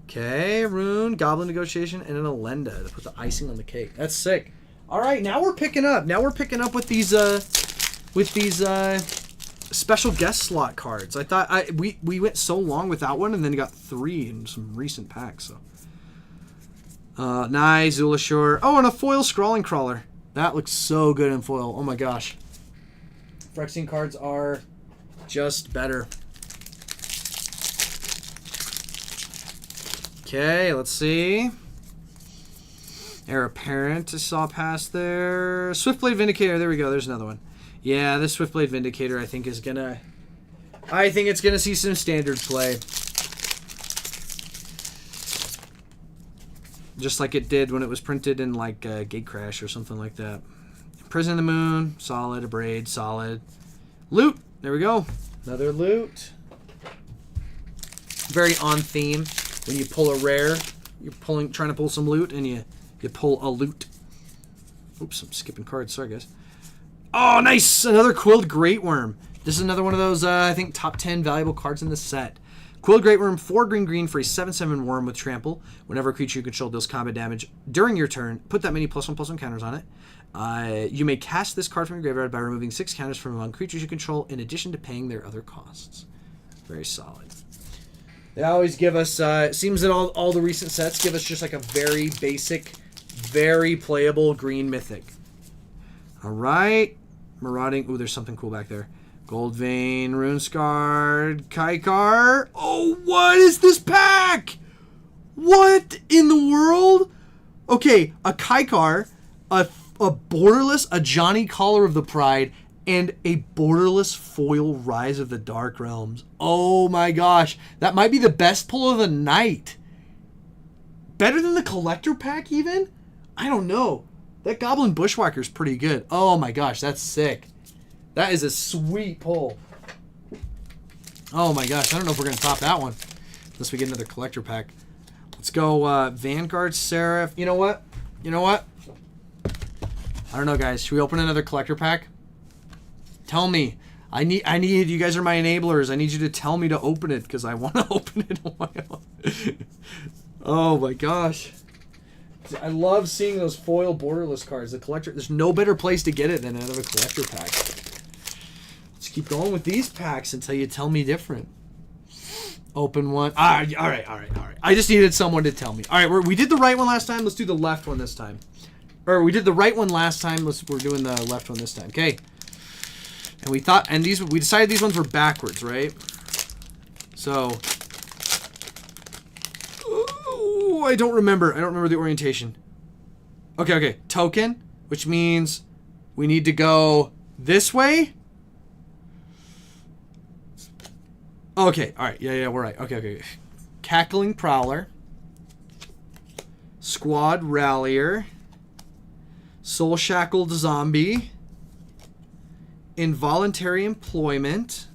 Okay, Rune, Goblin Negotiation, and an Elenda to put the icing on the cake. That's sick. All right, now we're picking up. Now we're picking up with these special guest slot cards. I thought we went so long without one, and then got 3 in some recent packs. So nice Zulashore. Oh, and a foil Scrawling Crawler. That looks so good in foil. Oh my gosh. Phyrexian cards are just better. Okay, let's see. Heir Apparent I saw past there. Swiftblade Vindicator. There we go. There's another one. Yeah, this Swiftblade Vindicator I think is gonna. I think it's gonna see some standard play. Just like it did when it was printed in like Gatecrash or something like that. Prison of the Moon, solid. Abrade, solid. Loot. There we go. Another loot. Very on theme. When you pull a rare, you're trying to pull some loot, and you pull a loot. Oops, I'm skipping cards. Sorry, guys. Oh, nice! Another Quilled Great Worm. This is another one of those, I think, top 10 valuable cards in the set. Quilled Great Worm, 4 green for a 7/7 worm with trample. Whenever a creature you control deals combat damage during your turn, put that many +1/+1 counters on it. You may cast this card from your graveyard by removing 6 counters from among creatures you control in addition to paying their other costs. Very solid. They always give us, it seems that all the recent sets give us just like a very basic, very playable green Mythic. Alright. Marauding. Ooh, there's something cool back there. Goldvein, Runescarred, Kaikar. Oh, what is this pack? What in the world? Okay, a Kaikar, a Borderless, a Johnny Collar of the Pride, and a Borderless foil Rise of the Dark Realms. Oh my gosh. That might be the best pull of the night. Better than the collector pack even? I don't know. That Goblin Bushwhacker's pretty good. Oh my gosh, that's sick. That is a sweet pull. Oh my gosh, I don't know if we're going to top that one. Unless we get another collector pack. Let's go Vanguard Seraph. You know what? You know what? I don't know, guys. Should we open another collector pack? Tell me. I need you guys are my enablers. I need you to tell me to open it because I want to open it on my own. Oh my gosh. I love seeing those foil borderless cards. The collector, there's no better place to get it than out of a collector pack. Let's keep going with these packs until you tell me different. Open one. All right. I just needed someone to tell me. All right, we did the right one last time. Let's do the left one this time. Or we did the right one last time. We're doing the left one this time. Okay. And we decided these ones were backwards, right? So, ooh, I don't remember the orientation. Okay. Token, which means we need to go this way. Okay, all right. Yeah, we're right. Okay. Cackling Prowler. Squad Rallier. Soul Shackled Zombie. Involuntary Employment.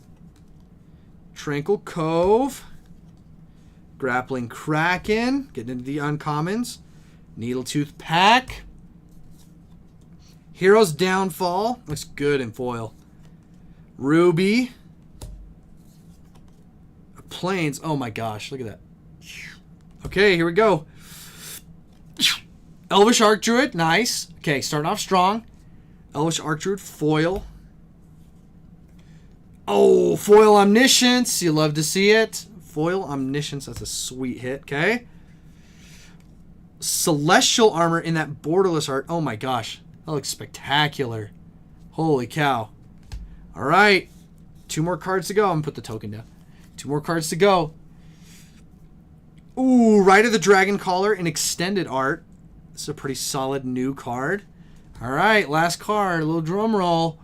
Tranquil Cove. Grappling Kraken. Getting into the uncommons. Needletooth Pack. Hero's Downfall. Looks good in foil. Ruby. Plains. Oh my gosh, look at that. Okay, here we go. Elvish Archdruid. Nice. Okay, starting off strong. Elvish Archdruid foil. Oh, foil Omniscience. You love to see it. Foil Omniscience. That's a sweet hit. Okay. Celestial Armor in that borderless art. Oh my gosh. That looks spectacular. Holy cow. All right. 2 more cards to go. I'm going to put the token down. 2 more cards to go. Ooh, Ride of the Dragon Caller in extended art. This is a pretty solid new card. All right, last card. A little drum roll.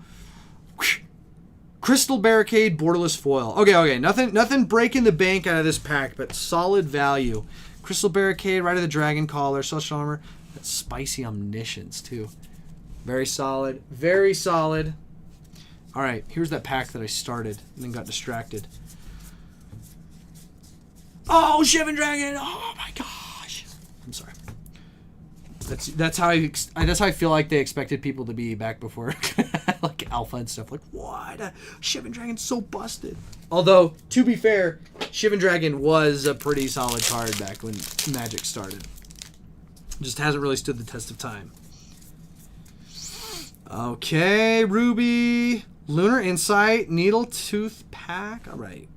Crystal Barricade, borderless foil. Okay. Nothing breaking the bank out of this pack, but solid value. Crystal Barricade, Ride of the Dragon Caller, Celestial Armor. That's spicy Omniscience, too. Very solid. Very solid. All right, here's that pack that I started and then got distracted. Oh, Shivan Dragon! Oh my gosh! I'm sorry. That's how I feel like they expected people to be back before, like Alpha and stuff. Like, what? Shivan Dragon's so busted. Although, to be fair, Shivan Dragon was a pretty solid card back when Magic started. Just hasn't really stood the test of time. Okay, Ruby. Lunar Insight. Needle Tooth Pack. All right.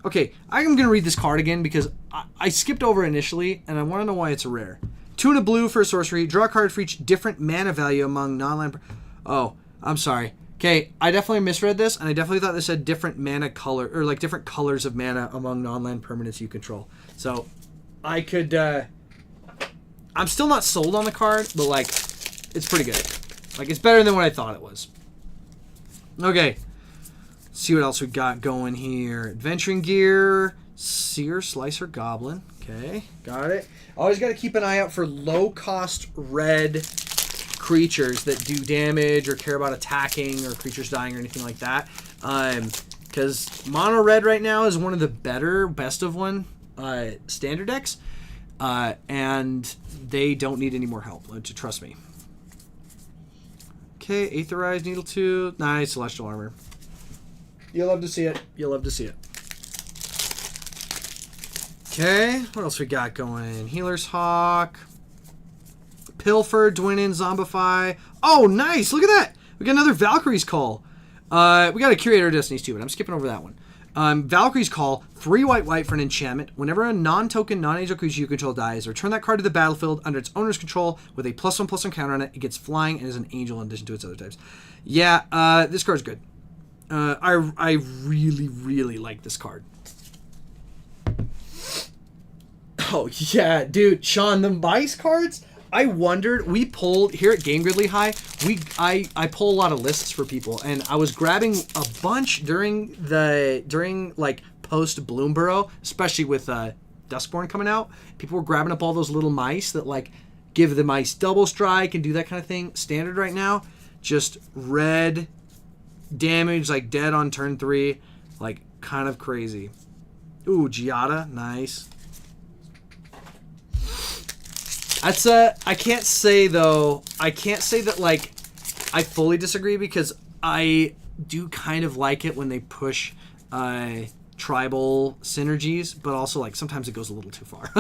Okay, I'm going to read this card again because I skipped over initially, and I want to know why it's a rare. 2 and a blue for a sorcery. Draw a card for each different mana value among non-land... Oh, I'm sorry. Okay, I definitely misread this, and I definitely thought this said different mana color, or like different colors of mana among non-land permanents you control. So, I could... I'm still not sold on the card, but like, it's pretty good. Like, it's better than what I thought it was. Okay. Let's see what else we got going here. Adventuring Gear. Seer, Slicer, Goblin. Okay, got it. Always got to keep an eye out for low-cost red creatures that do damage or care about attacking or creatures dying or anything like that. Because mono red right now is one of the best of one standard decks. And they don't need any more help, trust me. Okay, Aetherized Needle Tooth. Nice, Celestial Armor. You'll love to see it. You'll love to see it. Okay, what else we got going? Healer's Hawk. Pilfer, Dwinin, Zombify. Oh, nice! Look at that! We got another Valkyrie's Call. We got a Curator of Destinies too, but I'm skipping over that one. Valkyrie's Call, 3 white for an enchantment. Whenever a non-token, non-angel creature you control dies, return that card to the battlefield under its owner's control with a +1/+1 counter on it. It gets flying and is an angel in addition to its other types. Yeah, this card's good. I really like this card. Oh, yeah, dude. Sean, the mice cards, I wondered, we pulled, here at Game Grid Lehi, I pull a lot of lists for people, and I was grabbing a bunch during like, post-Bloomborough, especially with Duskborn coming out. People were grabbing up all those little mice that, like, give the mice double strike and do that kind of thing. Standard right now, just red damage, like, dead on turn 3, like, kind of crazy. Ooh, Giada, nice. That's I can't say that like I fully disagree because I do kind of like it when they push tribal synergies, but also like sometimes it goes a little too far.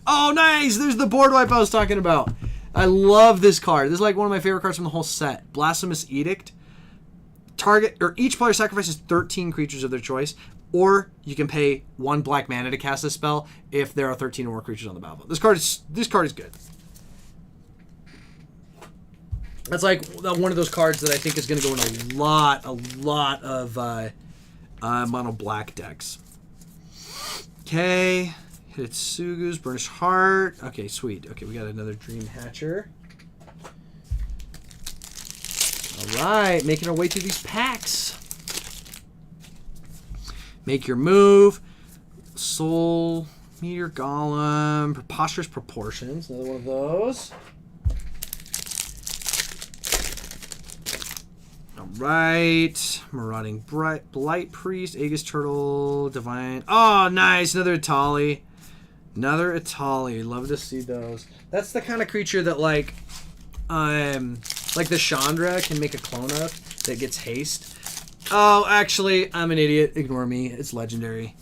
Oh, nice! There's the board wipe I was talking about. I love this card. This is like one of my favorite cards from the whole set. Blasphemous Edict. Target or each player sacrifices 13 creatures of their choice. Or you can pay 1 black mana to cast this spell if there are 13 or more creatures on the battlefield. This card is good. That's like one of those cards that I think is going to go in a lot of mono black decks. Okay, Hitsugu's Burnished Heart. Okay, sweet. Okay, we got another Dream Hatcher. All right, making our way through these packs. Make Your Move, Soul, Meteor Golem, Preposterous Proportions, another one of those. Alright, Marauding Blight Priest, Aegis Turtle, Divine, oh nice, another Atali. Another Atali, love to see those. That's the kind of creature that like the Chandra can make a clone of that gets haste. Oh, actually, I'm an idiot. Ignore me. It's legendary.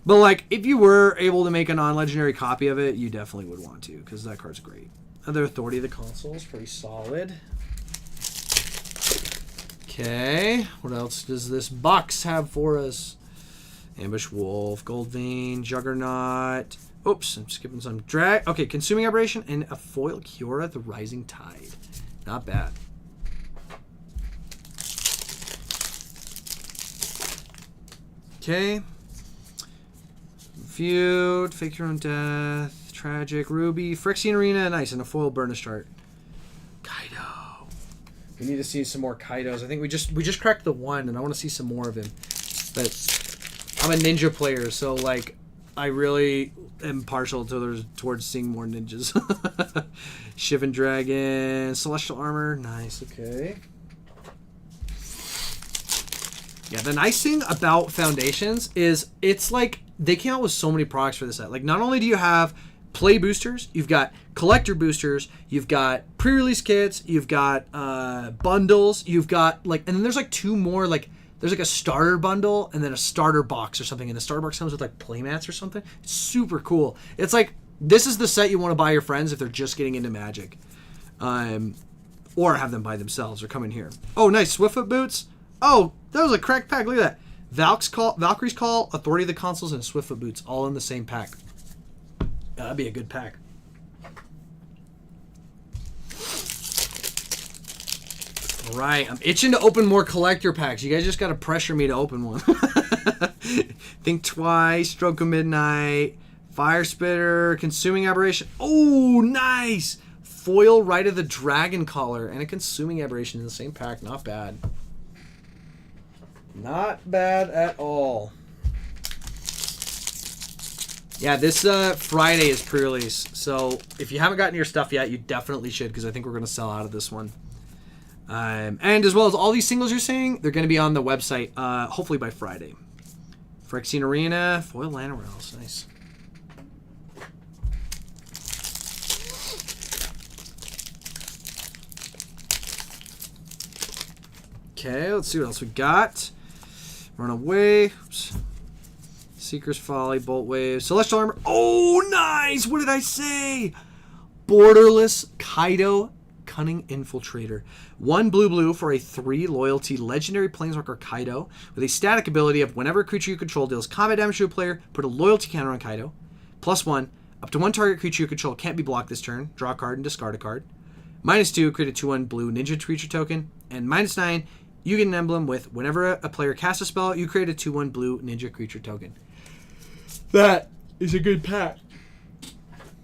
But, like, if you were able to make a non-legendary copy of it, you definitely would want to, because that card's great. Other Authority of the Console is pretty solid. Okay. What else does this box have for us? Ambush Wolf, Gold Vein, Juggernaut. Oops, I'm skipping some. Okay, Consuming Aberration and a foil Kiora, the Rising Tide. Not bad. Okay. Feud, Fake Your Own Death, Tragic, Ruby, Phyrexian Arena, nice, and a foil Burnished Heart. Kaido. We need to see some more Kaidos. I think we just cracked the one, and I want to see some more of him. But I'm a ninja player, so like I really am partial towards seeing more ninjas. Shivan Dragon, Celestial Armor, nice, okay. Yeah, the nice thing about Foundations is it's like they came out with so many products for this set. Like, not only do you have play boosters, you've got collector boosters, you've got pre-release kits, you've got bundles, you've got like, and then there's like 2 more, like there's like a starter bundle and then a starter box or something, and the starter box comes with like playmats or something. It's super cool. It's like, this is the set you want to buy your friends if they're just getting into Magic. or have them by themselves or come in here. Oh, nice. Swiftfoot boots. Oh, that was a cracked pack. Look at that. Valkyrie's Call, Authority of the Consuls, and Swiftfoot boots all in the same pack. That'd be a good pack. All right, I'm itching to open more collector packs. You guys just got to pressure me to open one. Think Twice, Stroke of Midnight, Fire Spitter, Consuming Aberration. Oh, nice! Foil Rite of the Dragon Collar and a Consuming Aberration in the same pack. Not bad. Not bad at all. Yeah, this Friday is pre-release. So if you haven't gotten your stuff yet, you definitely should, because I think we're going to sell out of this one. And as well as all these singles you're seeing, they're going to be on the website hopefully by Friday. Phyrexian Arena, Foil Llanowells. Nice. Okay, let's see what else we got. Runaway. Oops. Seeker's Folly, Bolt Wave, Celestial Armor. Oh, nice! What did I say? Borderless Kaido Cunning Infiltrator. 1 blue for a 3 loyalty legendary Planeswalker Kaido with a static ability of whenever a creature you control deals combat damage to a player, put a loyalty counter on Kaido. +1. Up to 1 target creature you control can't be blocked this turn. Draw a card and discard a card. -2. Create a 2/1 blue ninja creature token. And -9. You get an emblem with whenever a player casts a spell, you create a 2/1 blue ninja creature token. That is a good pack.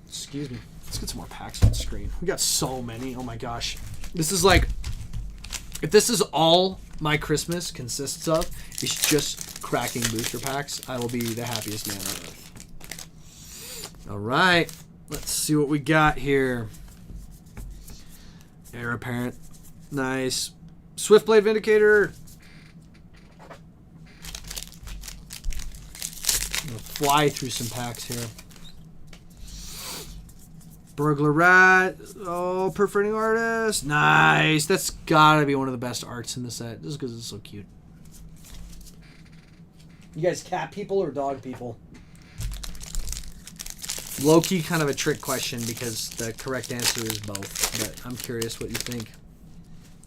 Excuse me. Let's get some more packs on the screen. We got so many. Oh my gosh. This is like, if this is all my Christmas consists of, it's just cracking booster packs, I will be the happiest man on earth. All right. Let's see what we got here. Heir Apparent. Nice. Swiftblade Vindicator. I'm gonna fly through some packs here. Burglar Rat. Oh, Perforating Artist. Nice. That's gotta be one of the best arts in the set, just because it's so cute. You guys cat people or dog people? Low-key kind of a trick question because the correct answer is both, but I'm curious what you think.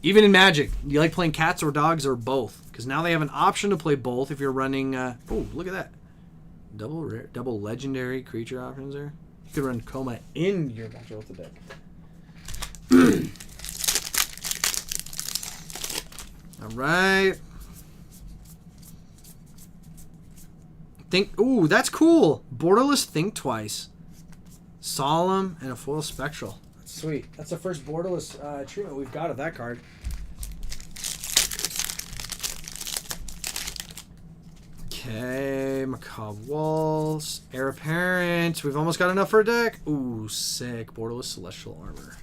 Even in Magic, do you like playing cats or dogs or both? Because now they have an option to play both if you're running... oh, look at that. Double legendary creature options there. You could run Coma in your Battle with the deck. All right. Ooh, that's cool. Borderless Think Twice. Solemn and a foil Spectral. That's sweet. That's the first borderless treatment we've got of that card. Okay, Macabre Walls, Heir Apparent. We've almost got enough for a deck. Ooh, sick. Borderless Celestial Armor.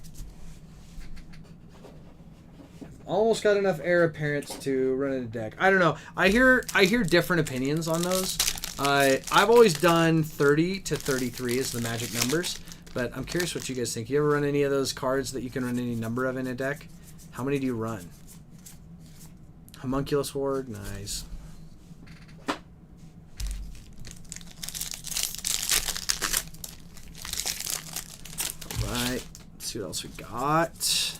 Almost got enough Heir Apparents to run in a deck. I don't know. I hear different opinions on those. I've always done 30 to 33 as the magic numbers, but I'm curious what you guys think. You ever run any of those cards that you can run any number of in a deck? How many do you run? Homunculus Ward, nice. Alright, let's see what else we got.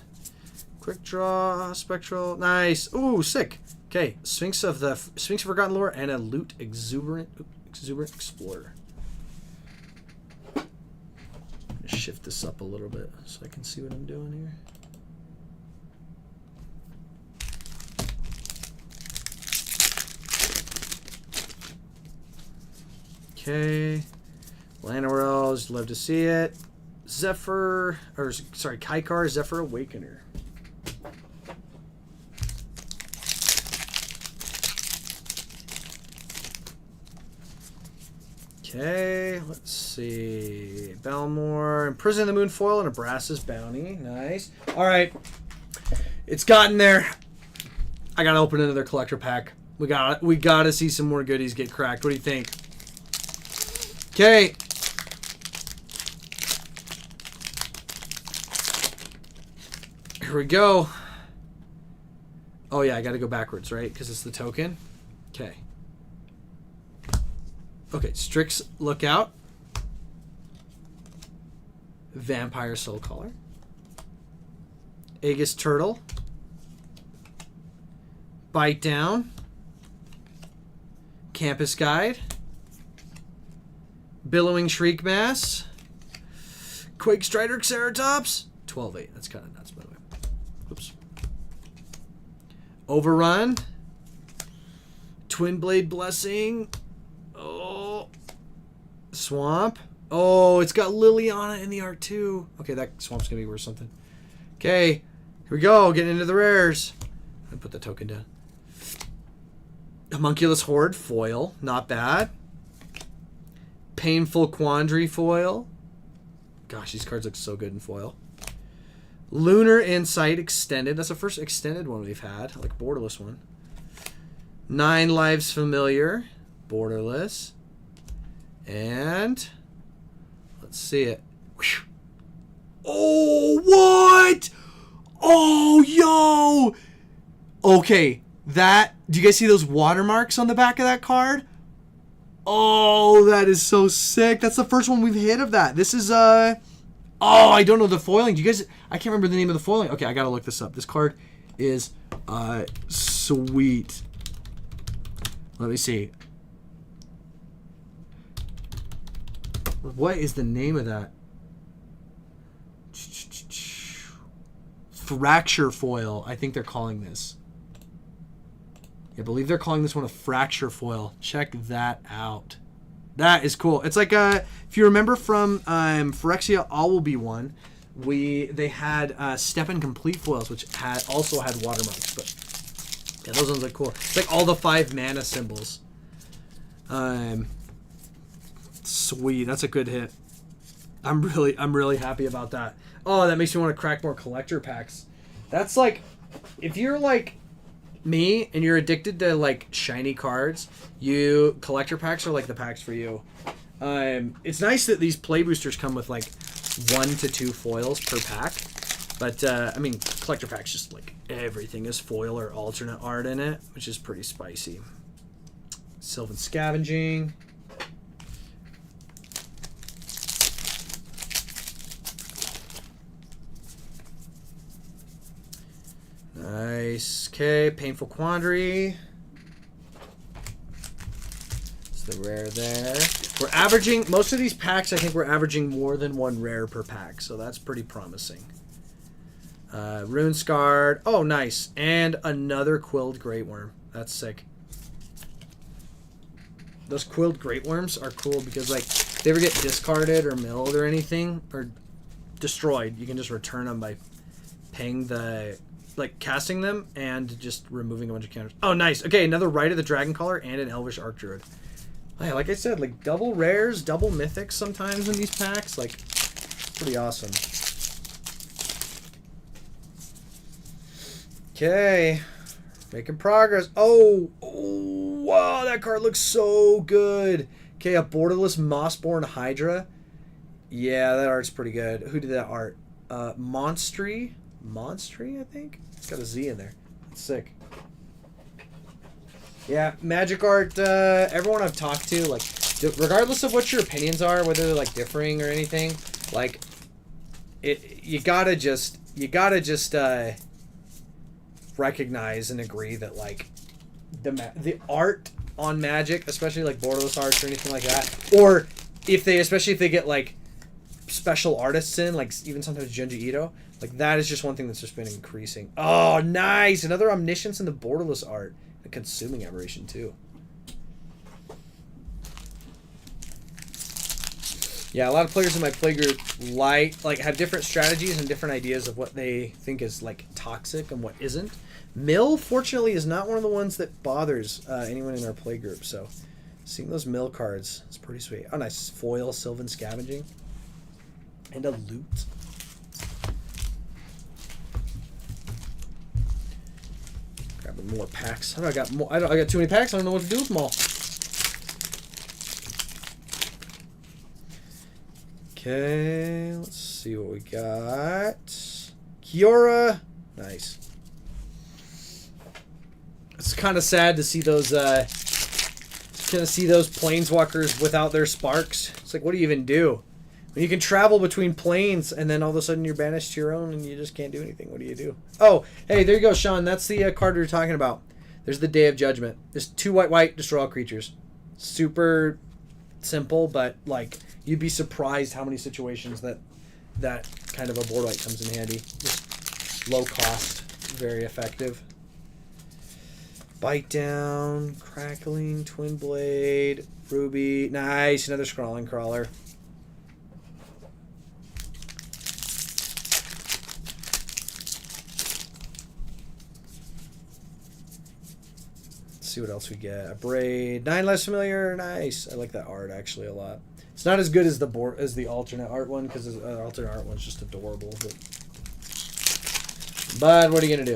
Quick Draw, Spectral, nice. Ooh, sick. Okay, Sphinx of Forgotten Lore and a Loot Exuberant Explorer. Shift this up a little bit so I can see what I'm doing here. Okay, Llanowells, love to see it. Kaikar, Zephyr Awakener. Okay, let's see. Belmore, Imprison the Moon Foil, and a Brass's Bounty. Nice. All right, it's gotten there. I gotta open another collector pack. We gotta see some more goodies get cracked. What do you think? Okay. Here we go. Oh yeah, I gotta go backwards, right? Because it's the token. Okay. Okay, Strix Lookout. Vampire Soul Caller. Aegis Turtle. Bite Down. Campus Guide. Billowing Shriek Mass. Quake Strider Ceratops. 12-8. That's kind of nuts, by the way. Oops. Overrun. Twin Blade Blessing. Oh. Swamp. Oh, it's got Liliana in the art too. Okay, that Swamp's going to be worth something. Okay, here we go. Getting into the rares. I'm going to put the token down. Homunculus Horde foil. Not bad. Painful Quandary foil. Gosh, these cards look so good in foil. Lunar Insight extended. That's the first extended one we've had. I like a borderless one. 9 Lives Familiar. Borderless. And let's see it. Oh, what? Oh, yo. Okay, that. Do you guys see those watermarks on the back of that card? Oh, that is so sick. That's the first one we've hit of that. This is oh, I don't know the foiling. Do you guys? I can't remember the name of the foiling. Okay, I gotta look this up. This card is sweet. Let me see. What is the name of that? Fracture foil. I think they're calling this. I believe they're calling this one a fracture foil. Check that out. That is cool. It's like if you remember from Phyrexia All Will Be One, they had Step and Complete foils, which also had watermarks. But yeah, those ones are cool. It's like all the 5 mana symbols. Sweet. That's a good hit. I'm really happy about that. Oh, that makes me want to crack more collector packs. That's like, if you're like me and you're addicted to like shiny cards, collector packs are like the packs for you. It's nice that these play boosters come with like 1 to 2 foils per pack, but I mean, collector packs just like everything is foil or alternate art in it, which is pretty spicy. Sylvan Scavenging. Nice. Okay, Painful Quandary. It's the rare there. We're averaging, most of these packs, I think we're averaging more than 1 rare per pack, so that's pretty promising. Rune Scarred. Oh, nice. And another Quilled Great Worm. That's sick. Those Quilled Great Worms are cool because, like, if they ever get discarded or milled or anything, or destroyed, you can just return them by paying the... like casting them and just removing a bunch of counters. Oh, nice. Okay, another Rite of the Dragon Caller and an Elvish Archdruid. Yeah, like I said, like double rares, double mythics sometimes in these packs. Like, pretty awesome. Okay, making progress. Oh, wow, that card looks so good. Okay, a borderless Mossborn Hydra. Yeah, that art's pretty good. Who did that art? Monstry, I think. It's got a Z in there. It's sick. Yeah, Magic art, everyone I've talked to, like, regardless of what your opinions are, whether they're, like, differing or anything, like, you gotta just recognize and agree that, like, the art on Magic, especially, like, borderless arts or anything like that, or especially if they get, like, special artists in, like, even sometimes Junji Ito, like, that is just one thing that's just been increasing. Oh, nice! Another Omniscience in the borderless art. A Consuming Aberration, too. Yeah, a lot of players in my playgroup have different strategies and different ideas of what they think is, like, toxic and what isn't. Mill, fortunately, is not one of the ones that bothers anyone in our playgroup, so seeing those mill cards is pretty sweet. Oh, nice. Foil, Sylvan Scavenging. And a loot. Grabbing more packs. I got more. I got too many packs. I don't know what to do with them all. Okay, let's see what we got. Kiora, nice. It's kind of sad to see those. Planeswalkers without their sparks. It's like, what do you even do? When you can travel between planes and then all of a sudden you're banished to your own and you just can't do anything. What do you do? Oh, hey, there you go, Sean. That's the card we were talking about. There's the Day of Judgment. There's 2 white, destroy all creatures. Super simple, but like you'd be surprised how many situations that kind of a board wipe comes in handy. Just low cost, very effective. Bite down, crackling, twin blade, ruby. Nice, another scrawling crawler. See what else we get. A braid, 9 less familiar. Nice. I like that art actually a lot. It's not as good as the alternate art one because the alternate art one's just adorable. But what are you gonna do?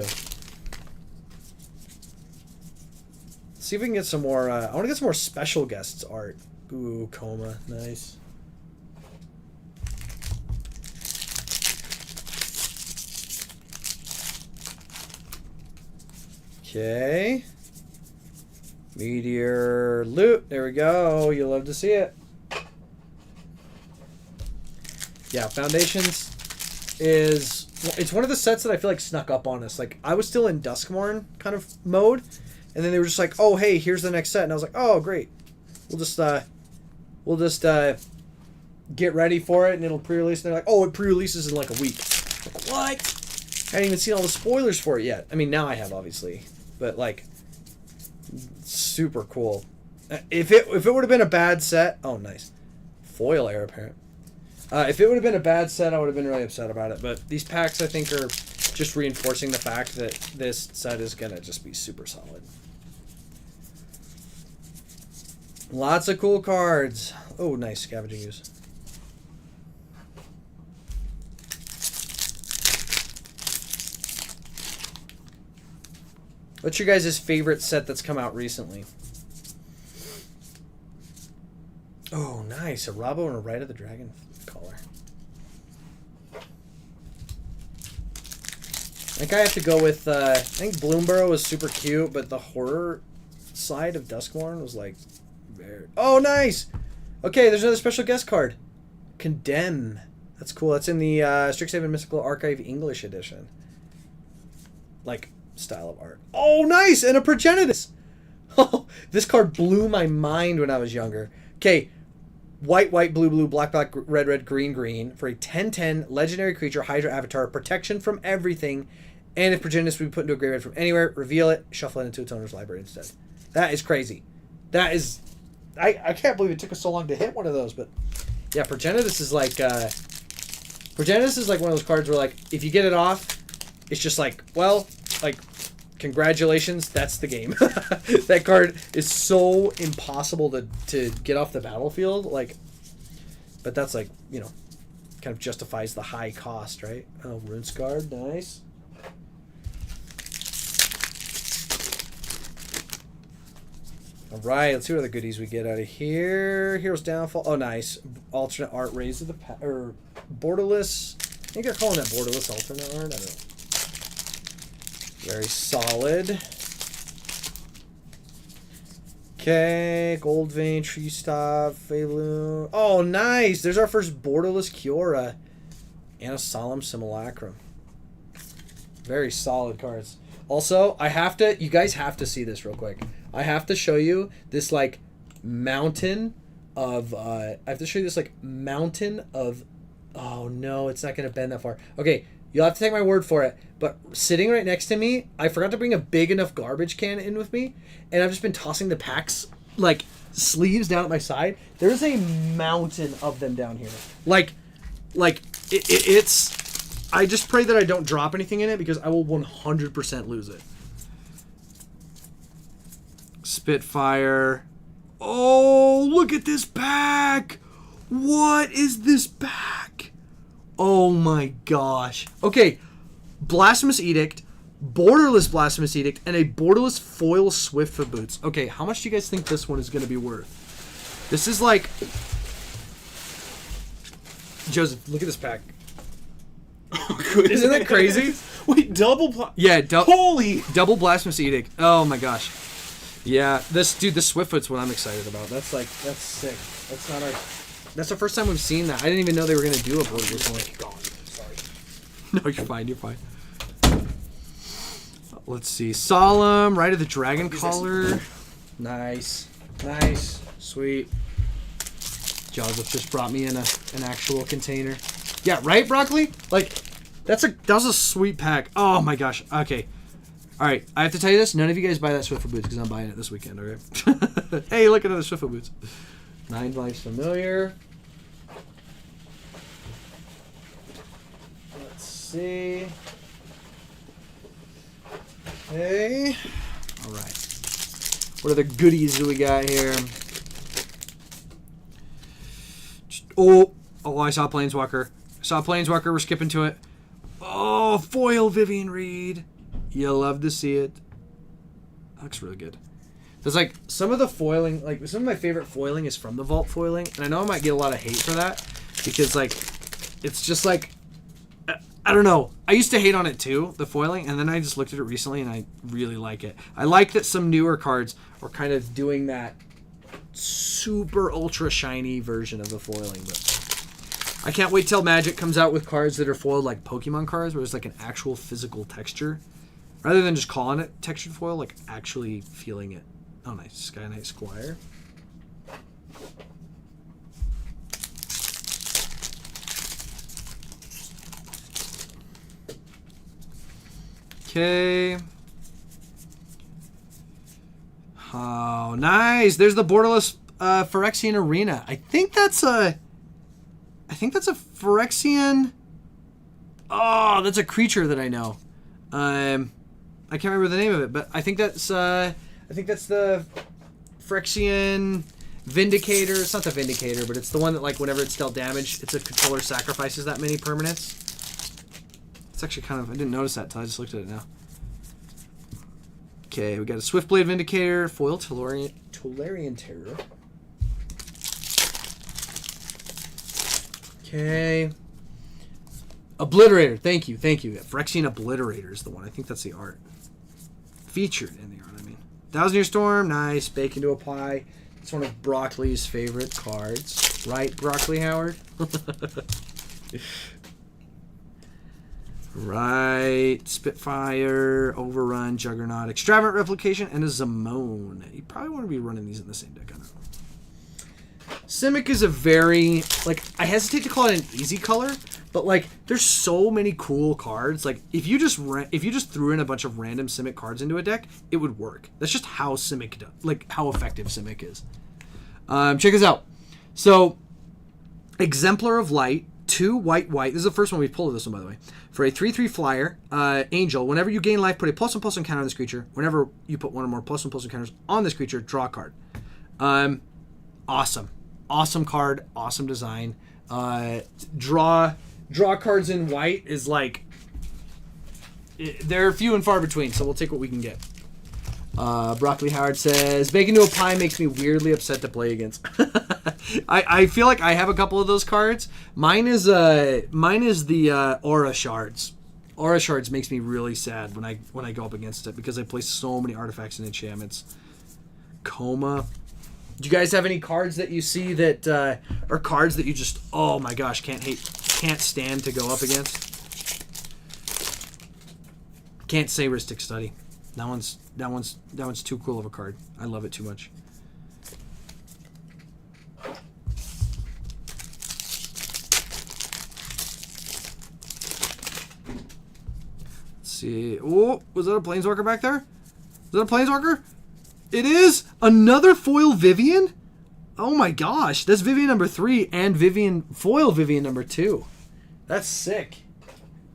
Let's see if we can get some more. I want to get some more special guests art. Ooh, Coma, nice. Okay. Meteor loot. There we go. You'll love to see it. Yeah, Foundations is... It's one of the sets that I feel like snuck up on us. Like, I was still in Duskmourn kind of mode. And then they were just like, oh, hey, here's the next set. And I was like, oh, great. We'll just get ready for it and it'll pre-release. And they're like, oh, it pre-releases in like a week. Like, what? I haven't even seen all the spoilers for it yet. I mean, now I have, obviously. But, like... super cool. If it would have been a bad set, oh nice, foil heir apparent. If it would have been a bad set, I would have been really upset about it. But these packs, I think, are just reinforcing the fact that this set is gonna just be super solid. Lots of cool cards. Oh, nice scavenging use. What's your guys' favorite set that's come out recently? Oh, nice. A Rabo and a Rite of the Dragon collar. I think I have to go with, I think Bloomburrow was super cute, but the horror side of Duskmourn was like, very... Oh, nice! Okay, there's another special guest card. Condemn. That's cool. That's in the Strixhaven Mystical Archive English edition. Like... style of art. Oh, nice! And a Progenitus! Oh, this card blew my mind when I was younger. Okay, white, blue, black, red, green for a 10/10 legendary creature, Hydra Avatar, protection from everything, and if Progenitus would be put into a graveyard from anywhere, reveal it, shuffle it into its owner's library instead. That is crazy. That is... I can't believe it took us so long to hit one of those, but... Yeah, Progenitus is like... Progenitus is like one of those cards where, like, if you get it off, it's just like, well... like, congratulations, that's the game. That card is so impossible to get off the battlefield, like, but that's like, you know, kind of justifies the high cost, right? Oh, Runescarred, nice. All right, let's see what other goodies we get out of here. Hero's Downfall. Oh, nice. Alternate art, Raise of the or Borderless. I think they're calling that Borderless alternate art. I don't know. Very solid. Okay, Gold Vein, Tree Stop, Pheloon. Oh, nice! There's our first Borderless Kiora. And a Solemn Simulacrum. Very solid cards. Also, you guys have to see this real quick. I have to show you this, like, mountain of, oh no, it's not going to bend that far. Okay, you'll have to take my word for it. But sitting right next to me, I forgot to bring a big enough garbage can in with me, and I've just been tossing the packs, like, sleeves down at my side. There's a mountain of them down here. It's... I just pray that I don't drop anything in it, because I will 100% lose it. Spitfire. Oh, look at this pack! What is this pack? Oh my gosh. Okay, Blasphemous Edict, Borderless Blasphemous Edict, and a Borderless Foil Swiftfoot Boots. Okay, how much do you guys think this one is going to be worth? This is like... Joseph, look at this pack. Oh, isn't that crazy? Wait, double... Yeah, holy... Double Blasphemous Edict. Oh my gosh. Yeah, this Swiftfoot's what I'm excited about. That's sick. That's not our... That's the first time we've seen that. I didn't even know they were going to do a board recently. Sorry. No, you're fine. You're fine. Let's see. Solemn, Rite of the Dragon Caller. Nice. Nice. Sweet. Joseph just brought me in an actual container. Yeah, right, Broccoli? Like, that was a sweet pack. Oh my gosh. Okay. Alright, I have to tell you this. None of you guys buy that Swiftfoot Boots because I'm buying it this weekend, alright? Hey, look at the Swiftfoot Boots. 9 Lives Familiar. Let's see. Okay. Alright. What other goodies do we got here? Oh, I saw Planeswalker. We're skipping to it. Oh, foil Vivian Reed. You'll love to see it. That looks really good. There's like some of the foiling, like some of my favorite foiling is from the vault foiling, and I know I might get a lot of hate for that because like it's just like I don't know. I used to hate on it too, the foiling, and then I just looked at it recently and I really like it. I like that some newer cards are kind of doing that super ultra shiny version of the foiling, but I can't wait till Magic comes out with cards that are foiled like Pokemon cards where there's like an actual physical texture rather than just calling it textured foil, like actually feeling it. Oh, nice. Sky Knight Squire. Okay. Oh, nice. There's the borderless Phyrexian Arena. I think that's a Phyrexian. Oh, that's a creature that I know. I can't remember the name of it, but I think that's the Phyrexian Vindicator. It's not the Vindicator, but it's the one that like whenever it's dealt damage, it's a controller sacrifices that many permanents. It's actually kind of, I didn't notice that until I just looked at it now. Okay, we got a Swiftblade Vindicator, foil Tolarian Terror. Okay. Obliterator, thank you. Phyrexian Obliterator is the one. I think that's the art. Featured in the art, I mean. Thousand Year Storm, nice. Bacon to apply. It's one of Broccoli's favorite cards. Right, Broccoli Howard? Right. Spitfire, Overrun, Juggernaut, Extravagant Replication, and a Zamone. You probably want to be running these in the same deck, I don't know. Simic is a very, like, I hesitate to call it an easy color, but like, there's so many cool cards. Like, if you just threw in a bunch of random Simic cards into a deck, it would work. That's just how Simic does, like, how effective Simic is. Check this out. So, Exemplar of Light, 2 white. This is the first one we've pulled of this one, by the way. For a 3/3 flyer, Angel, whenever you gain life, put a +1/+1 counter on this creature. Whenever you put one or more +1/+1 counters on this creature, draw a card. Awesome. Awesome card. Awesome design. Draw cards in white is like... They're few and far between, so we'll take what we can get. Broccoli Howard says, Bacon to a Pie makes me weirdly upset to play against. I feel like I have a couple of those cards. Mine is the Aura Shards. Aura Shards makes me really sad when I go up against it because I play so many artifacts and enchantments. Coma. Do you guys have any cards that you see that are cards that you just, oh my gosh, can't stand to go up against? Can't say Ristic Study. That one's too cool of a card. I love it too much. Let's see. Oh, was that a Planeswalker back there? Is that a Planeswalker? It is another foil Vivian. Oh my gosh, that's Vivian number 3 and foil Vivian number 2. That's sick.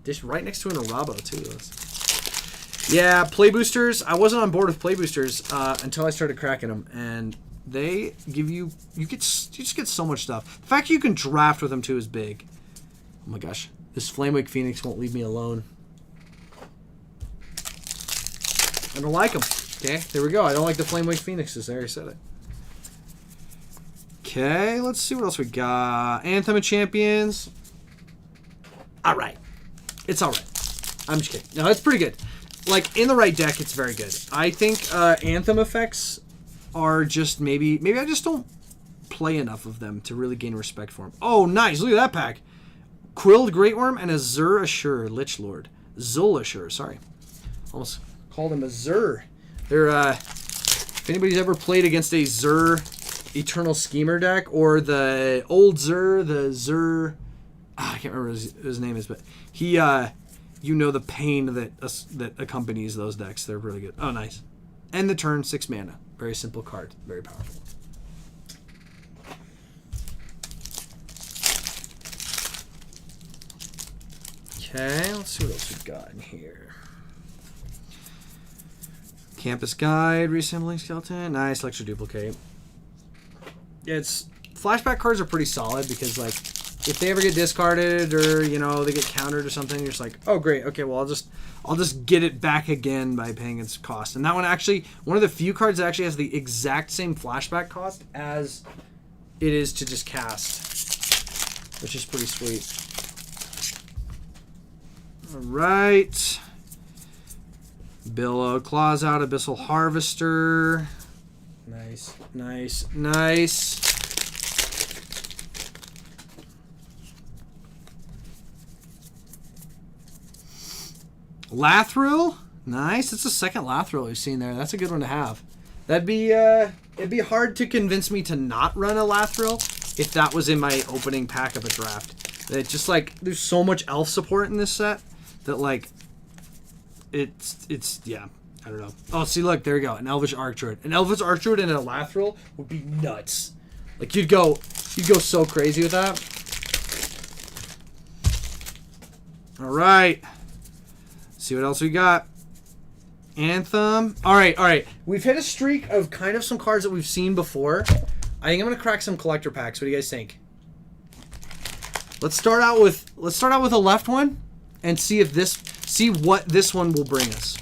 Just right next to an Arabo too. Yeah, play boosters. I wasn't on board with play boosters until I started cracking them, and they give you just get so much stuff. The fact you can draft with them too is big. Oh my gosh, this Flamewake Phoenix won't leave me alone. I don't like them. Okay, there we go. I don't like the Flamewake Phoenixes. There, I said it. Okay, let's see what else we got. Anthem of Champions. All right, it's all right. I'm just kidding. No, it's pretty good. Like, in the right deck, it's very good. I think Anthem effects are just maybe I just don't play enough of them to really gain respect for him. Oh, nice. Look at that pack. Quilled Great Worm and a Zur Ashur Lich Lord. Zul Ashur, sorry. Almost called him a Zur. They're, if anybody's ever played against a Zur Eternal Schemer deck, or the old Zur, the Zur... I can't remember what his name is, but he, you know the pain that accompanies those decks. They're really good. Oh, nice. End the turn, 6 mana. Very simple card. Very powerful. Okay, let's see what else we've got in here. Campus Guide, Reassembling Skeleton. Nice, Lecture Duplicate. It's... Flashback cards are pretty solid because, like, if they ever get discarded or, you know, they get countered or something, you're just like, oh, great, okay, well, I'll just get it back again by paying its cost. And that one actually, one of the few cards that actually has the exact same flashback cost as it is to just cast, which is pretty sweet. All right. Billow Claws out, Abyssal Harvester. Nice, nice, nice. Lathril, nice. It's the second Lathril we've seen there. That's a good one to have. That'd be it'd be hard to convince me to not run a Lathril if that was in my opening pack of a draft. It just like there's so much elf support in this set that like it's yeah, I don't know. Oh, see, look, there we go. An Elvish Archdruid. An Elvish Archdruid and a Lathril would be nuts. Like you'd go so crazy with that. All right. See what else we got. Anthem. All right. We've hit a streak of kind of some cards that we've seen before. I think I'm gonna crack some collector packs. What do you guys think? Let's start out with a left one and see what this one will bring us.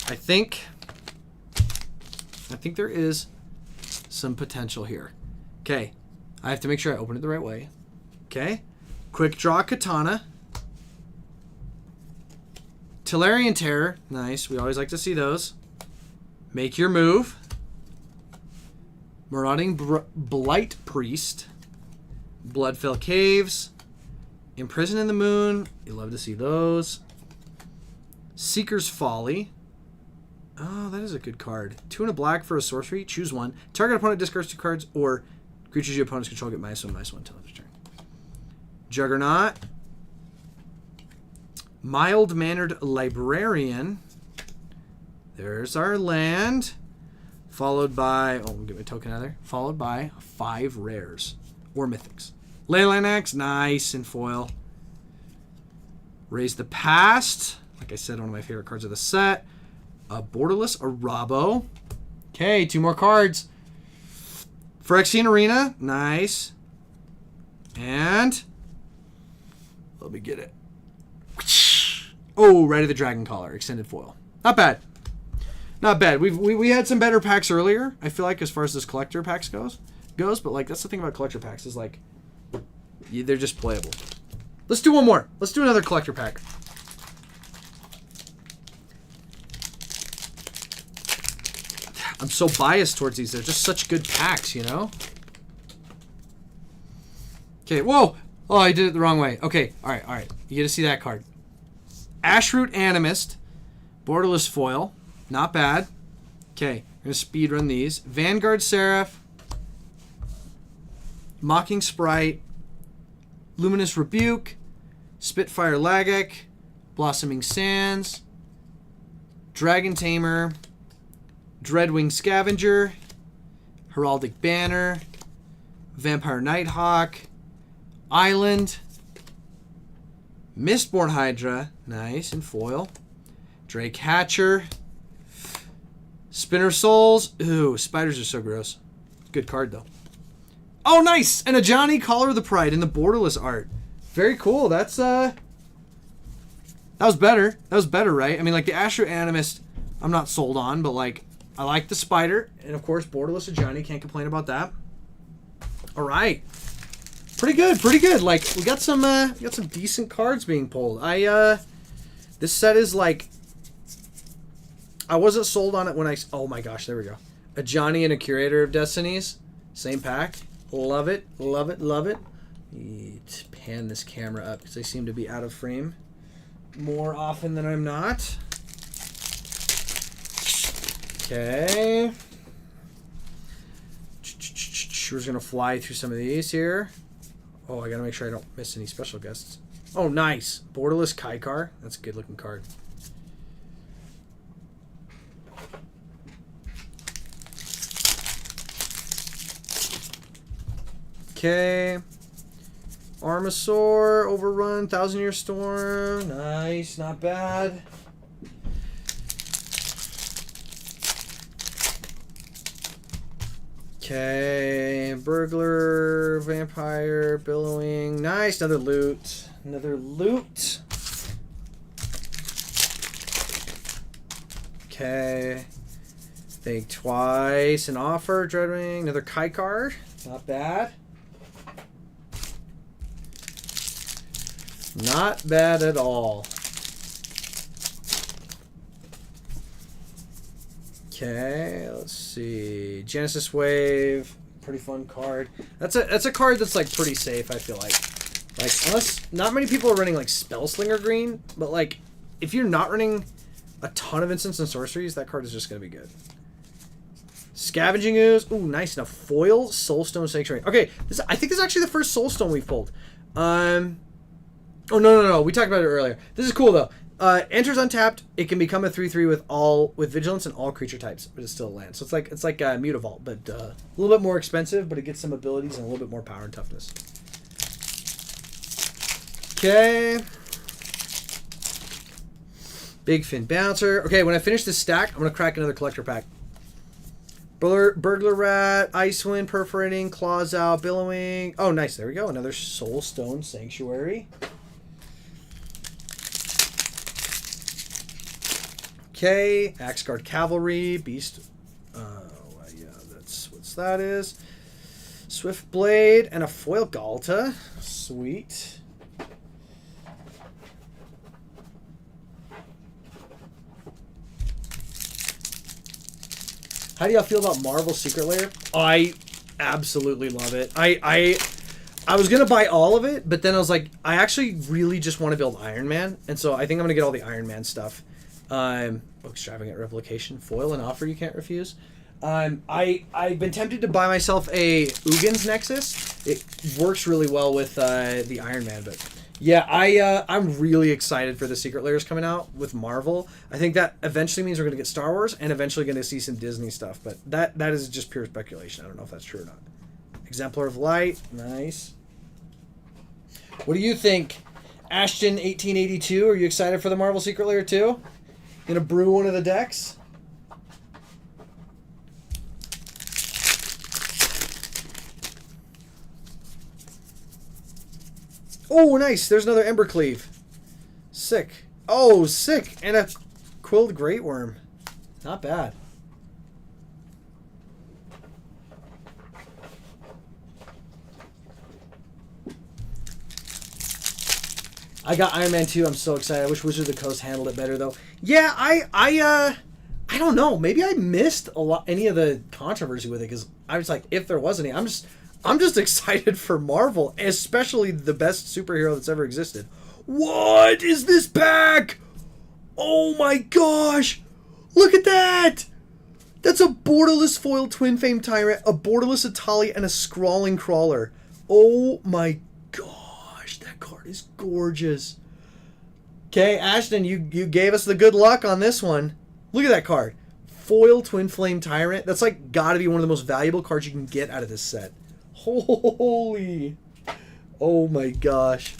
I think there is some potential here. Okay. I have to make sure I open it the right way. Okay. Quick Draw Katana. Tillarian Terror. Nice. We always like to see those. Make Your Move. Marauding Blight Priest. Bloodfell Caves. Imprison in the Moon. You love to see those. Seeker's Folly. Oh, that is a good card. 2 and a black for a sorcery. Choose one. Target opponent discards 2 cards, or creatures your opponents control get -1/-1 until end of turn. Juggernaut. Mild-Mannered Librarian. There's our land. Followed by... Oh, we'll get my token out of there. Followed by 5 rares. Or mythics. Leyline Axe. Nice. In foil. Raise the Past. Like I said, one of my favorite cards of the set. A Borderless Arabo. Okay, 2 more cards. Phyrexian Arena. Nice. And... let me get it. Oh, Rite of the Dragon Collar. Extended foil. Not bad. Not bad. We had some better packs earlier, I feel like, as far as this collector packs goes. But, like, that's the thing about collector packs is, like, they're just playable. Let's do one more. Let's do another collector pack. I'm so biased towards these. They're just such good packs, you know? Okay, whoa! Oh, I did it the wrong way. Okay, alright. You get to see that card. Ashroot Animist. Borderless Foil. Not bad. Okay, I'm going to speed run these. Vanguard Seraph. Mocking Sprite. Luminous Rebuke. Spitfire Lagek. Blossoming Sands. Dragon Tamer. Dreadwing Scavenger. Heraldic Banner. Vampire Nighthawk. Island. Mistborn Hydra. Nice. In foil. Drake Hatcher. Spinner Souls. Ooh, spiders are so gross. Good card, though. Oh, nice! And a Johnny Collar of the Pride in the Borderless art. Very cool. That's, that was better. That was better, right? I mean, like, the Astro Animist, I'm not sold on, but, like, I like the spider. And, of course, Borderless of Johnny. Can't complain about that. All right. Pretty good. Like, we got some decent cards being pulled. This set is, like, I wasn't sold on it when I. Oh my gosh, there we go. A Johnny and a Curator of Destinies, same pack. Love it, love it, love it. Need to pan this camera up because I seem to be out of frame more often than I'm not. Okay. We're just gonna fly through some of these here. Oh, I gotta make sure I don't miss any special guests. Oh, nice. Borderless Kaikar. That's a good looking card. Okay. Armasaur, Overrun, 1,000-Year Storm. Nice, not bad. Okay, Burglar, Vampire, Billowing. Nice, another loot. Another loot. Okay. Think twice. An offer, Dreadwing. Another Kaikar. Not bad. Not bad at all. Okay, let's see. Genesis Wave, pretty fun card. That's a card that's like pretty safe, I feel like. Like, unless not many people are running like Spellslinger Green, but like if you're not running a ton of instants and sorceries, that card is just gonna be good. Scavenging Ooze. Ooh, nice. Now foil Soulstone Sanctuary. Okay, I think this is actually the first Soulstone we've pulled. Oh no. We talked about it earlier. This is cool though. Enters untapped. It can become a 3/3 with vigilance and all creature types, but it's still a land. So it's like Mutavault, but a little bit more expensive, but it gets some abilities and a little bit more power and toughness. Okay. Big Fin Bouncer. Okay, when I finish this stack, I'm gonna crack another collector pack. Burglar Rat, Icewind, Perforating, Claws Out, Billowing. Oh, nice. There we go. Another Soulstone Sanctuary. Okay, Axeguard Cavalry, Beast. Yeah, that's what's that is. Swift Blade and a foil Galta. Sweet. How do y'all feel about Marvel Secret Lair? I absolutely love it. I was gonna buy all of it, but then I was like, I actually really just want to build Iron Man, and so I think I'm gonna get all the Iron Man stuff. Extravagant Replication, foil and offer you can't refuse. I've been tempted to buy myself a Ugins Nexus. It works really well with the Iron Man, but yeah, I'm really excited for the Secret Lairs coming out with Marvel. I think that eventually means we're gonna get Star Wars and eventually gonna see some Disney stuff, but that is just pure speculation. I don't know if that's true or not. Exemplar of Light, nice. What do you think, Ashton 1882? Are you excited for the Marvel Secret Lair too? Gonna brew one of the decks? Oh, nice. There's another Embercleave. Sick. Oh, sick. And a Quilled Great Worm. Not bad. I got Iron Man 2. I'm so excited. I wish Wizard of the Coast handled it better, though. Yeah, I don't know. Maybe I missed any of the controversy with it because I was like, if there was any, I'm just excited for Marvel, especially the best superhero that's ever existed. What is this pack? Oh my gosh! Look at that! That's a borderless foil Twin Fame Tyrant, a borderless Atali, and a Scrawling Crawler. Oh my gosh, that card is gorgeous. Okay, Ashton, you gave us the good luck on this one. Look at that card. Foil Twin Flame Tyrant. That's like gotta be one of the most valuable cards you can get out of this set. Holy. Oh my gosh.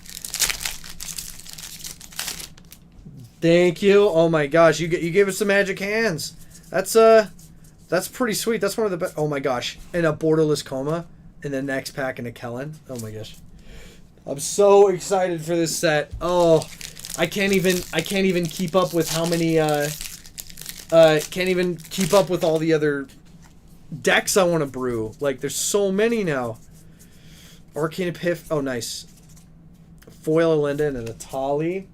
Thank you. Oh my gosh, you gave us some magic hands. That's pretty sweet. That's one of the best. Oh my gosh. And a borderless Coma in the next pack and a Kellen. Oh my gosh. I'm so excited for this set. Oh, I can't even keep up with how many can't even keep up with all the other decks I want to brew. Like, there's so many now. Arcane Epiph. Oh, nice. Foil Alinda and an Atali.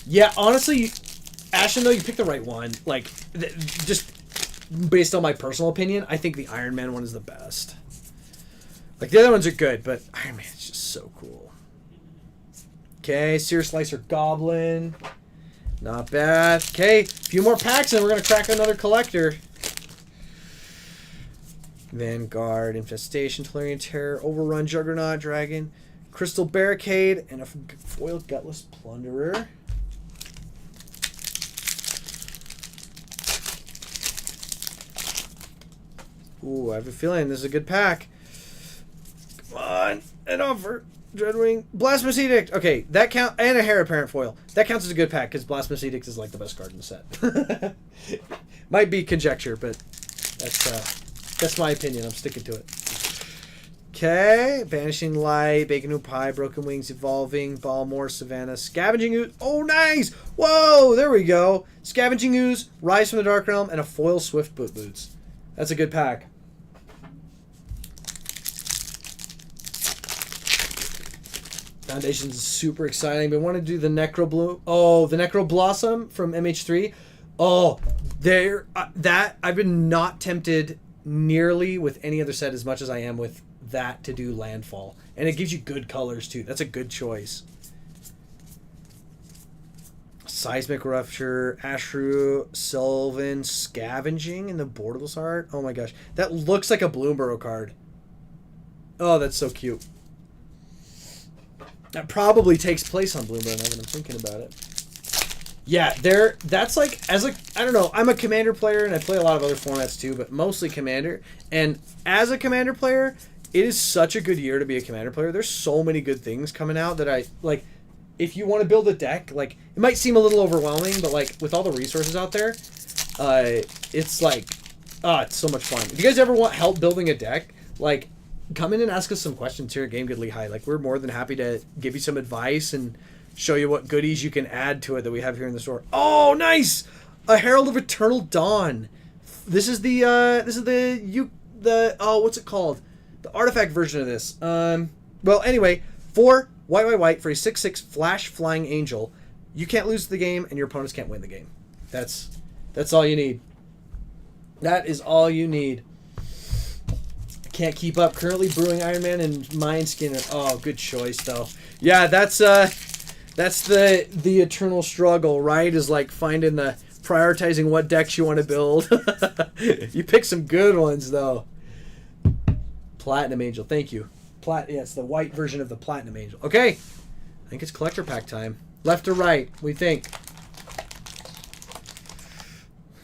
Yeah, honestly, Ashton, though, you picked the right one. Like, just based on my personal opinion, I think the Iron Man one is the best. Like, the other ones are good, but Iron Man is just so cool. Okay, Sear Slicer Goblin. Not bad. Okay, a few more packs and we're going to crack another collector. Vanguard, Infestation, Tolarian Terror, Overrun, Juggernaut, Dragon, Crystal Barricade, and a foil Gutless Plunderer. Ooh, I have a feeling this is a good pack. Come on, an offer. Dreadwing, Blasphemous Edict. Okay, that count, and a Heir Apparent foil. That counts as a good pack because Blasphemous Edict is like the best card in the set. Might be conjecture, but that's my opinion. I'm sticking to it. Okay, Vanishing Light, Bacon Pie, Broken Wings, Evolving, Balmore, Savannah, Scavenging Ooze. Oh, nice! Whoa, there we go. Scavenging Ooze, Rise from the Dark Realm, and a foil Swift Boot Boots. That's a good pack. Foundations is super exciting, but I want to do the Necro Bloom. Oh, the Necro Blossom from MH3. Oh, there. That I've been not tempted nearly with any other set as much as I am with that to do Landfall, and it gives you good colors too. That's a good choice. Seismic Rupture, Ashru, Sylvan, Scavenging in the Borderless art. Oh my gosh, that looks like a Bloomborough card. Oh, that's so cute. That probably takes place on Bloomborough now that I'm thinking about it. Yeah, that's like, I don't know, I'm a Commander player and I play a lot of other formats too, but mostly Commander. And as a Commander player, it is such a good year to be a Commander player. There's so many good things coming out that I, like, if you want to build a deck, like, it might seem a little overwhelming, but like, with all the resources out there, it's like, it's so much fun. If you guys ever want help building a deck, like, come in and ask us some questions here at Game Good Lehi. Like, we're more than happy to give you some advice and show you what goodies you can add to it that we have here in the store. Oh, nice! A Herald of Eternal Dawn. This is the what's it called? The artifact version of this. Well, anyway, 4 white for a 6/6 flash flying angel. You can't lose the game and your opponents can't win the game. That's all you need. That is all you need. Can't keep up. Currently brewing Iron Man and Mind Skinner. Oh, good choice though. Yeah, that's the eternal struggle, right? Is like prioritizing what decks you want to build. You pick some good ones though. Platinum Angel, thank you. Yeah, it's the white version of the Platinum Angel. Okay, I think it's collector pack time. Left or right? We think.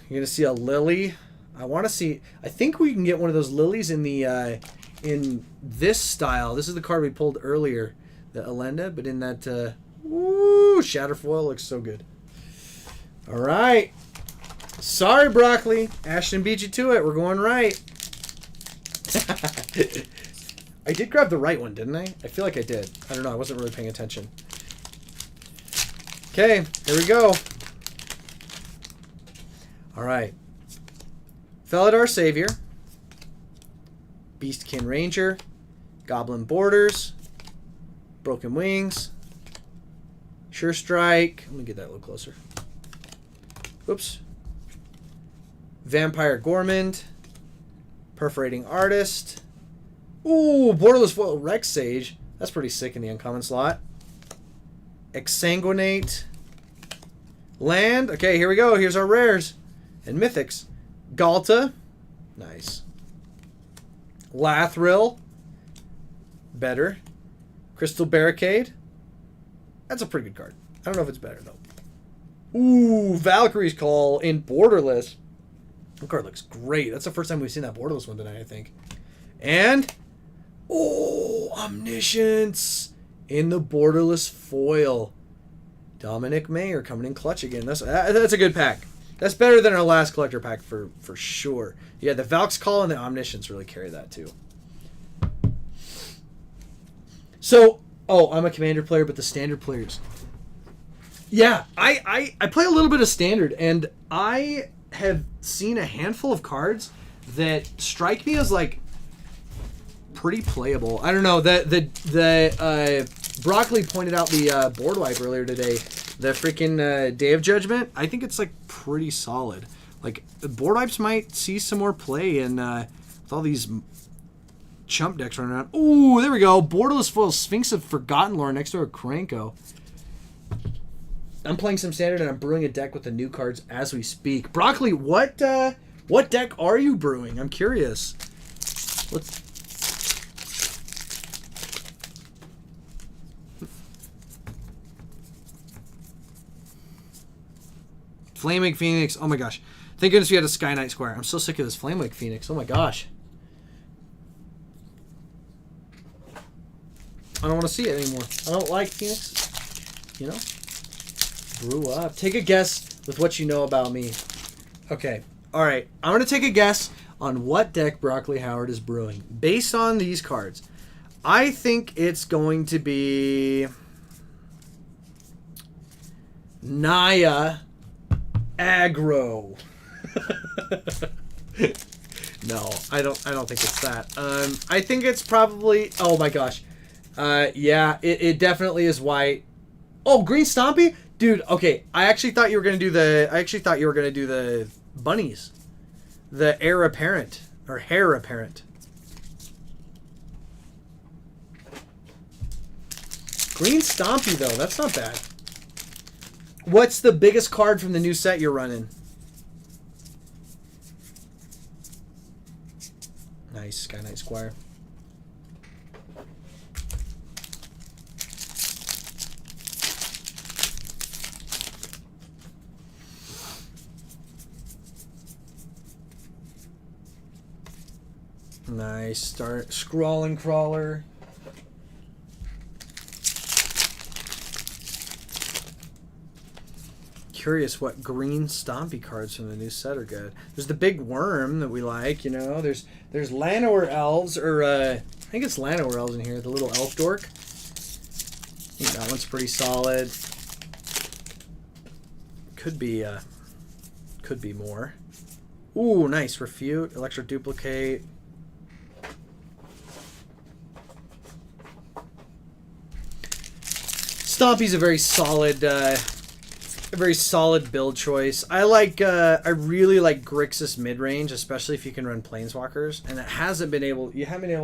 You're gonna see a Lily. I think we can get one of those lilies in the in this style. This is the card we pulled earlier, the Elenda, but in that Shatterfoil looks so good. All right. Sorry, Broccoli. Ashton beat you to it. We're going right. I did grab the right one, didn't I? I feel like I did. I don't know. I wasn't really paying attention. Okay, here we go. All right. Felidar Savior, Beastkin Ranger, Goblin Borders, Broken Wings, Sure Strike. Let me get that a little closer. Oops. Vampire Gormand, Perforating Artist. Ooh, Borderless Foil Rex Sage. That's pretty sick in the uncommon slot. Exsanguinate. Land. Okay, here we go. Here's our rares and mythics. Galta. Nice. Lathril. Better. Crystal Barricade. That's a pretty good card. I don't know if it's better, though. Ooh, Valkyrie's Call in Borderless. That card looks great. That's the first time we've seen that Borderless one tonight, I think. And, Omniscience in the Borderless foil. Dominic Mayer coming in clutch again. That's a good pack. That's better than our last collector pack for sure. Yeah, the Valk's Call and the Omniscience really carry that too. So, I'm a Commander player, but the Standard players. Yeah, I play a little bit of Standard, and I have seen a handful of cards that strike me as like pretty playable. I don't know. The Broccoli pointed out the board wipe earlier today, The freaking Day of Judgment, I think it's like pretty solid. Like board wipes might see some more play in with all these chump decks running around. Ooh, there we go. Borderless foil Sphinx of Forgotten Lore next to a Kranko. I'm playing some standard and I'm brewing a deck with the new cards as we speak. Broccoli, what deck are you brewing? I'm curious. Let's. Flamewake Phoenix. Oh my gosh. Thank goodness we had a Sky Knight Square. I'm so sick of this Flamewake Phoenix. Oh my gosh. I don't want to see it anymore. I don't like Phoenix. You know? Brew up. Take a guess with what you know about me. Okay. Alright. I'm going to take a guess on what deck Broccoli Howard is brewing. Based on these cards. I think it's going to be Naya Aggro. No, I don't think it's that. I think it's probably, oh my gosh. Yeah, it definitely is white. Oh, green Stompy? Dude, okay. I actually thought you were gonna do the bunnies. The heir apparent. Or hair apparent. Green Stompy though, that's not bad. What's the biggest card from the new set you're running? Nice, Sky Knight Squire. Nice. Start Scrawling Crawler. Curious what green Stompy cards from the new set are good. There's the big worm that we like, you know. There's Llanowar Elves, or I think it's Llanowar Elves in here. The little elf dork. I think that one's pretty solid. Could be more. Ooh, nice. Refute, Electro Duplicate. Stompy's a very solid build choice. I really like Grixis mid-range, especially if you can run Planeswalkers, and you haven't been able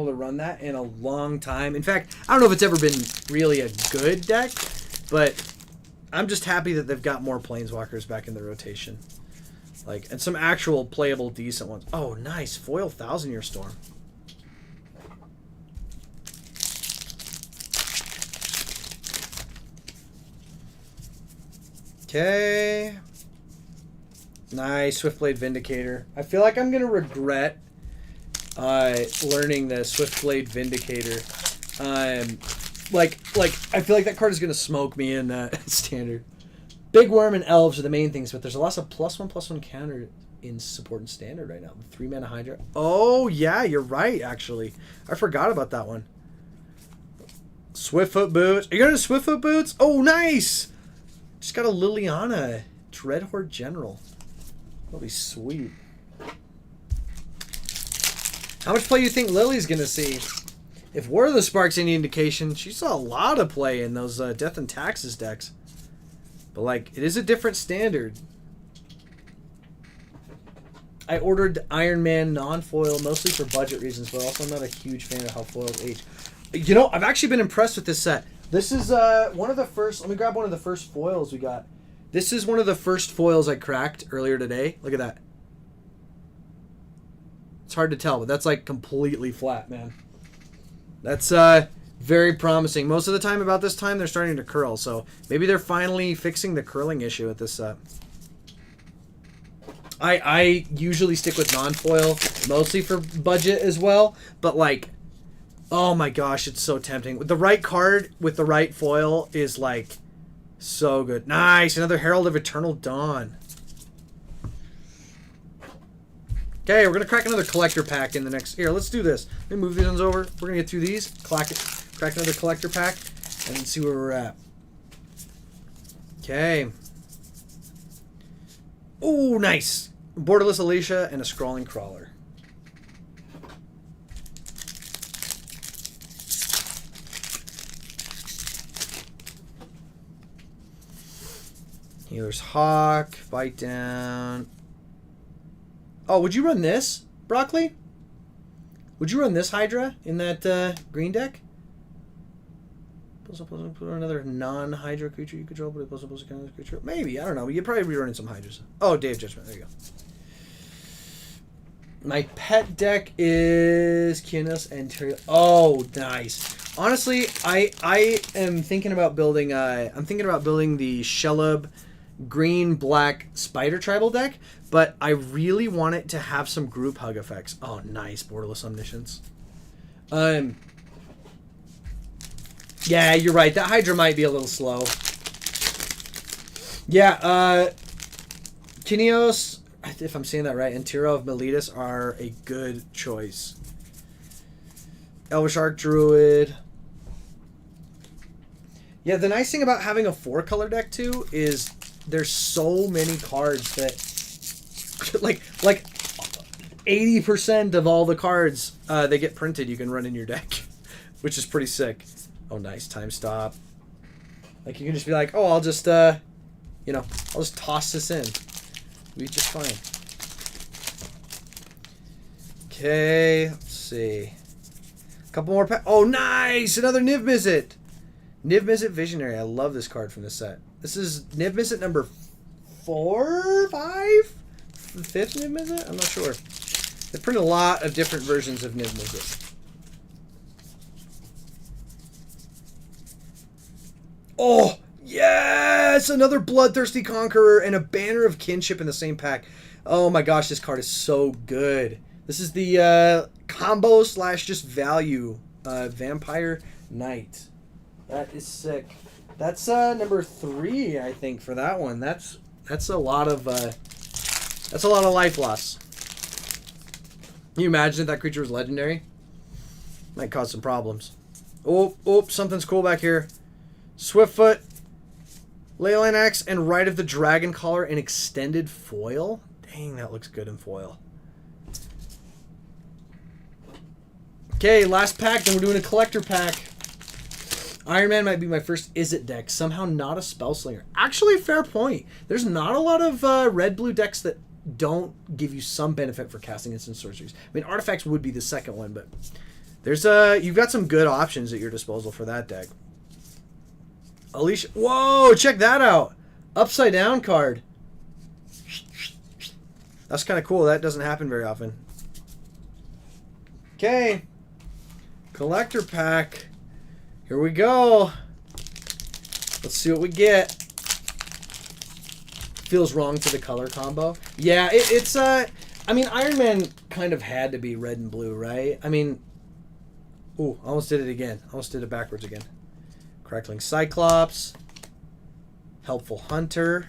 to run that in a long time. In fact, I don't know if it's ever been really a good deck, but I'm just happy that they've got more Planeswalkers back in the rotation. Like, and some actual playable decent ones. Oh, nice. Foil Thousand Year Storm. Okay. Nice. Swiftblade Vindicator. I feel like I'm going to regret learning the Swiftblade Vindicator. Like I feel like that card is going to smoke me in Standard. Big Worm and Elves are the main things, but there's a lot of +1/+1 counter in Support and Standard right now. 3-mana Hydra. Oh, yeah, you're right, actually. I forgot about that one. Swiftfoot Boots. Are you going to Swiftfoot Boots? Oh, nice! Just got a Liliana Dreadhorde General. That'll be sweet. How much play do you think Lily's going to see? If War of the Spark's any indication, she saw a lot of play in those Death and Taxes decks. But, like, it is a different standard. I ordered Iron Man non-foil mostly for budget reasons, but also I'm not a huge fan of how foils age. You know, I've actually been impressed with this set. This is one of the first... Let me grab one of the first foils we got. This is one of the first foils I cracked earlier today. Look at that. It's hard to tell, but that's, like, completely flat, man. That's very promising. Most of the time about this time, they're starting to curl, so maybe they're finally fixing the curling issue with this set. I usually stick with non-foil, mostly for budget as well, but, like... Oh my gosh, it's so tempting. The right card with the right foil is, like, so good. Nice! Another Herald of Eternal Dawn. Okay, we're going to crack another collector pack in the next... Here, let's do this. Let me move these ones over. We're going to get through these. Crack another collector pack. And see where we're at. Okay. Ooh, nice! Borderless Alicia and a Scrawling Crawler. Healer's Hawk. Bite down. Oh, would you run this, Broccoli? Would you run this Hydra in that green deck? Put another non-Hydra creature you control, but it plus another creature. Maybe, I don't know. You'd probably be running some Hydras. Oh, Day of Judgment. There you go. My pet deck is Kianos and Tyrael. Oh, nice. Honestly, I am thinking about building. I'm thinking about building the Shellub green black spider tribal deck, but I really want it to have some group hug effects. Oh, nice. Borderless Omniscience. Yeah, you're right. That Hydra might be a little slow. Yeah, Kineos, if I'm saying that right, and Tiro of Miletus are a good choice. Elvish Archdruid. Yeah, the nice thing about having a 4-color deck, too, is there's so many cards that... like 80% of all the cards they get printed you can run in your deck, which is pretty sick. Oh, nice. Time stop. Like, you can just be like, oh, I'll just, I'll just toss this in. Be just fine. Okay, let's see. A couple more oh, nice! Another Niv Mizzet! Niv Mizzet Visionary. I love this card from this set. This is Niv Mizzet number 4, 5? The 5th Niv Mizzet? I'm not sure. They print a lot of different versions of Niv Mizzet. Oh, yes! Another Bloodthirsty Conqueror and a Banner of Kinship in the same pack. Oh my gosh, this card is so good. This is the combo / just value Vampire Knight. That is sick. That's number 3, I think, for that one. That's a lot of life loss. Can you imagine if that creature was legendary? Might cause some problems. Oh, something's cool back here. Swiftfoot, Leyline Axe, and Rite of the Dragon Collar in extended foil. Dang, that looks good in foil. Okay, last pack, then we're doing a collector pack. Iron Man might be my first Izzet deck. Somehow not a Spellslinger. Actually, fair point. There's not a lot of red-blue decks that don't give you some benefit for casting instant sorceries. I mean, Artifacts would be the second one, but there's you've got some good options at your disposal for that deck. Alicia, whoa, check that out. Upside down card. That's kind of cool. That doesn't happen very often. Okay. Collector pack. Here we go. Let's see what we get. Feels wrong to the color combo. Yeah, it's I mean, Iron Man kind of had to be red and blue, right? I mean, ooh, almost did it again. Almost did it backwards again. Crackling Cyclops, Helpful Hunter,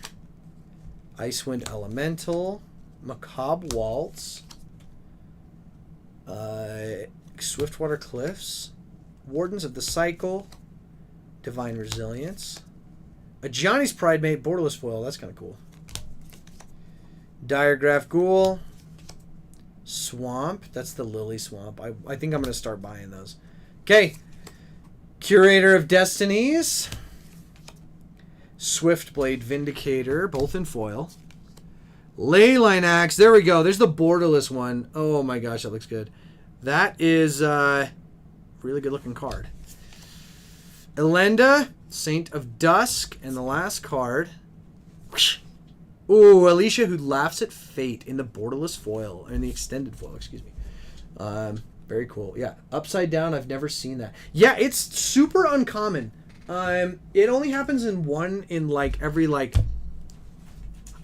Icewind Elemental, Macabre Waltz, Swiftwater Cliffs, Wardens of the Cycle, Divine Resilience, a Johnny's Pride Mate, Borderless Foil, that's kind of cool. Diregraph Ghoul, Swamp, that's the Lily Swamp. I think I'm going to start buying those. Okay. Curator of Destinies, Swiftblade Vindicator, both in foil. Leyline Axe, there we go. There's the borderless one. Oh my gosh, that looks good. That is a really good looking card. Elenda, Saint of Dusk, and the last card. Ooh, Alicia, who laughs at fate in the borderless foil, in the extended foil, excuse me. Very cool. Yeah, upside down. I've never seen that. Yeah, it's super uncommon. It only happens in every I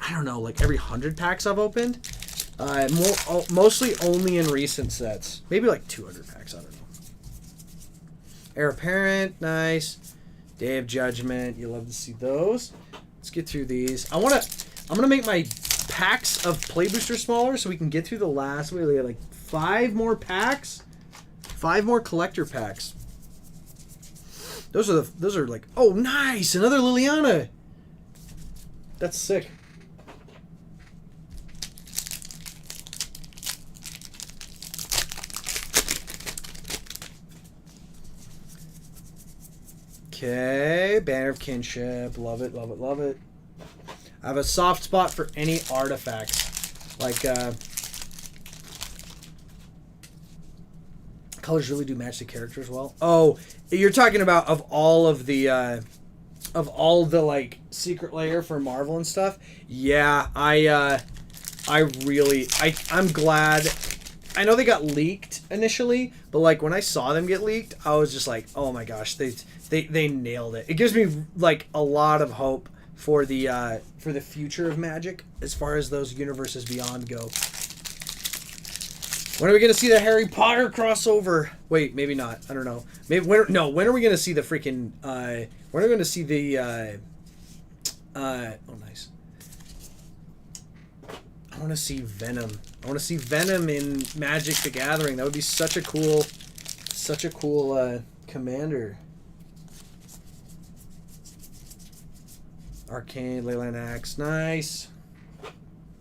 don't know, every 100 packs I've opened. Mostly only in recent sets. Maybe 200 packs. I don't know. Heir Apparent, nice. Day of Judgment. You love to see those. Let's get through these. I'm gonna make my packs of Play Booster smaller so we can get through the last. We got 5 more packs, 5 more collector packs. Those are oh nice, another Liliana. That's sick. Okay, Banner of Kinship, love it, love it, love it. I have a soft spot for any artifacts. Like, colors really do match the characters well. Oh, you're talking about of all the like secret layer for Marvel and stuff. Yeah, I'm glad. I know they got leaked initially, but like when I saw them get leaked, I was just like, oh my gosh, they nailed it. It gives me like a lot of hope for the future of Magic as far as those universes beyond go. When are we going to see the Harry Potter crossover? Wait, maybe not. I don't know. Maybe when are we going to see the freaking when are we going to see the oh nice. I want to see Venom. I want to see Venom in Magic the Gathering. That would be such a cool commander. Arcane, Leyline Axe. Nice.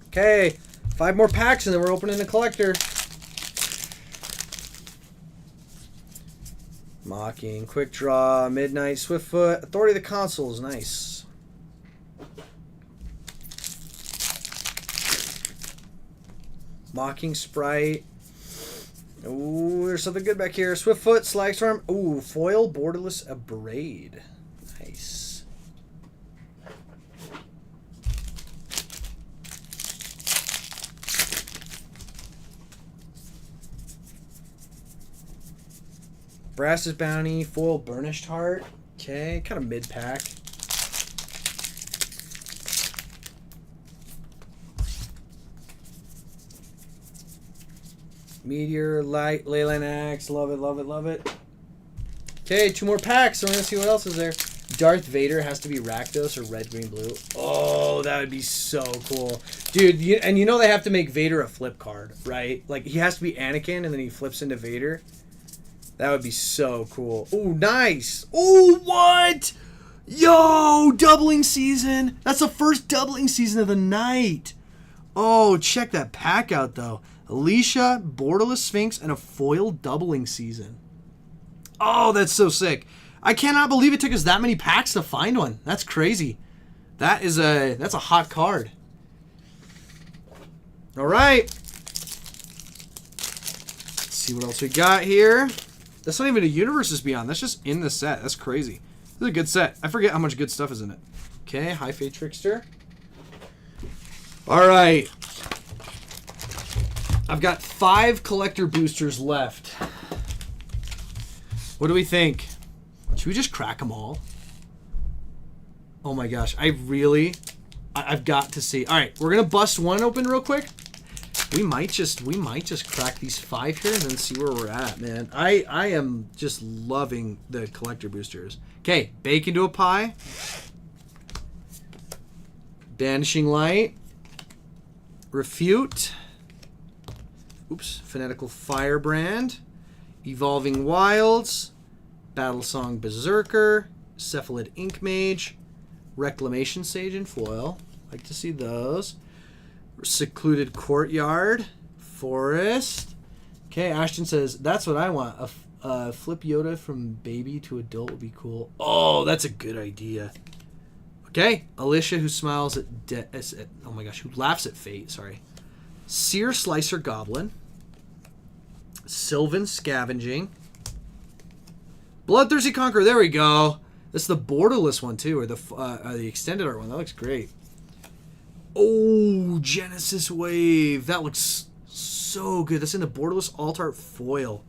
Okay. 5 more packs and then we're opening the collector. Mocking, Quick Draw, Midnight, Swiftfoot, Authority of the Consuls. Nice. Mocking Sprite. Ooh, there's something good back here. Swiftfoot, Slagstorm. Ooh, foil, borderless, Abrade. Nice. Brass's Bounty, foil, Burnished Heart. Okay, kind of mid-pack. Meteor, Light, Leyline Axe. Love it, love it, love it. Okay, 2 more packs. So we're going to see what else is there. Darth Vader has to be Rakdos or red, green, blue. Oh, that would be so cool. Dude, and you know they have to make Vader a flip card, right? Like, he has to be Anakin and then he flips into Vader. That would be so cool. Oh, nice. Oh, what? Yo, doubling season. That's the first doubling season of the night. Oh, check that pack out, though. Alicia, Borderless Sphinx, and a foil doubling season. Oh, that's so sick. I cannot believe it took us that many packs to find one. That's crazy. That's a hot card. All right. Let's see what else we got here. That's not even a Universes Beyond. That's just in the set. That's crazy. This is a good set. I forget how much good stuff is in it. Okay, High Fate Trickster. All right. I've got 5 collector boosters left. What do we think? Should we just crack them all? Oh my gosh. I've got to see. All right, we're going to bust one open real quick. We might just crack these 5 here and then see where we're at, man. I am just loving the collector boosters. Okay, Bake into a Pie. Banishing Light. Refute. Oops. Fanatical Firebrand. Evolving Wilds. Battlesong Berserker. Cephalid Ink Mage. Reclamation Sage and foil. Like to see those. Secluded Courtyard. Forest. Okay, Ashton says, that's what I want. A flip Yoda from baby to adult would be cool. Oh, that's a good idea. Okay, Alicia who smiles at oh my gosh, who laughs at fate, sorry. Seer Slicer Goblin. Sylvan Scavenging. Bloodthirsty Conqueror, there we go. That's the borderless one too, or the extended art one. That looks great. Oh, Genesis Wave. That looks so good. That's in the borderless alt art foil.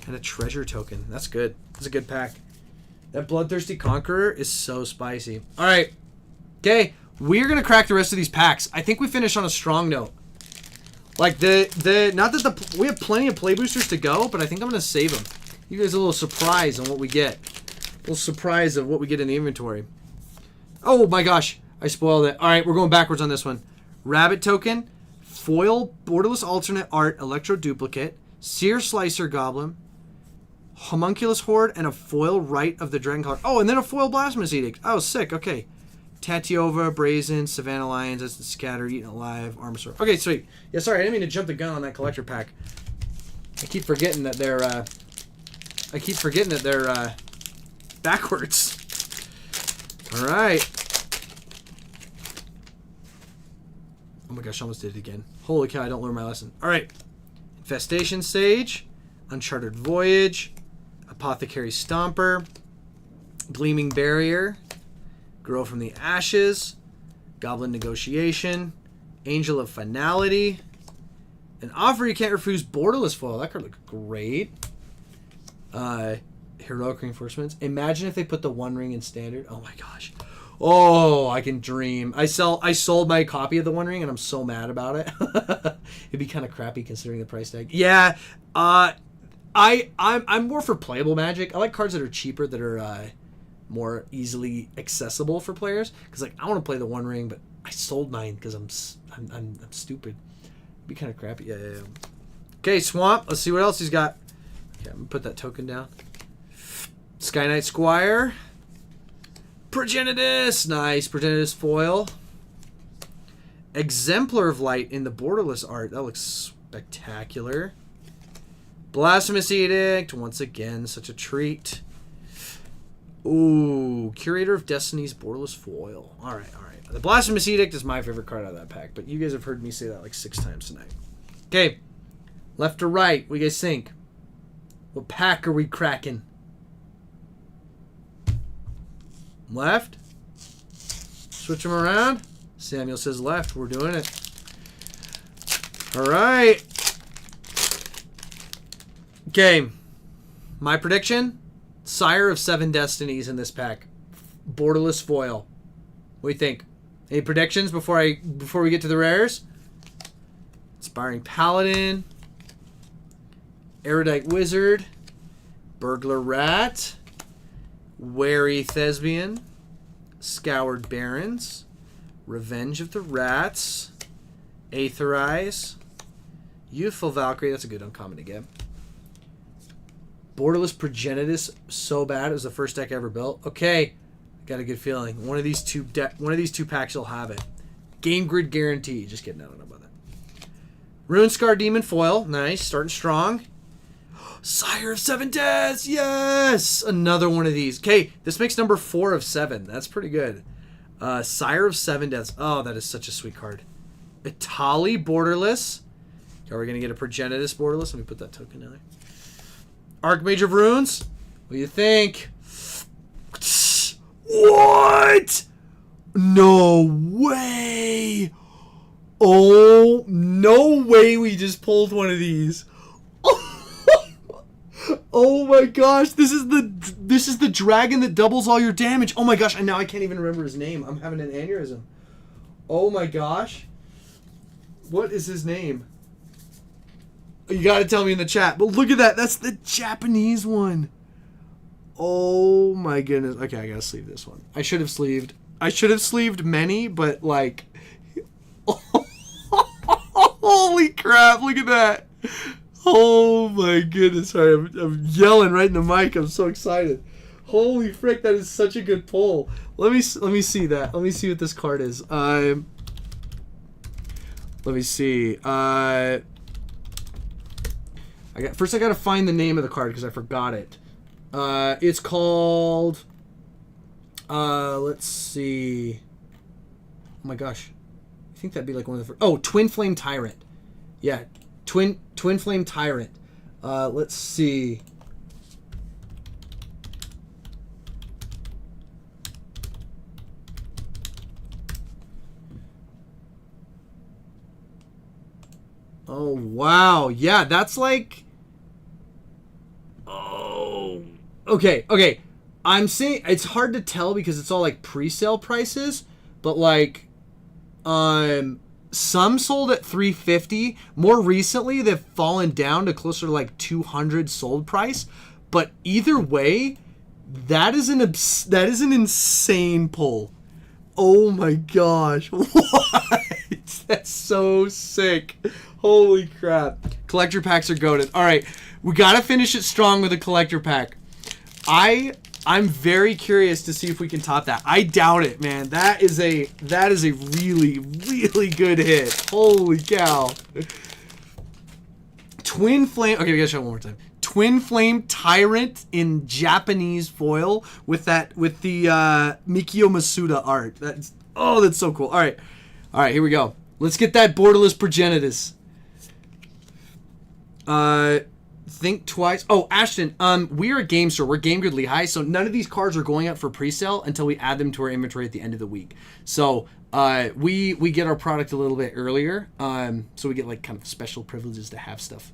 And a treasure token. That's good. That's a good pack. That Bloodthirsty Conqueror is so spicy. All right. Okay. We're going to crack the rest of these packs. I think we finished on a strong note. Like, not that we have plenty of play boosters to go, but I think I'm going to save them. You guys a little surprise on what we get. A little surprise of what we get in the inventory. Oh my gosh. I spoiled it. All right, we're going backwards on this one. Rabbit Token, Foil, Borderless Alternate Art, Electro Duplicate, Seer Slicer Goblin, Homunculus Horde, and a foil Rite of the Dragon card. Oh, and then a foil Blasphemous Edict. Oh, sick. Okay. Tatiova, Brazen, Savannah Lions, Essence Scatter, Eaten Alive, Armor Sword. Okay, sweet. Yeah, sorry, I didn't mean to jump the gun on that collector pack. I keep forgetting that they're backwards. All right. my gosh, I almost did it again. Holy cow, I don't learn my lesson. All right. Infestation Sage, Uncharted Voyage, Apothecary Stomper, Gleaming Barrier, Grow from the Ashes, Goblin Negotiation, Angel of Finality, an offer you can't refuse, Borderless Foil. That card looks great. Heroic Reinforcements. Imagine if they put the One Ring in Standard. Oh my gosh. Oh, I can dream. I sold my copy of the One Ring and I'm so mad about it. It'd be kind of crappy considering the price tag. Yeah. I'm more for playable Magic. I like cards that are cheaper, that are more easily accessible for players. Because like I want to play the One Ring, but I sold mine because I'm stupid. It'd be kind of crappy. Yeah. Okay, Swamp. Let's see what else he's got. Okay, I'm gonna put that token down. Sky Knight Squire. Progenitus. Nice. Progenitus foil. Exemplar of Light in the borderless art. That looks spectacular. Blasphemous Edict. Once again, such a treat. Ooh. Curator of Destiny's borderless foil. Alright. The Blasphemous Edict is my favorite card out of that pack, but you guys have heard me say that like 6 times tonight. Okay. Left to right. What do you guys think? What pack are we cracking? Left. Switch them around. Samuel says left. We're doing it. All right. Okay. My prediction. Sire of 7 Destinies in this pack. Borderless foil. What do you think? Any predictions before we get to the rares? Inspiring Paladin. Erudite Wizard. Burglar Rat. Wary Thespian, Scoured Barons, Revenge of the Rats, Aetherize, Youthful Valkyrie, that's a good uncommon to get. Borderless Progenitus, so bad, it was the first deck I ever built. Okay, got a good feeling. One of these two packs will have it. Game Grid Guarantee, just kidding, I don't know about that. Runescar Demon Foil, nice, starting strong. Sire of 7 Deaths! Yes! Another one of these. Okay, this makes number 4 of 7. That's pretty good. Sire of 7 Deaths. Oh, that is such a sweet card. Itali Borderless. Are we going to get a Progenitus Borderless? Let me put that token in there. Archmage of Runes. What do you think? What? No way! Oh, no way we just pulled one of these. Oh my gosh, this is the dragon that doubles all your damage. Oh my gosh, and now I can't even remember his name. I'm having an aneurysm. Oh my gosh. What is his name? You gotta tell me in the chat. But look at that. That's the Japanese one. Oh my goodness. Okay, I gotta sleeve this one. I should have sleeved many, but like... Holy crap, look at that. Oh my goodness! Sorry, I'm yelling right in the mic. I'm so excited. Holy frick! That is such a good pull. Let me see that. Let me see what this card is. Let me see. I gotta find the name of the card because I forgot it. It's called. Let's see. Oh my gosh, I think that'd be like one of the. Oh, Twin Flame Tyrant. Yeah. Twin Flame Tyrant. Let's see. Oh, wow. Yeah, that's like... Oh. Okay. I'm seeing... It's hard to tell because it's all like pre-sale prices, but like... Some sold at $350. More recently, they've fallen down to closer to like $200 sold price. But either way, that is an insane pull. Oh my gosh! What? That's so sick. Holy crap! Collector packs are goated. All right, we gotta finish it strong with a collector pack. I'm very curious to see if we can top that. I doubt it, man. That is a really, really good hit. Holy cow. Twin Flame. Okay, we gotta show it one more time. Twin Flame Tyrant in Japanese foil with the Mikio Masuda art. That's so cool. All right, here we go. Let's get that borderless progenitus. Think twice. Oh, Ashton, we're a game store. We're Game Grid Lehi, so none of these cards are going up for pre-sale until we add them to our inventory at the end of the week. So we get our product a little bit earlier, so we get like kind of special privileges to have stuff.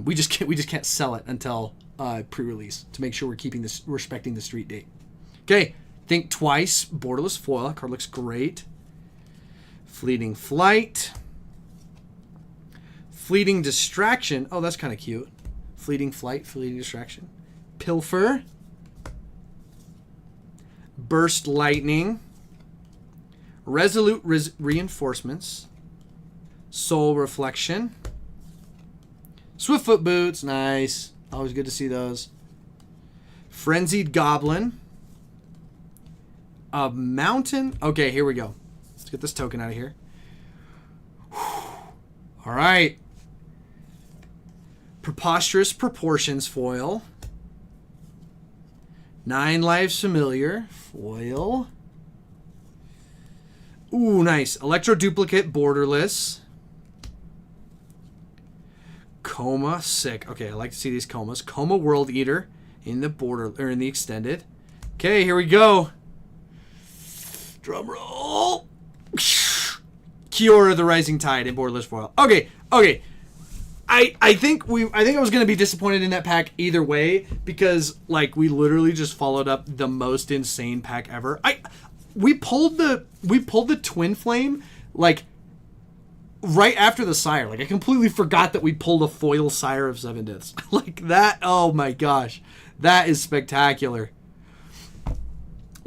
We just can't sell it until pre-release to make sure we're respecting the street date. Okay, Think Twice, borderless foil. That card looks great. Fleeting Flight. Fleeting Distraction. Oh, that's kind of cute. Fleeting Flight, Fleeting Distraction. Pilfer. Burst Lightning. Resolute Reinforcements. Soul Reflection. Swiftfoot Boots. Nice. Always good to see those. Frenzied Goblin. A Mountain. Okay, here we go. Let's get this token out of here. All right. Preposterous Proportions foil. 9 Lives Familiar foil. Ooh, nice. Electro Duplicate borderless. Coma, sick. Okay, I like to see these comas. Coma World Eater in the border or in the extended. Okay, here we go. Drum roll. Kiora the Rising Tide in borderless foil. Okay. I think I was gonna be disappointed in that pack either way because like we literally just followed up the most insane pack ever. We pulled the Twin Flame like right after the Sire. Like I completely forgot that we pulled a foil Sire of Seven Deaths. Like that. Oh my gosh, that is spectacular.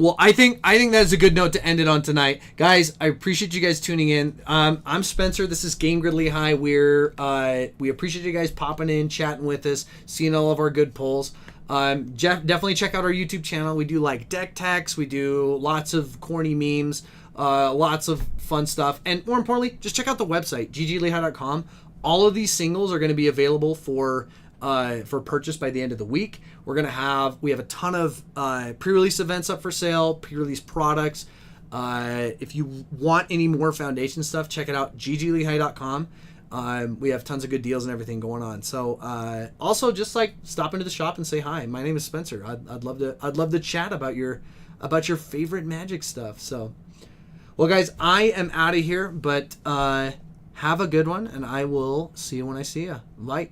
Well, I think that's a good note to end it on tonight. Guys, I appreciate you guys tuning in. I'm Spencer. This is Game Grid Lehi. We appreciate you guys popping in, chatting with us, seeing all of our good pulls. Definitely check out our YouTube channel. We do like deck techs. We do lots of corny memes, lots of fun stuff. And more importantly, just check out the website, gglehi.com. All of these singles are going to be available for purchase by the end of the week. We have a ton of pre-release events up for sale, pre-release products. If you want any more Foundation stuff, check it out, gglehi.com. We have tons of good deals and everything going on. So also just like stop into the shop and say hi. My name is Spencer. I'd love to chat about your favorite Magic stuff. So, well guys, I am out of here, but have a good one, and I will see you when I see you. Bye.